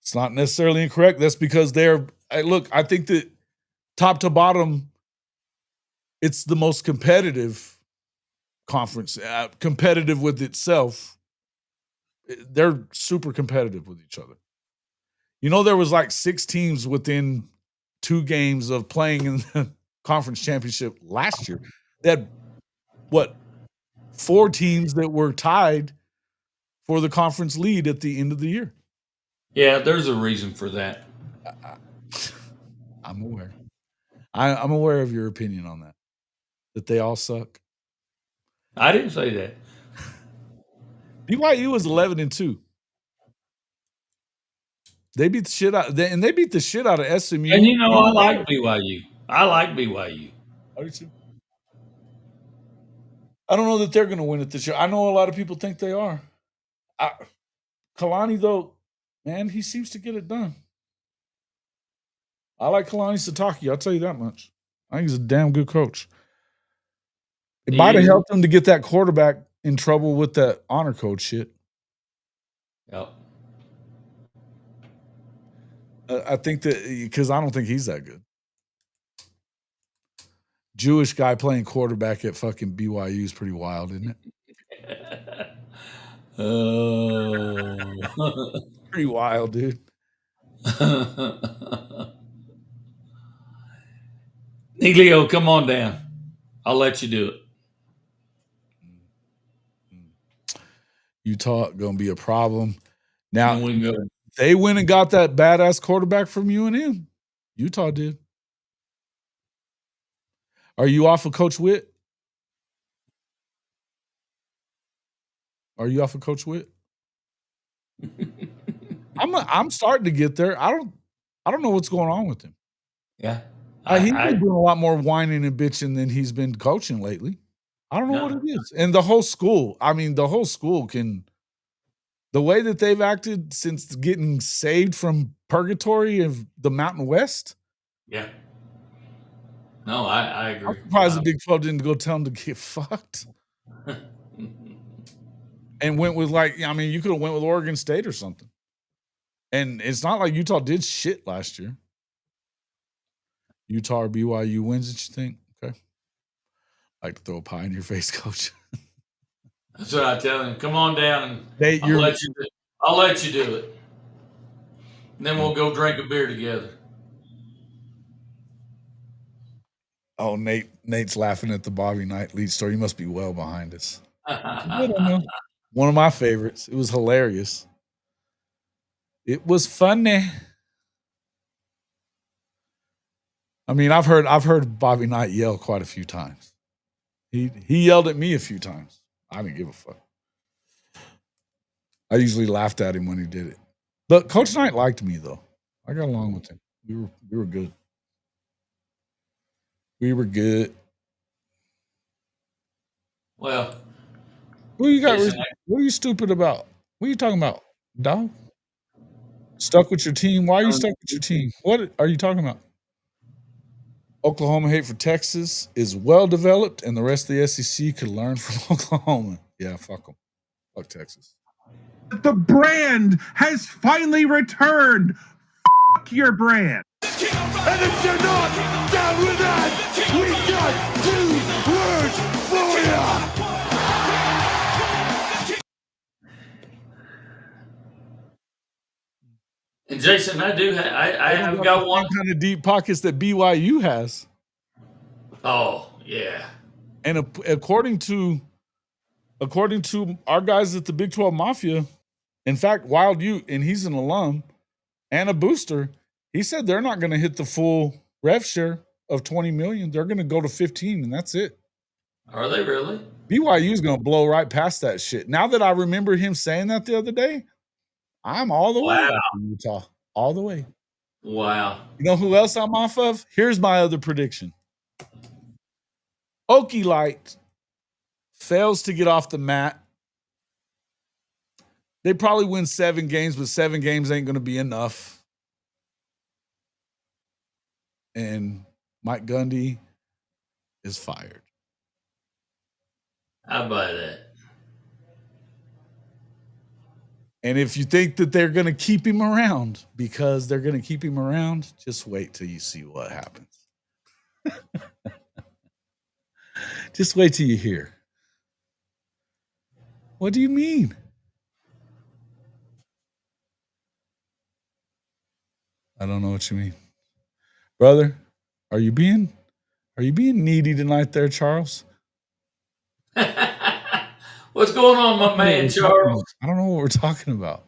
It's not necessarily incorrect. That's because I think that top to bottom, it's the most competitive conference, competitive with itself. They're super competitive with each other. You know, there was like 6 teams within 2 games of playing in the conference championship last year. They had, 4 teams that were tied for the conference lead at the end of the year. Yeah, there's a reason for that. I'm aware. I'm aware of your opinion on that they all suck. I didn't say that. BYU was 11-2. They beat the shit out, and they beat the shit out of SMU. And you know, I like BYU. I do too. I don't know that they're going to win it this year. I know a lot of people think they are. Kalani, though, man, he seems to get it done. I like Kalani Sitake. I'll tell you that much. I think he's a damn good coach. It might have helped him to get that quarterback in trouble with that honor code shit. Yep. I think that because I don't think he's that good. Jewish guy playing quarterback at fucking BYU is pretty wild, isn't it? Pretty wild, dude. Neglio, come on down. I'll let you do it. Utah gonna be a problem. Now they went and got that badass quarterback from UNM. Utah did. Are you off of Coach Witt? Are you off of Coach Witt? I'm starting to get there. I don't know what's going on with him. Yeah. He's been doing a lot more whining and bitching than he's been coaching lately. I don't know what it is. And the whole school, can, the way that they've acted since getting saved from purgatory of the Mountain West. Yeah. No, I agree. I'm surprised the Big 12 didn't go tell them to get fucked. And went with you could have went with Oregon State or something. And it's not like Utah did shit last year. Utah or BYU wins it, you think? Okay. I like to throw a pie in your face, Coach. That's what I tell him. Come on down and I'll let you do it. And then we'll go drink a beer together. Oh, Nate's laughing at the Bobby Knight Leach story. He must be well behind us. I don't know. One of my favorites. It was hilarious. It was funny. I mean, I've heard Bobby Knight yell quite a few times. He yelled at me a few times. I didn't give a fuck. I usually laughed at him when he did it. But Coach Knight liked me though. I got along with him. We were good. We were good. Well, What you got? Jason, What are you stupid about? What are you talking about, dog? Stuck with your team? Why are you stuck with your team? What are you talking about? Oklahoma hate for Texas is well developed, and the rest of the SEC could learn from Oklahoma. Yeah, fuck them. Fuck Texas. The brand has finally returned. Fuck your brand. And if you're not down with that, we got 2 words for you. and Jason, I have got one kind of deep pockets that BYU has. Oh yeah, and according to our guys at the Big 12 Mafia, in fact, Wild Ute, and he's an alum and a booster, he said they're not going to hit the full rev share of 20 million. They're going to go to 15, and that's it. Are they really? BYU is going to blow right past that shit. Now that I remember him saying that the other day, I'm all the way off of Utah. All the way. Wow. You know who else I'm off of? Here's my other prediction. Okie Light fails to get off the mat. They probably win 7 games, but 7 games ain't going to be enough. And Mike Gundy is fired. I buy that. And if you think that they're going to keep him around because they're going to keep him around, just wait till you see what happens. Just wait till you hear. What do you mean? I don't know what you mean. Brother, are you being needy tonight there, Charles? What's going on, my man, Charles? I don't know what we're talking about.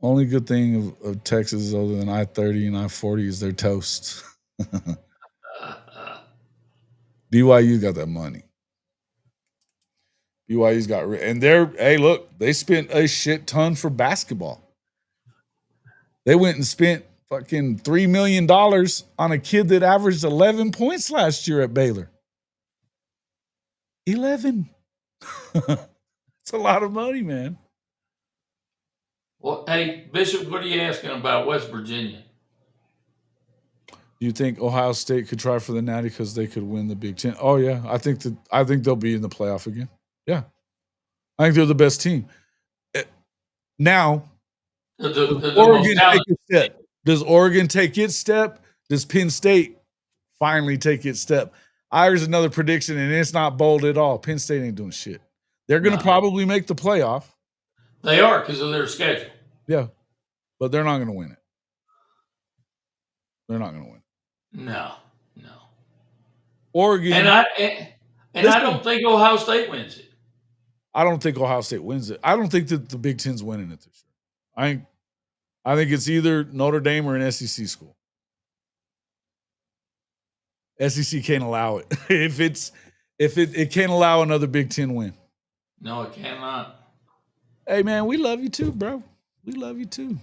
Only good thing of Texas other than I-30 and I-40 is their toast. BYU got that money. BYU's got, and they spent a shit ton for basketball. They went and spent fucking $3 million on a kid that averaged 11 points last year at Baylor. 11. It's a lot of money, man. Well, hey, Bishop, what are you asking about West Virginia? Do you think Ohio State could try for the Natty because they could win the Big Ten? Oh yeah, I think they'll be in the playoff again. Yeah, I think they're the best team. Now, Oregon take a step. Does Oregon take its step? Does Penn State finally take its step? Here's another prediction, and it's not bold at all. Penn State ain't doing shit. They're going to probably make the playoff. They are because of their schedule. Yeah, but they're not going to win it. They're not going to win. No. Oregon. And I don't think Ohio State wins it. I don't think Ohio State wins it. I don't think that the Big Ten's winning it this year. I think it's either Notre Dame or an SEC school. SEC can't allow it. It can't allow another Big Ten win. No, it cannot. Hey man, we love you too, bro. We love you too.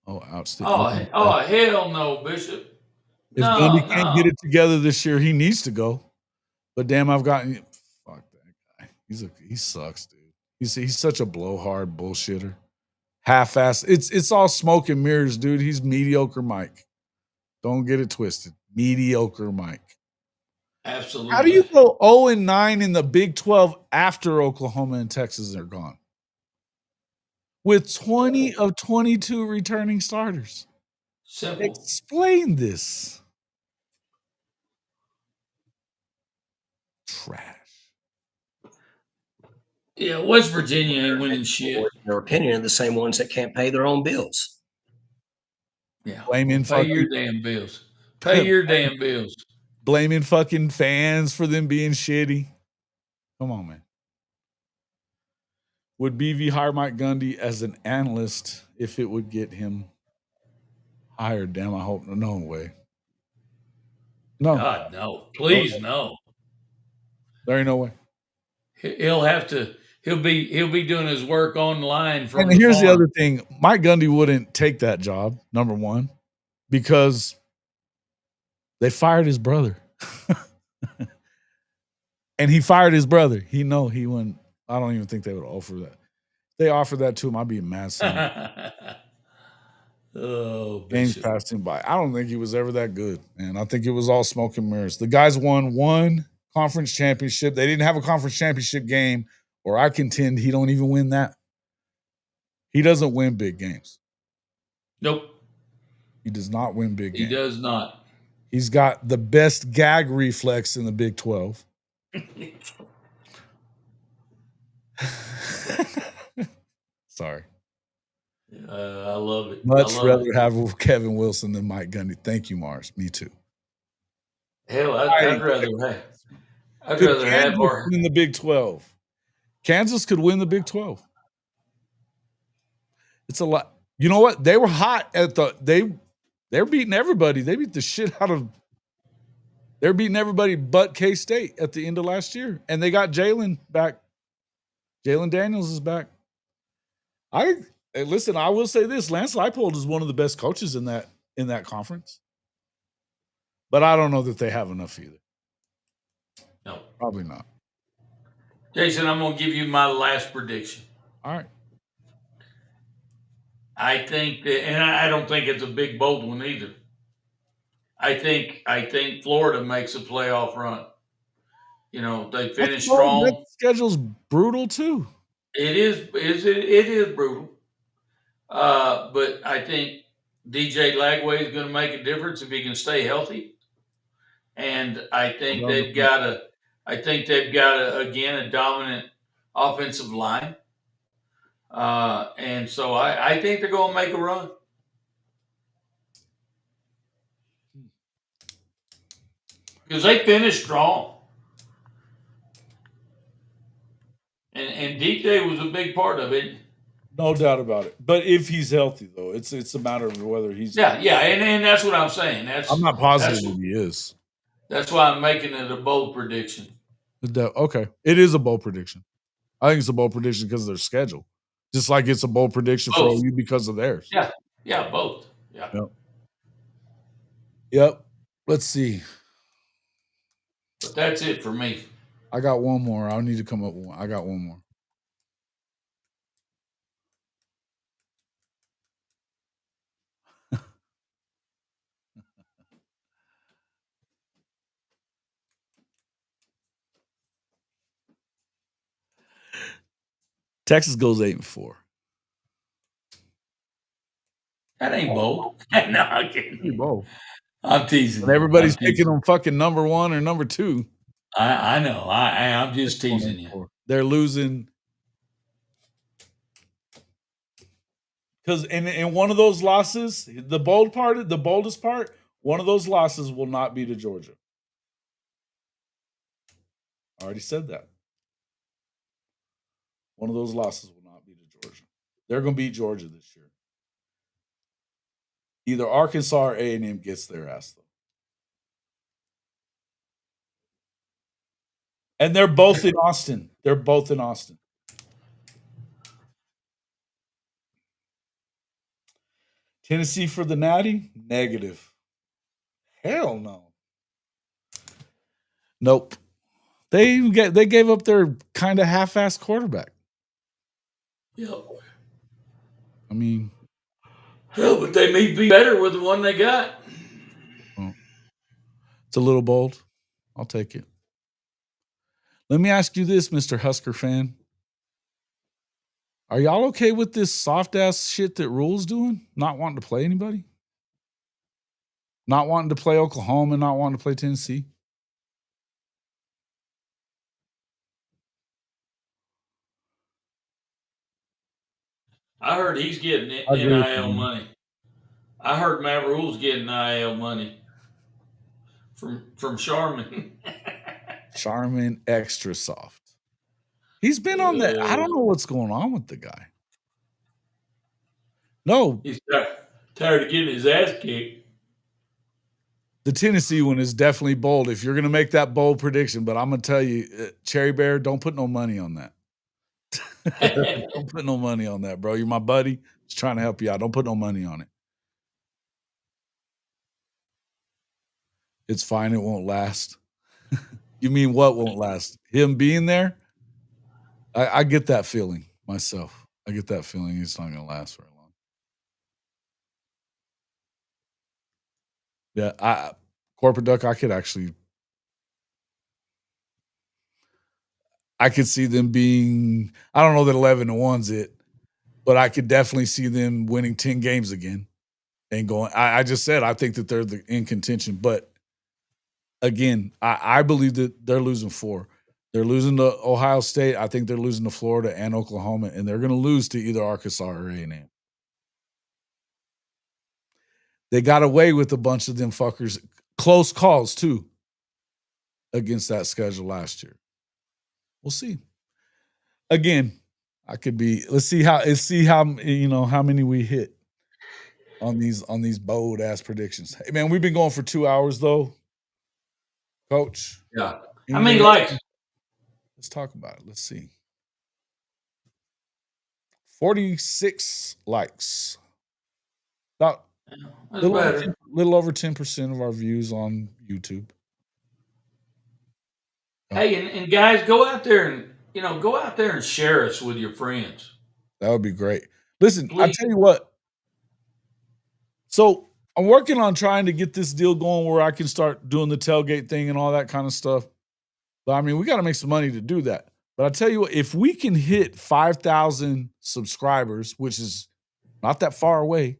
Oh, outstanding. Oh, hell no, Bishop. If Gundy can't get it together this year, he needs to go. But damn, I've gotten fuck that guy. He sucks, dude. He's such a blowhard bullshitter. Half-ass. It's all smoke and mirrors, dude. He's mediocre Mike. Don't get it twisted. Mediocre Mike. Absolutely. How do you go 0-9 in the Big 12 after Oklahoma and Texas are gone? With 20 of 22 returning starters. Simple. Explain this. Trash. Yeah, West Virginia ain't winning shit. In their opinion, are the same ones that can't pay their own bills. Yeah. Blaming Pay your fucking damn bills. Pay your damn bills. blaming fucking fans for them being shitty. Come on, man. Would BV hire Mike Gundy as an analyst if it would get him hired? Damn, I hope no way. No, God, no. Please, no. there ain't no way. He'll have to. He'll be doing his work online from And the here's the farm. other thing: Mike Gundy wouldn't take that job. Number one, because they fired his brother, and he fired his brother. He wouldn't. I don't even think they would offer that. If they offered that to him, I'd be mad. Oh, Games Bishop. passed him by. I don't think he was ever that good, and I think it was all smoke and mirrors. The guys won one conference championship. They didn't have a conference championship game, or I contend he don't even win that. He doesn't win big games. Nope. He does not win big games. He does not. He's got the best gag reflex in the Big 12. Sorry. I love it. Much I love rather it. have Kevin Wilson than Mike Gundy. Thank you, Mars. Me too. Hell, I'd rather Could have Kansas our. win the Big 12? Kansas could win the Big 12. It's a lot. You know what? They were hot at they're beating everybody. They beat the shit out of they're beating everybody but K-State at the end of last year. And they got Jalen back. Jalen Daniels is back. Listen, I will say this: Lance Leipold is one of the best coaches in that conference. But I don't know that they have enough either. No. Probably not. Jason, I'm going to give you my last prediction. All right. I think that, and I don't think it's a big, bold one either. I think Florida makes a playoff run. You know, they finish strong. That schedule's brutal too. It is brutal. But I think DJ Lagway is going to make a difference if he can stay healthy. And I think they've got again a dominant offensive line. And so I think they're going to make a run. Because they finished strong. And DJ was a big part of it. No doubt about it. But if he's healthy, though, it's a matter of whether he's. Yeah, and that's what I'm saying. I'm not positive that he is. That's why I'm making it a bold prediction. Okay. It is a bold prediction. I think it's a bold prediction because of their schedule. Just like it's a bold prediction for OU because of theirs. Yeah, both. Yeah. Yep. Let's see. But that's it for me. I got one more. I need to come up with one. I got one more. Texas goes 8-4. That ain't bold. No, I'm kidding. Bold. I'm teasing. And everybody's picking them fucking number 1 or number 2. I know. I'm just teasing you. They're losing. Because in one of those losses, the boldest part, one of those losses will not be to Georgia. I already said that. One of those losses will not be to Georgia. They're going to beat Georgia this year. Either Arkansas or A&M gets their ass, though. And they're both in Austin. Tennessee for the Natty? Negative. Hell no. Nope. They gave up their kind of half-assed quarterback. Yep. I mean, hell, but they may be better with the one they got. It's a little bold. I'll take it. Let me ask you this, Mr. Husker fan. Are y'all okay with this soft-ass shit that Rule's doing? Not wanting to play anybody? Not wanting to play Oklahoma, not wanting to play Tennessee? I heard he's getting NIL money. I heard Matt Rule's getting NIL money from Charmin. Charmin Extra Soft. He's been on that. I don't know what's going on with the guy. No, He's tired of getting his ass kicked. the Tennessee one is definitely bold. If you're going to make that bold prediction, but I'm going to tell you, Cherry Bear, don't put no money on that. Don't put no money on that, bro. You're my buddy. Just trying to help you out. Don't put no money on it. It's fine. It won't last. You mean what won't last? Him being there? I get that feeling myself. I get that feeling it's not going to last very long. Yeah, Corporate Duck, I could see them being, I don't know that 11-1's it, but I could definitely see them winning 10 games again and going. I just said I think that they're in contention, but again, I believe that they're losing 4. They're losing to Ohio State. I think they're losing to Florida and Oklahoma, and they're going to lose to either Arkansas or A&M. They got away with a bunch of them fuckers. Close calls, too, against that schedule last year. We'll see. Again, I could be. Let's see how how many we hit on these bold ass predictions. Hey man, we've been going for 2 hours though, Coach. Yeah, I mean, like, let's talk about it. Let's see. 46 likes. About little over 10% of our views on YouTube. Hey, and guys, go out there and share us with your friends. That would be great. Listen, Please. I tell you what. So I'm working on trying to get this deal going where I can start doing the tailgate thing and all that kind of stuff. But I mean, we got to make some money to do that. But I tell you what, if we can hit 5,000 subscribers, which is not that far away.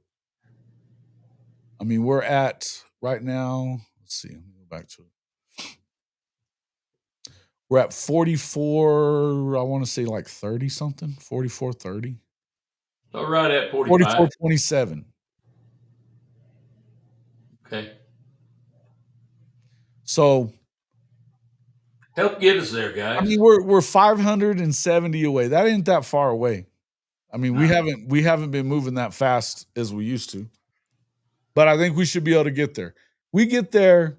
I mean, we're at right now. Let's see. Let me go back to it. We're at 44. I want to say like 30 something. 44, 30. So right at 45. 44, 27. Okay. So help get us there, guys. I mean, we're 570 away. That ain't that far away. I mean, we haven't been moving that fast as we used to. But I think we should be able to get there. We get there.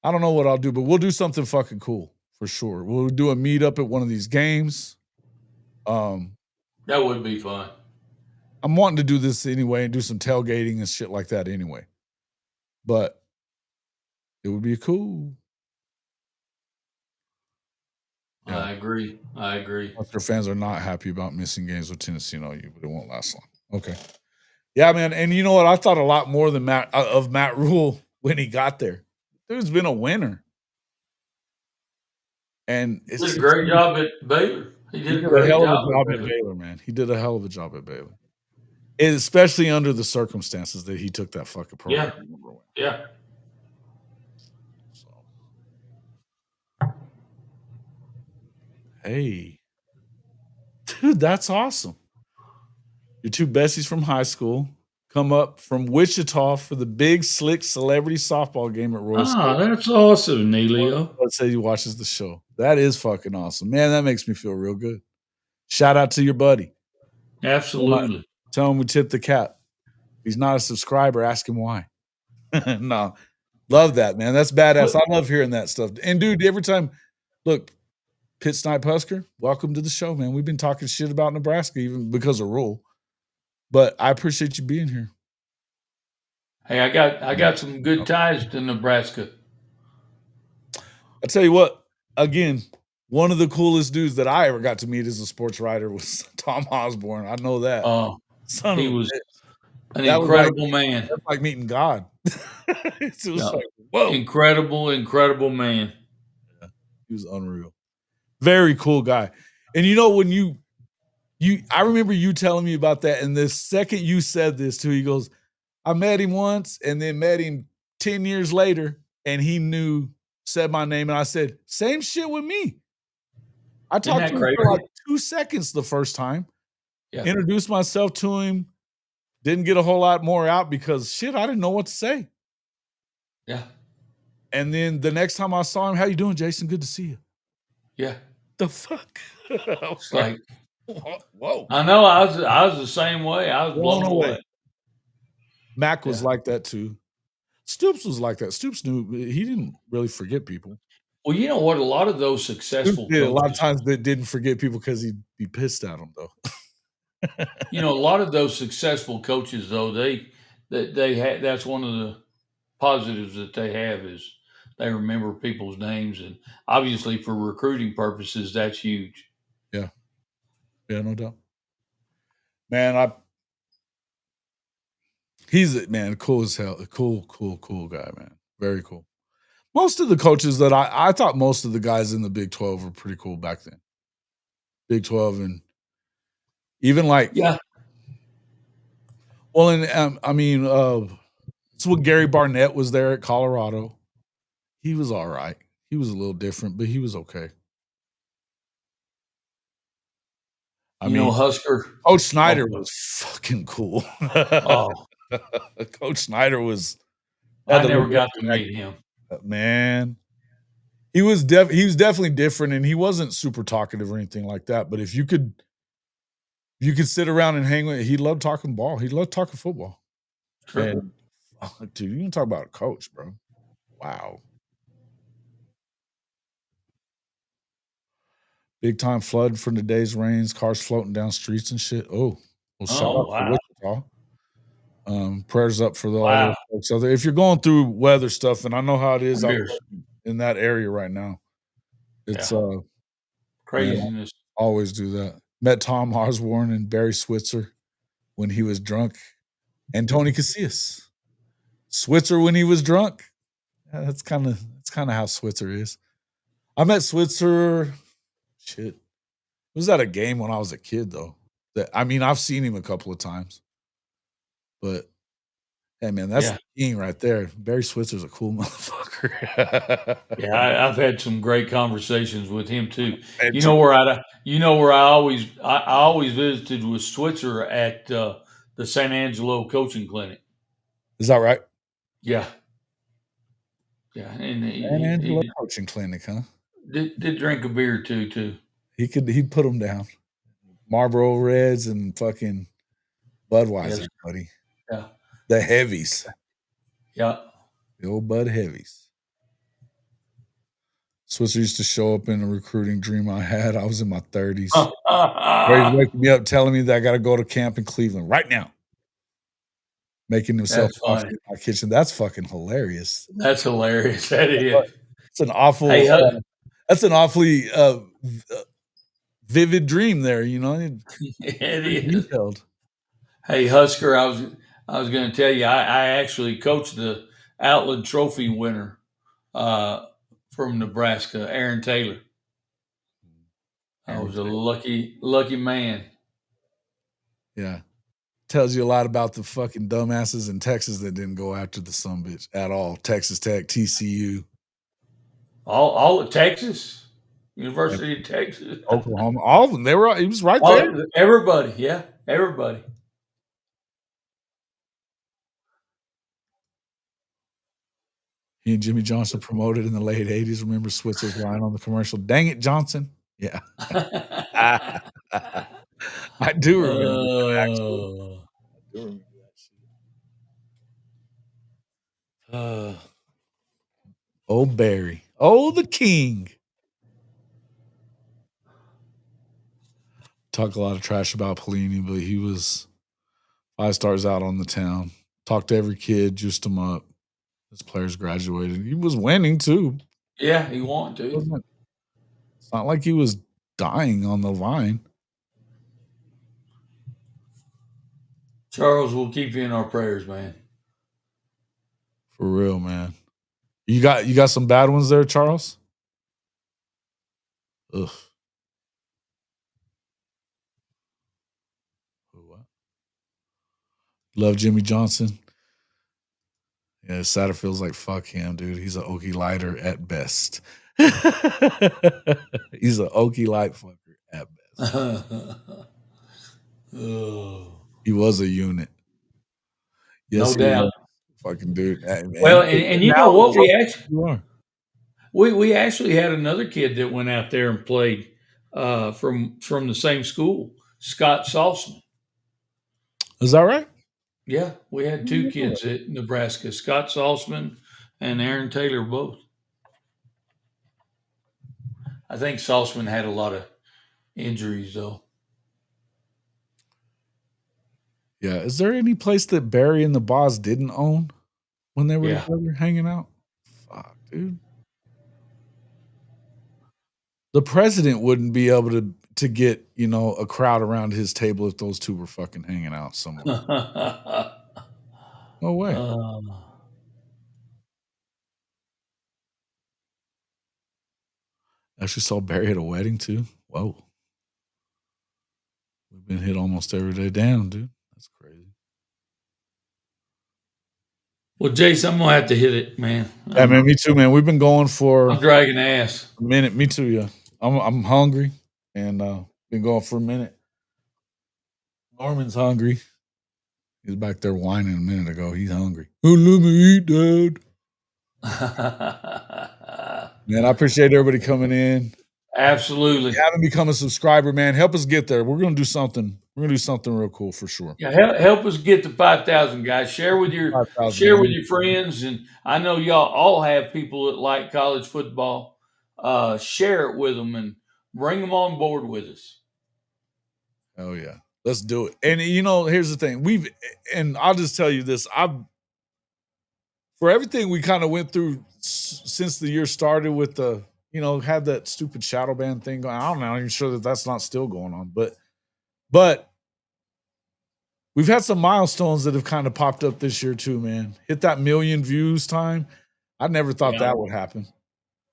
I don't know what I'll do, but we'll do something fucking cool for sure. We'll do a meetup at one of these games. That would be fun. I'm wanting to do this anyway and do some tailgating and shit like that anyway. But it would be cool. Yeah. I agree. Their fans are not happy about missing games with Tennessee and OU, but it won't last long. Okay. Yeah, man. And you know what? I thought a lot more than of Matt Rule when he got there. Dude's been a winner. And he did a great job at Baylor. He did a great job at Baylor, man. He did a hell of a job at Baylor. And especially under the circumstances that he took that fucking program. Yeah. Hey. Dude, that's awesome. Your two besties from high school come up from Wichita for the big, slick celebrity softball game at Royal School. That's awesome, Neilio. Let's say he watches the show. That is fucking awesome. Man, that makes me feel real good. Shout out to your buddy. Absolutely. Tell him we tipped the cap. If he's not a subscriber, ask him why. No. Love that, man. That's badass. I love hearing that stuff. And, dude, every time, look, Pit Snipe Husker, welcome to the show, man. We've been talking shit about Nebraska even because of Rule. But I appreciate you being here. Hey, I got some good ties to Nebraska. I tell you what, again, one of the coolest dudes that I ever got to meet as a sports writer was Tom Osborne. I know that. He was an incredible man. That's like meeting God. It was like, whoa. Incredible man. Yeah, he was unreal. Very cool guy. And you know, when I remember you telling me about that, and the second you said this too, he goes, I met him once and then met him 10 years later, and he said my name, and I said, same shit with me. I talked to him for like 2 seconds the first time. Yeah. Introduced myself to him. Didn't get a whole lot more out because shit, I didn't know what to say. Yeah. And then the next time I saw him, how you doing, Jason? Good to see you. Yeah. The fuck? It's like, whoa. I know I was the same way. I was blown away. Mac was like that too. Stoops was like that. Stoops knew he didn't really forget people. Well, you know what? A lot of those successful Stoops did. A lot of coaches, times they didn't forget people because he'd be pissed at them, though. you know, a lot of those successful coaches, though, they that's one of the positives that they have is they remember people's names, and obviously for recruiting purposes, that's huge. Yeah, no doubt. Man, he's man, cool as hell. Cool guy, man. Very cool. Most of the coaches that I thought most of the guys in the Big 12 were pretty cool back then. Big 12 and even like Yeah. Well, and I mean, it's when Gary Barnett was there at Colorado. He was all right. He was a little different, but he was okay. I mean, Husker. Coach Snyder was fucking cool. Oh, Coach Snyder was. I never got to meet him. Man, he was definitely different, and he wasn't super talkative or anything like that. But if you could sit around and hang with, he loved talking ball. He loved talking football. Sure. And, dude, you can talk about a coach, bro. Wow. Big time flood from the day's rains, cars floating down streets and shit. Oh, well, shout out to Wichita. Prayers up for all those folks out there. If you're going through weather stuff, and I know how it is out in that area right now, it's craziness. Man, I always do that. Met Tom Osborne and Barry Switzer when he was drunk, and Tony Casillas. Switzer when he was drunk. Yeah, that's kind of how Switzer is. I met Switzer. Shit. It was at a game when I was a kid, though. I've seen him a couple of times. But, hey, man, that's the king right there. Barry Switzer's a cool motherfucker. Yeah, I've had some great conversations with him, too. You know where I always visited with Switzer at the San Angelo coaching clinic. Is that right? Yeah. Yeah. And San Angelo coaching clinic, huh? Did drink a beer or two, too. He'd put them down. Marlboro Reds and fucking Budweiser, buddy. Yeah. The heavies. Yeah. The old Bud heavies. Switzer used to show up in a recruiting dream I had. I was in my 30s. He's waking me up telling me that I got to go to camp in Cleveland right now. Making himself coffee in my kitchen. That's fucking hilarious. That's hilarious. That is. It's an awful. That's an awfully vivid dream there, you know. It is. Detailed. Hey, Husker, I was going to tell you, I actually coached the Outland Trophy winner from Nebraska, Aaron Taylor. I was a lucky man. Yeah. Tells you a lot about the fucking dumbasses in Texas that didn't go after the sumbitch at all. Texas Tech, TCU. All of Texas, University of Texas, Oklahoma, all of them. He was right there. Everybody, yeah, everybody. He and Jimmy Johnson promoted in the late 80s. Remember Switzer's line on the commercial? Dang it, Johnson. Yeah. I do remember that, actually. I do remember that shit. Oh, Barry. Oh, the king. Talk a lot of trash about Pelini, but he was 5 stars out on the town. Talked to every kid, juiced them up. His players graduated. He was winning, too. Yeah, he wanted to. It's not like he was dying on the vine. Charles, we'll keep you in our prayers, man. For real, man. You got some bad ones there, Charles? Ugh. What? Love Jimmy Johnson. Yeah, Satterfield's like, fuck him, dude. He's an Okie lighter at best. He's an Okie light fucker at best. Oh. He was a unit. Yes, No he doubt. is. Fucking dude. Well, and you know what? You are. We actually had another kid that went out there and played from the same school, Scott Saltzman. Is that right? Yeah, we had two kids at Nebraska, Scott Saltzman and Aaron Taylor both. I think Saltzman had a lot of injuries though. Yeah. Is there any place that Barry and the Boss didn't own when they were Yeah. together hanging out? Fuck, dude. The president wouldn't be able to get, you know, a crowd around his table if those two were fucking hanging out somewhere. No way. Actually saw Barry at a wedding too. Whoa. We've been hit almost every day. Damn, dude. That's crazy. Well, Jace, I'm gonna have to hit it, man. Yeah, man, me too, man. We've been going for I'm dragging ass. a minute. Me too, yeah. I'm hungry and been going for a minute. Norman's hungry. He was back there whining a minute ago. He's hungry. Oh, let me eat, Dad. Man, I appreciate everybody coming in. Absolutely. If you haven't become a subscriber, man, help us get there. We're gonna do something. We're gonna do something real cool for sure. Yeah, help us get to 5,000 guys. Share with your 5,000, man. friends, and I know y'all all have people that like college football. Share it with them and bring them on board with us. Oh yeah, let's do it. And you know, here's the thing: and I'll just tell you this: for everything we kind of went through since the year started with the, you know, had that stupid shadow ban thing going. I don't know. I'm even sure that that's not still going on, but we've had some milestones that have kind of popped up this year too, man. Hit that 1 million views time. I never thought that would happen.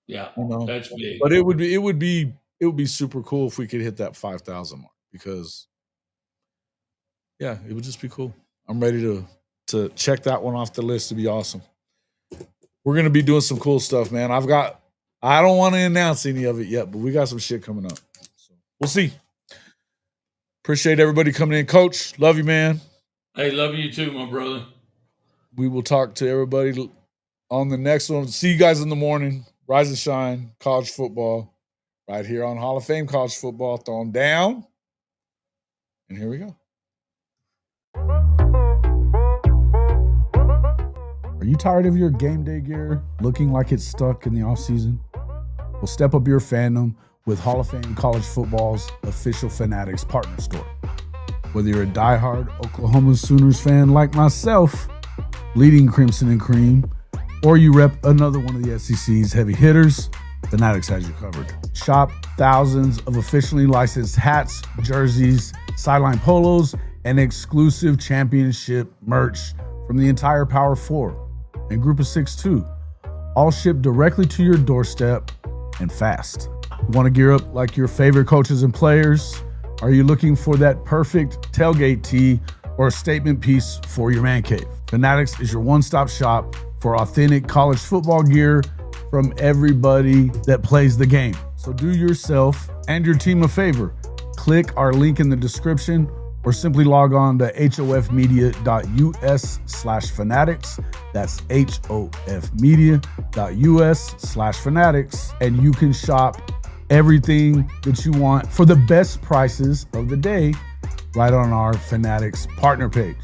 Yeah, you know, that's big. But it would be super cool if we could hit that 5,000 mark, because yeah, it would just be cool. I'm ready to check that one off the list. To be awesome. We're gonna be doing some cool stuff, man. I don't want to announce any of it yet, but we got some shit coming up. So we'll see. Appreciate everybody coming in. Coach, love you, man. Hey, love you too, my brother. We will talk to everybody on the next one. See you guys in the morning. Rise and shine, college football, right here on Hall of Fame College Football. Thrown down. And here we go. Are you tired of your game day gear looking like it's stuck in the offseason? Well, step up your fandom with Hall of Fame College Football's official Fanatics partner store. Whether you're a diehard Oklahoma Sooners fan like myself, bleeding Crimson and Cream, or you rep another one of the SEC's heavy hitters, Fanatics has you covered. Shop thousands of officially licensed hats, jerseys, sideline polos, and exclusive championship merch from the entire Power 4 and Group of 6 too. All shipped directly to your doorstep and fast. Want to gear up like your favorite coaches and players? Are you looking for that perfect tailgate tee or a statement piece for your man cave? Fanatics is your one-stop shop for authentic college football gear from everybody that plays the game. So do yourself and your team a favor. Click our link in the description or simply log on to hofmedia.us/fanatics. That's hofmedia.us/fanatics. And you can shop everything that you want for the best prices of the day right on our Fanatics partner page.